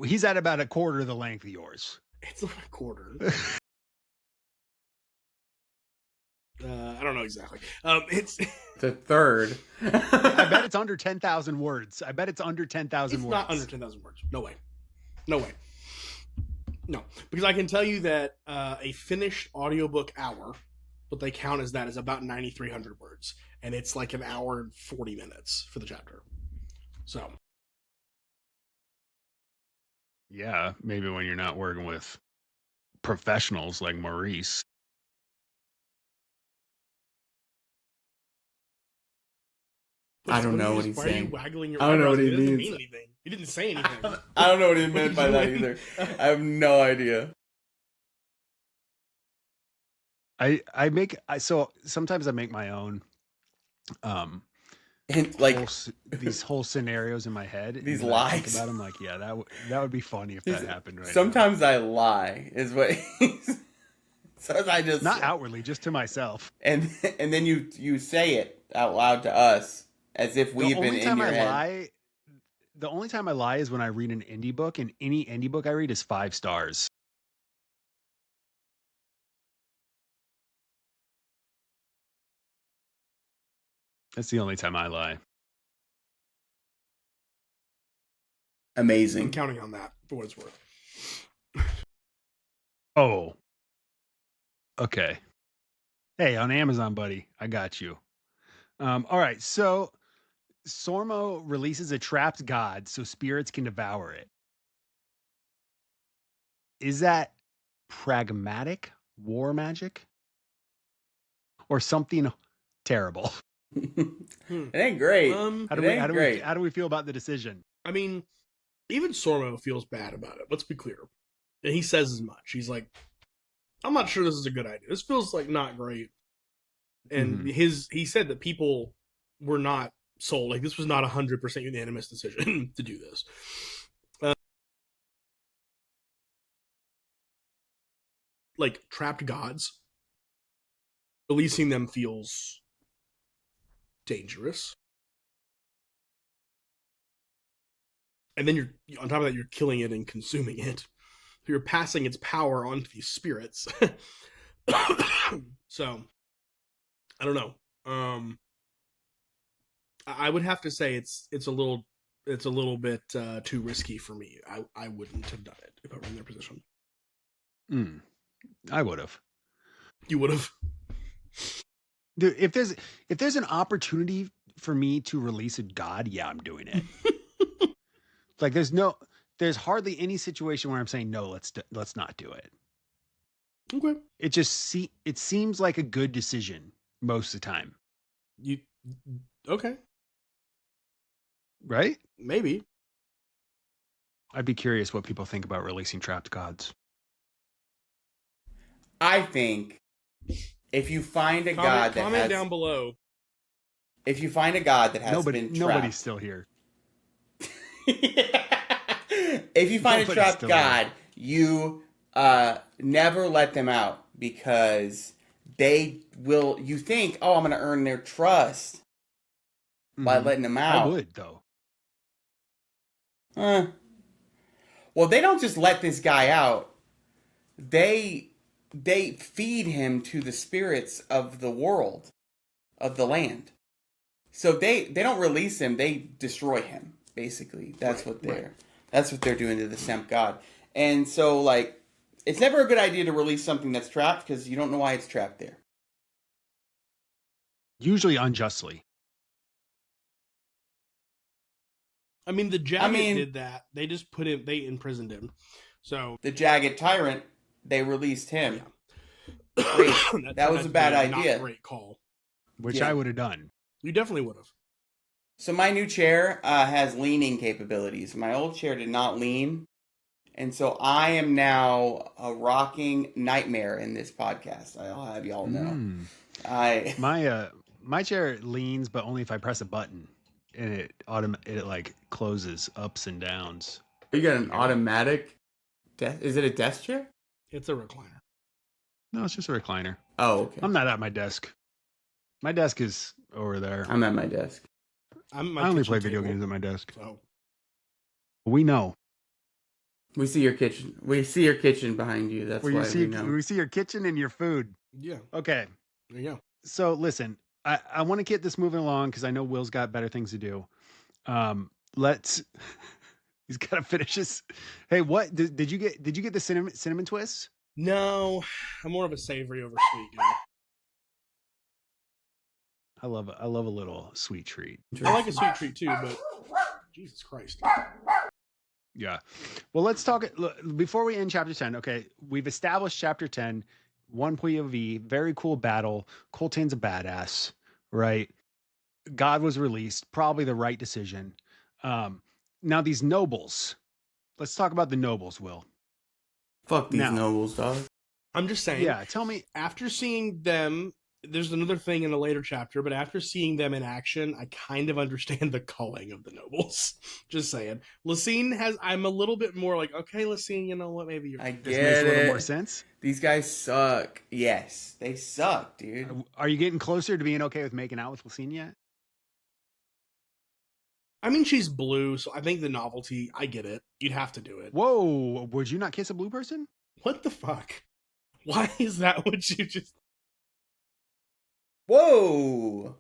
He's at about a quarter of the length of yours. It's not a quarter. I don't know exactly. It's The third. I bet it's under 10,000 words. I bet it's under 10,000 words. not under 10,000 words. No way. No, because I can tell you that a finished audiobook hour, what they count as that, is about 9,300 words, and it's like an hour and 40 minutes for the chapter. So Yeah, maybe when you're not working with professionals like Maurice. I don't know what he's why saying. Why are you waggling your I don't know eyebrows? what he It doesn't means. mean anything. He didn't say anything. I don't know what he meant by that either. I have no idea. So sometimes I make my own And like these whole scenarios in my head. These and when I lies. think about them, like, yeah, that would be funny if that happened right sometimes I lie is what he's sometimes I just not outwardly, just to myself. and then you say it out loud to us as if we've been in your head. The only time I lie is when I read an indie book, and any indie book I read is 5 stars. That's the only time I lie. Amazing. I'm counting on that for what it's worth. Oh. Okay. Hey, on Amazon, buddy. I got you. All right. So Sormo releases a trapped god so spirits can devour it. Is that pragmatic war magic? Or something terrible? It ain't great. How do we feel about the decision? I mean, even Sormo feels bad about it. Let's be clear. And he says as much. He's like, I'm not sure this is a good idea. This feels like not great. And he said that people were not sold. Like, this was not 100% unanimous decision to do this. Like, trapped gods, releasing them feels dangerous. And then on top of that, you're killing it and consuming it. You're passing its power on to these spirits. So, I don't know. I would have to say it's a little bit too risky for me. I wouldn't have done it if I were in their position. I would have. You would have. Dude, if there's an opportunity for me to release a god, yeah, I'm doing it. Like there's hardly any situation where I'm saying no, let's not do it. Okay. It seems like a good decision most of the time. Okay. Right? Maybe. I'd be curious what people think about releasing trapped gods. I think if you find a god that comment has, down below. If you find a god that has been trapped, nobody's still here. If you find a trapped god, you never let them out because they will. You think, oh, I'm going to earn their trust by letting them out. I would though. Well, they don't just let this guy out. They feed him to the spirits of the world, of the land. So they don't release him; they destroy him. Basically, that's what they're doing to the Semp god. And so, like, it's never a good idea to release something that's trapped because you don't know why it's trapped there. Usually unjustly. I mean, the Jagged did that. They just they imprisoned him. So the Jagged Tyrant, they released him. Yeah. that was a bad idea. Not a great call. Which I would have done. You definitely would have. So my new chair has leaning capabilities. My old chair did not lean. And so I am now a rocking nightmare in this podcast. I'll have y'all know. My chair leans, but only if I press a button. And it like closes ups and downs. You got an automatic is it a desk chair? It's a recliner. No, it's just a recliner. Oh, okay. I'm not at my desk. My desk is over there. I'm at my desk. I only play video games at my desk. So. We know. We see your kitchen. We see your kitchen behind you. That's why we know. We see your kitchen and your food. Yeah. Okay. There you go. So listen, I want to get this moving along because I know Will's got better things to do. He's got to finish his. Hey, what did you get? Did you get the cinnamon twists? No, I'm more of a savory over sweet guy. I love a little sweet treat. I like a sweet treat too, but Jesus Christ. Yeah. Well, let's talk before we end chapter 10. Okay, we've established chapter 10, one POV, very cool battle. Coltane's a badass, right? God was released, probably the right decision. Now these nobles. Let's talk about the nobles, Will. Fuck these Now, nobles, dog. I'm just saying. yeah, tell me. After seeing them, there's another thing in a later chapter, but after seeing them in action, I kind of understand the culling of the nobles. Just saying. Lysine has, I'm a little bit more like, okay, Lysine, you know what, maybe you're... I This get makes a little it. more sense. These guys suck. Yes, they suck, dude. Are you getting closer to being okay with making out with Lucine yet? I mean, she's blue, so I think the novelty, I get it. You'd have to do it. Whoa, would you not kiss a blue person? What the fuck? Why is that what you just... Whoa.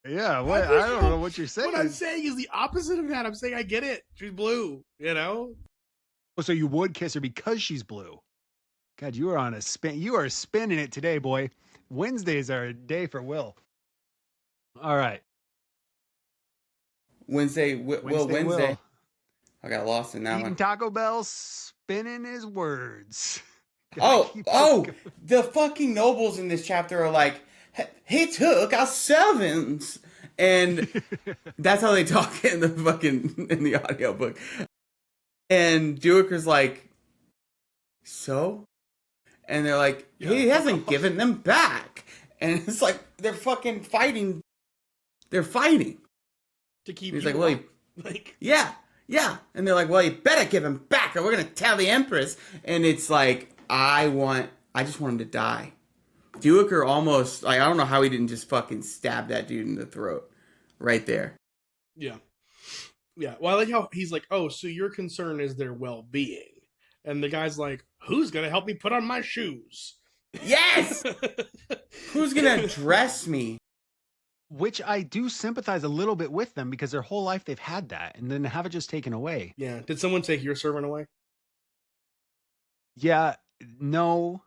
Yeah, what? I don't know what you're saying. What I'm saying is the opposite of that. I'm saying I get it. She's blue, you know? Oh, so you would kiss her because she's blue. God, you are on a spin. You are spinning it today, boy. Wednesdays are a day for Will. All right. Wednesday. Will. I got lost in that Eating one. Taco Bell, spinning his words. Oh, the fucking nobles in this chapter are like, he took our servants. And that's how they talk in the audiobook. And Duiker's like, so? And they're like, he hasn't given them back. And it's like, they're fucking fighting. They're fighting. To keep He's you like, well, like... yeah. And they're like, well, you better give him back or we're going to tell the Empress. And it's like, I just want him to die. Duiker almost, like, I don't know how he didn't just fucking stab that dude in the throat right there. Yeah. Well, I like how he's like, oh, so your concern is their well-being. And the guy's like, who's going to help me put on my shoes? Yes! Who's going to dress me? Which I do sympathize a little bit with them because their whole life they've had that and then have it just taken away. Yeah. Did someone take your servant away? Yeah, no.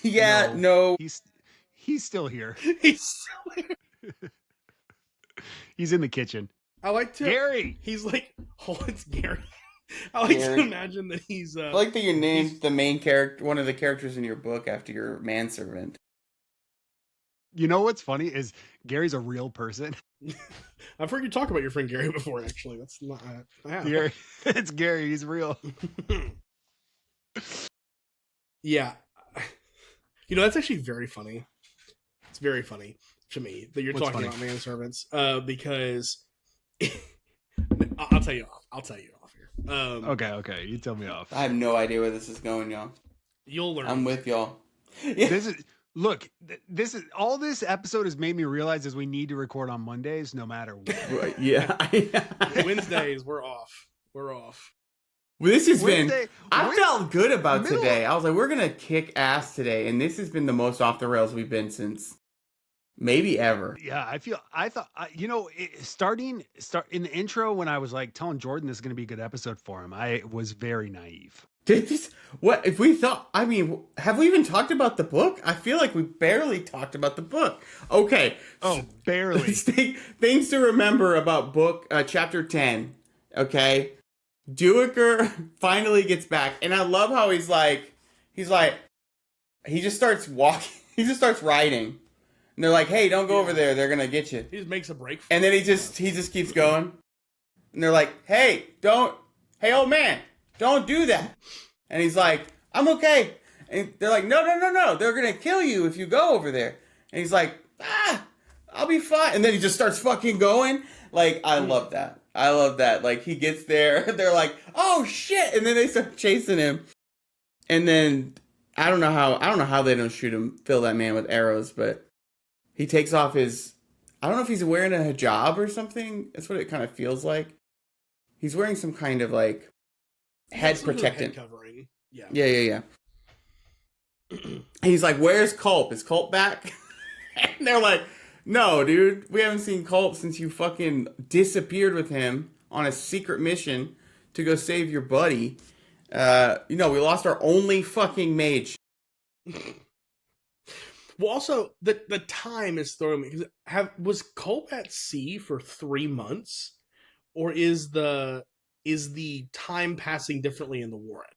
Yeah, no. He's still here. He's still here. He's in the kitchen. I like to... Gary! He's like, oh, it's Gary. I like Gary. to imagine that he's... I like that you named the main character, one of the characters in your book after your manservant. You know what's funny is Gary's a real person. I've heard you talk about your friend Gary before, actually. That's not... Gary, it's Gary. He's real. Yeah. You know, that's actually very funny. It's very funny to me that you're What's talking funny? about manservants. Because... I'll tell you off here. Okay. You tell me off. I have no idea where this is going, y'all. You'll learn. I'm with y'all. Yeah. This is all this episode has made me realize is we need to record on Mondays no matter what. Yeah. Wednesdays, we're off. Well, this has Wednesday- been. I felt good about middle- today. I was like, we're gonna kick ass today, and this has been the most off the rails we've been since maybe ever. Yeah, I thought, starting in the intro when I was like telling Jordan this is going to be a good episode for him, I was very naive. What if we thought? I mean, have we even talked about the book? I feel like we barely talked about the book. Okay. Oh, barely. Things to remember about book chapter 10. Okay. Duiker finally gets back, and I love how he's like, he just starts walking, he just starts riding, and they're like, "Hey, don't go over there; they're gonna get you." he just makes a break. And then he just keeps going, and they're like, "Hey, old man, don't do that." And he's like, "I'm okay." And they're like, "No, they're gonna kill you if you go over there." And he's like, I'll be fine." And then he just starts fucking going. Like, I love that. Like, he gets there, they're like, "Oh shit!" And then they start chasing him. And then I don't know how they don't shoot him, fill that man with arrows, but he takes off his. I don't know if he's wearing a hijab or something. That's what it kind of feels like. He's wearing some kind of like head protectant. Head covering. Yeah. Yeah. And he's like, "Where's Culp? Is Culp back?" And they're like, "No, dude. We haven't seen Culp since you fucking disappeared with him on a secret mission to go save your buddy. We lost our only fucking mage." Well, also the time is throwing me because was Culp at sea for 3 months, or is the time passing differently in the Warren?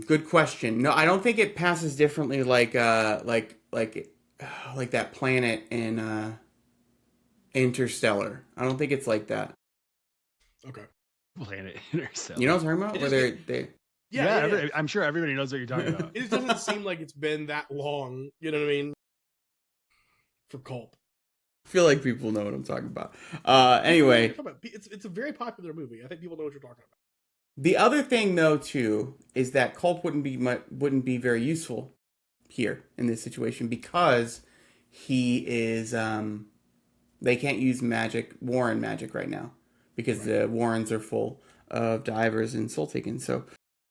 Good question. No, I don't think it passes differently like like that planet in Interstellar. I don't think it's like that. Okay. Planet Interstellar. You know what I'm talking about? It Where just- they Yeah. I'm sure everybody knows what you're talking about. It just doesn't seem like it's been that long. You know what I mean? For Culp. feel like people know what I'm talking about. Anyway, It's a very popular movie. I think people know what you're talking about. the other thing though too is that Culp wouldn't be very useful here in this situation because he is they can't use Warren magic right now because the Warrens are full of divers and soul taken. So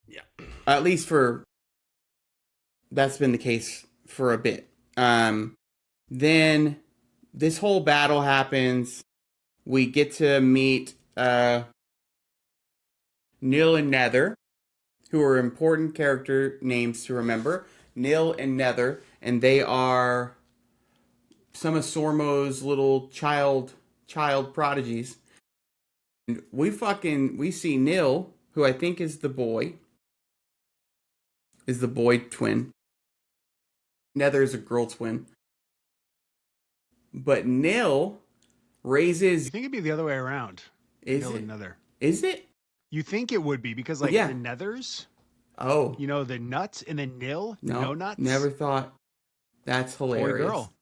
yeah, at least that's been the case for a bit. Then this whole battle happens. We get to meet Nil and Nether, who are important character names to remember. Nil and Nether, and they are some of Sormo's little child prodigies. And we see Nil, who I think is the boy twin. Nether is a girl twin. But Nil raises... You think it'd be the other way around? Is Nil it? and Nether. Is it? You think it would be because like Yeah. the Nethers, Oh. you know, the nuts and then Nil, no nuts. Never thought. That's hilarious. Boy, girl.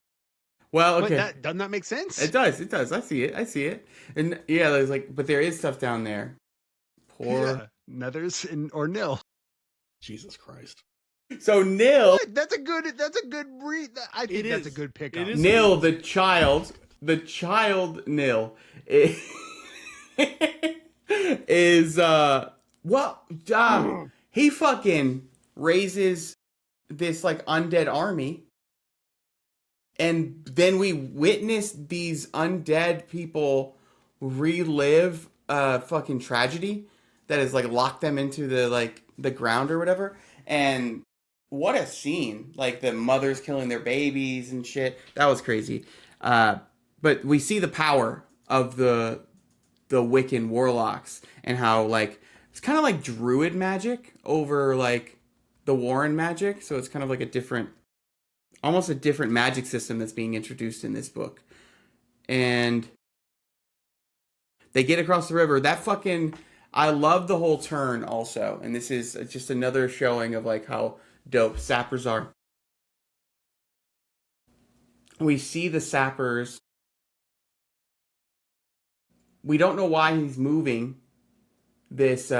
Well, okay. But doesn't that make sense? It does. I see it. And yeah, there's but there is stuff down there. Poor. Yeah. Nethers or Nil. Jesus Christ. So Nil, That's a good breed. I think that's a good pickup. It is. Nil, the child Nil is he fucking raises this like undead army, and then we witness these undead people relive a fucking tragedy that has like locked them into the ground or whatever. And what a scene. Like the mothers killing their babies and shit. That was crazy. But we see the power of the Wiccan warlocks and how like it's kind of like druid magic over like the Warren magic. So it's kind of like almost a different magic system that's being introduced in this book. And they get across the river. I love the whole turn also. And this is just another showing of like how dope sappers are. We see the sappers. We don't know why he's moving these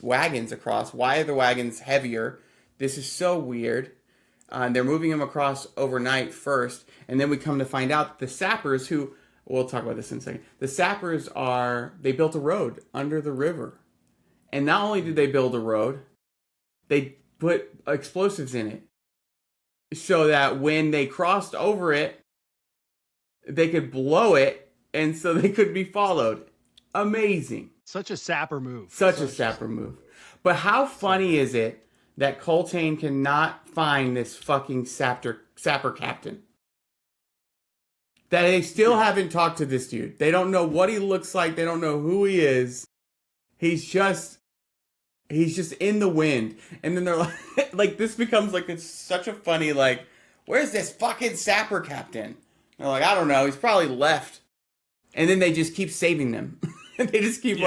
wagons across. Why are the wagons heavier? This is so weird. They're moving them across overnight first, and then we come to find out the sappers, who we'll talk about this in a second. The sappers they built a road under the river, and not only did they build a road, they put explosives in it so that when they crossed over it, they could blow it. And so they could be followed. Amazing. Such a sapper move. Such a sapper move. But how funny is it that Coltane cannot find this fucking sapper captain? That they still haven't talked to this dude. They don't know what he looks like. They don't know who he is. He's just in the wind. And then they're like this becomes like it's such a funny where's this fucking sapper captain? And they're like, I don't know. He's probably left. And then they just keep saving them. They just keep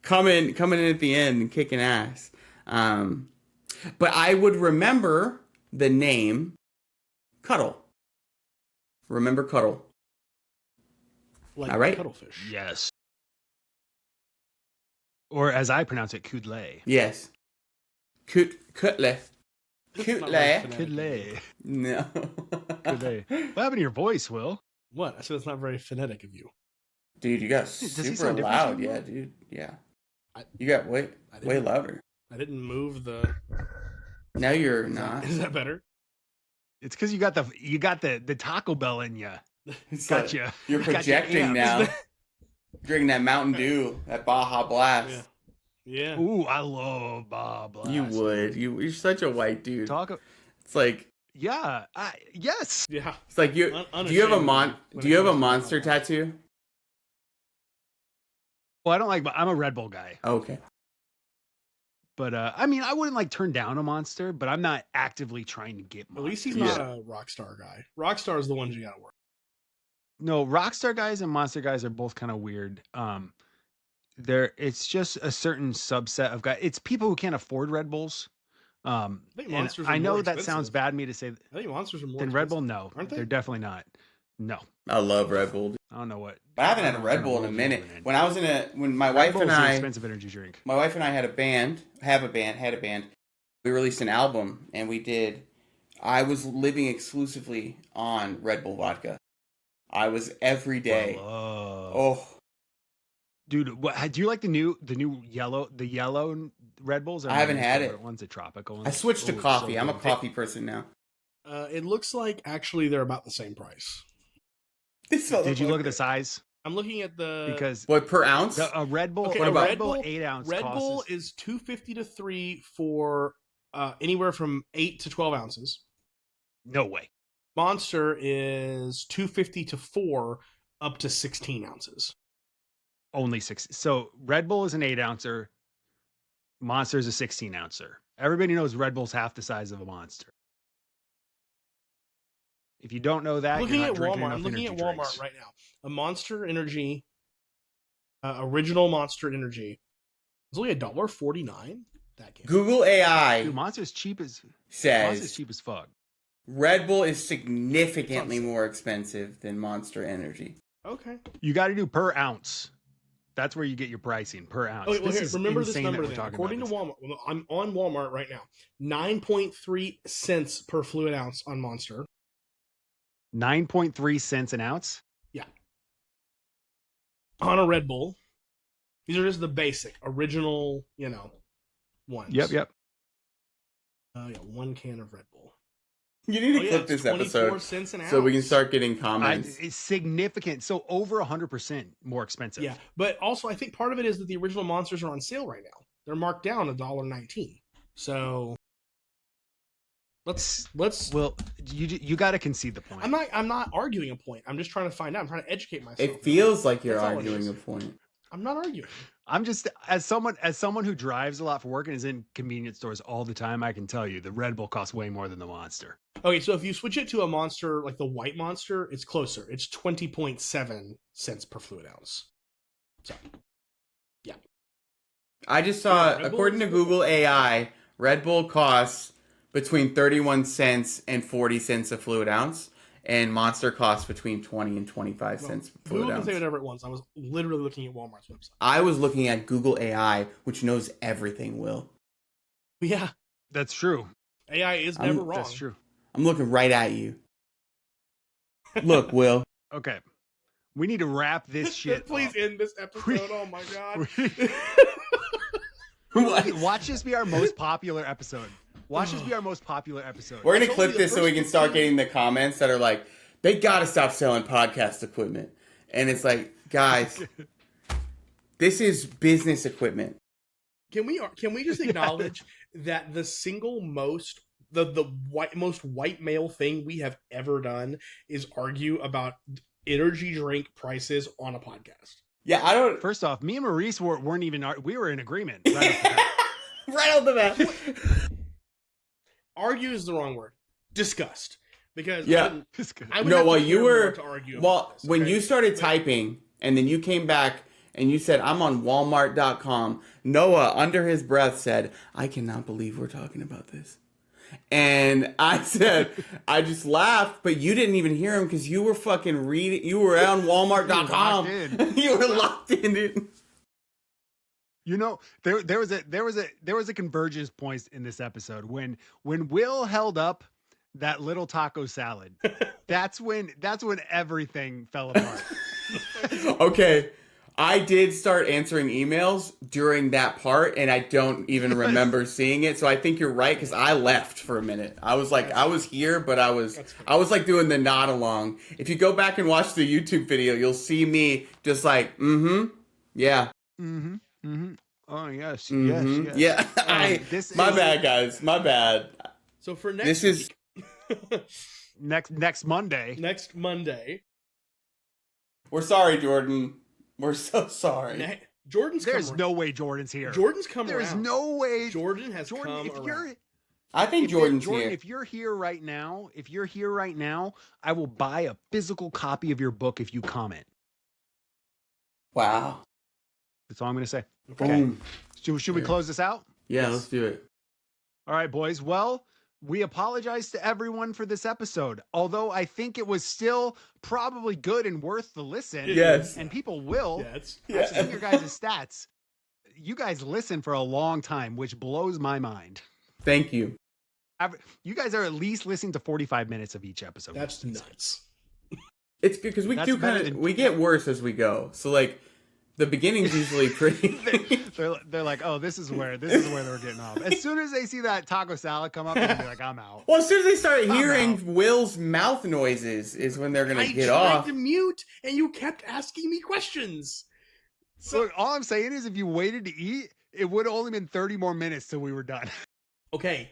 coming in at the end and kicking ass. But I would remember the name Cuddle. Remember Cuddle. Like all right. cuttlefish. Yes. Or as I pronounce it, Kudle. Yes. Kutle. Kutle. Kudle. No. Kudle. What happened to your voice, Will? What? I said it's not very phonetic of you. Dude, you got Does he super sound different loud. to you? Yeah, dude. Yeah. I- You got way louder. I didn't move the. Now you're not. Is that better? It's because you got the Taco Bell in you. It's Gotcha. like you're Got your projecting amp. now. Drinking that Mountain Dew, that Baja Blast. Yeah. Ooh, I love Bob Blast. You would. You're such a white dude. Taco. It's like Yeah. Yes. Yeah. it's like you. Do you have a monster tattoo? Well, I don't like. I'm a Red Bull guy. Okay. But I mean, I wouldn't like turn down a Monster, but I'm not actively trying to get At Monster. least he's not a Rockstar guy. Rockstar is the ones you gotta work. No, Rockstar guys and Monster guys are both kind of weird. It's just a certain subset of guys. It's people who can't afford Red Bulls. I think And Monsters are I know more that sounds expensive. bad me to say. I think Monsters are more Than Red expensive. Bull, no, Aren't they? They're definitely not. No, I love Red Bull. I don't know what. I haven't had a Red Bull in a minute. When I was when my wife and I, expensive energy drink. My wife and I had a band. Had a band. We released an album, and I was living exclusively on Red Bull vodka. I was every day. Oh, dude, do you like the new yellow Red Bulls? I haven't had it. One's a tropical. I switched to coffee. So I'm a coffee person now. It looks like actually they're about the same price. Did you look at the size? I'm looking at the because what per ounce? A Red Bull. Okay, what about Red Bull 8 ounce? Red Bull is $2.50 to $3 for anywhere from 8 to 12 ounces. No way. Monster is $2.50 to $4 up to 16 ounces. Only 6. So Red Bull is an 8 ouncer. Monster is a 16 ouncer. Everybody knows Red Bull's half the size of a Monster. If you don't know that, I'm looking you're at not drinking Walmart. enough I'm looking at energy Walmart drinks. right now. A Monster Energy, original Monster Energy. It's only $1.49. That can't Google AI Dude, Monster's cheap as says fuck. Red Bull is significantly more expensive than Monster Energy. Okay. You got to do per ounce. That's where you get your pricing per ounce. Okay, well, This here, is remember this insane number that we're then. talking According to about Walmart, well, I'm on Walmart right now. 9.3 cents per fluid ounce on Monster. 9.3 cents an ounce. Yeah. On a Red Bull. These are just the basic, original, ones. Yep. Yeah, 1 can of Red Bull. You need to yeah, clip this 24 episode cents an so we can ounce. start getting comments. It's significant. So over 100% more expensive. Yeah, but also I think part of it is that the original Monsters are on sale right now. They're marked down $1.19. So let's. Well, you got to concede the point. I'm not arguing a point. I'm just trying to find out. I'm trying to educate myself. It feels like you're That's all it arguing is. a point. I'm not arguing. I'm just as someone who drives a lot for work and is in convenience stores all the time, I can tell you the Red Bull costs way more than the Monster. Okay, so if you switch it to a Monster like the white Monster, it's closer. It's 20.7 cents per fluid ounce. So, yeah. I just saw, Red Bull according to is- Google AI, Red Bull costs between 31 cents and 40 cents a fluid ounce, and Monster costs between 20 and 25 cents per fluid Google can ounce. say whatever it wants. I was literally looking at Walmart's website. I was looking at Google AI, which knows everything, Will. Yeah, That's true. AI is never wrong. That's true. I'm looking right at you. Look, Will. Okay. We need to wrap this shit Please up. end this episode. Oh my god. Watch this be our most popular episode. Watch this be our most popular episode. We're I going to told you clip the this so we first can start 15 getting the comments that are like, they got to stop selling podcast equipment. And it's like, guys, this is business equipment. Can we just acknowledge that the single most most white male thing we have ever done is argue about energy drink prices on a podcast? Yeah, I don't. First off, me and Maurice weren't even. We were in agreement. Right off the bat. Right on the bat. Argue is the wrong word. Disgust. Because Yeah. I would No, have to well, care you more were. to argue Well, about this, when okay? you started typing and then you came back and you said, I'm on Walmart.com, Noah, under his breath, said, I cannot believe we're talking about this. And I said, I just laughed, but you didn't even hear him because you were fucking reading. You were on Walmart.com. You were locked in, dude. You know, there was a convergence point in this episode when Will held up that little taco salad. That's when everything fell apart. Okay, I did start answering emails during that part, and I don't even remember seeing it. So I think you're right because I left for a minute. I was like, I was here, but I was like doing the nod along. If you go back and watch the YouTube video, you'll see me just like, yeah. Mm-hmm. Mm-hmm. Oh yes. Mm-hmm. Yes. Yeah. My bad, guys. My bad. So for next This is week, next Monday. next Monday, we're sorry, Jordan. We're so sorry. Jordan's There's come no way Jordan's here. Jordan's come There's around. no way. Jordan has Jordan, come if you're, around. I think Jordan's here. If you're here right now, I will buy a physical copy of your book if you comment. Wow. That's all I'm going to say. Okay. Boom. Should we close this out? Yeah, let's do it. All right, boys. Well, we apologize to everyone for this episode, although I think it was still probably good and worth the listen. Yes. And people will. Yeah, I've seen your guys' stats. You guys listen for a long time, which blows my mind. Thank you. You guys are at least listening to 45 minutes of each episode. That's nuts. It's because we That's do better kind of than- we get worse as we go. So like the beginning's usually pretty. they're like, oh, this is where they're getting off. As soon as they see that taco salad come up, they're gonna be like, I'm out. Well, as soon as they start I'm hearing out. Will's mouth noises is when they're gonna I get tried off. to mute, and you kept asking me questions. So look, all I'm saying is, if you waited to eat, it would have only been 30 more minutes till we were done. Okay.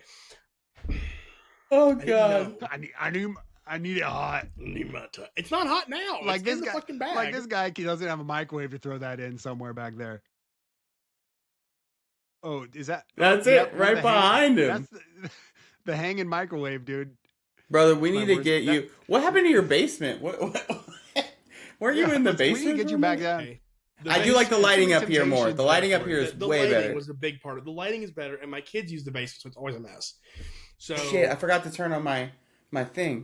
Oh I didn't god. know. I need it hot. It's not hot now. Like It's this in the guy, fucking bag. like this guy doesn't have a microwave to throw that in somewhere back there. Oh, is that? That's yep, it, right the behind him. That's the hanging microwave, dude. Brother, we need My to worst- get that- you. What happened to your basement? What weren't you in the We need basement? to get for you a back minute? down. Okay. I do like the lighting up here more. Temptations The lighting up for here it. is The way lighting better. was the big part of the lighting is better, and my kids use the basement, so it's always a mess. So Shit, I forgot to turn on my thing.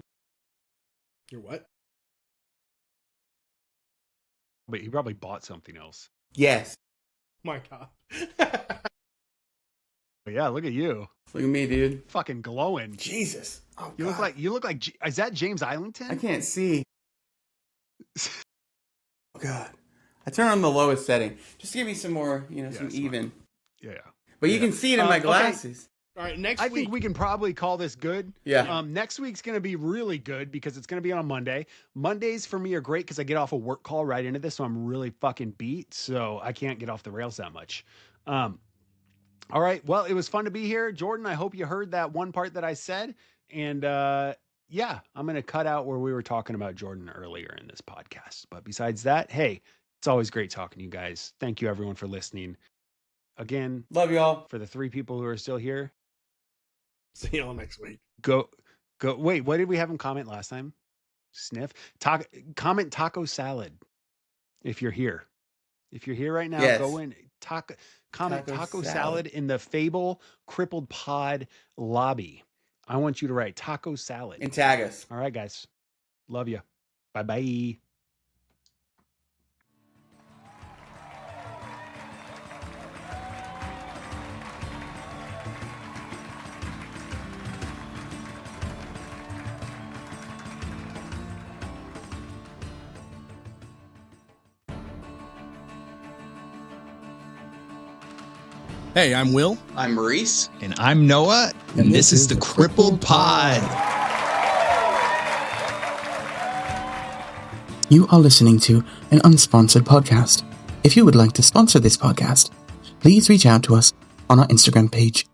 You're what? But he probably bought something else. Yes. My God. But yeah, look at you, Look at me, dude. fucking glowing. Jesus. Oh, You look God. like. Is that James Islington? I can't see. Oh god. I turn on the lowest setting just to give me some more, some it's fine. even. Yeah. But you Yeah. can see it in my Okay. glasses. All right, next I week. think we can probably call this good. Yeah. Next week's going to be really good because it's going to be on a Monday. Mondays for me are great because I get off a work call right into this, so I'm really fucking beat. So I can't get off the rails that much. All right. Well, it was fun to be here, Jordan. I hope you heard that one part that I said. And yeah, I'm going to cut out where we were talking about Jordan earlier in this podcast. But besides that, hey, it's always great talking to you guys. Thank you, everyone, for listening. Again, Love y'all. for the 3 people who are still here, See y'all next week. go. Wait, what did we have him comment last time? Sniff. Comment taco salad. If you're here. If you're here right now, Yes. go in. Comment Taco taco salad. salad in the Fable Crippled Pod lobby. I want you to write taco salad. And tag us. All right, guys. Love you. Bye-bye. Hey, I'm Will. I'm Maurice. And I'm Noah, and this is the Crippled Pod. You are listening to an unsponsored podcast. If you would like to sponsor this podcast, please reach out to us on our Instagram page.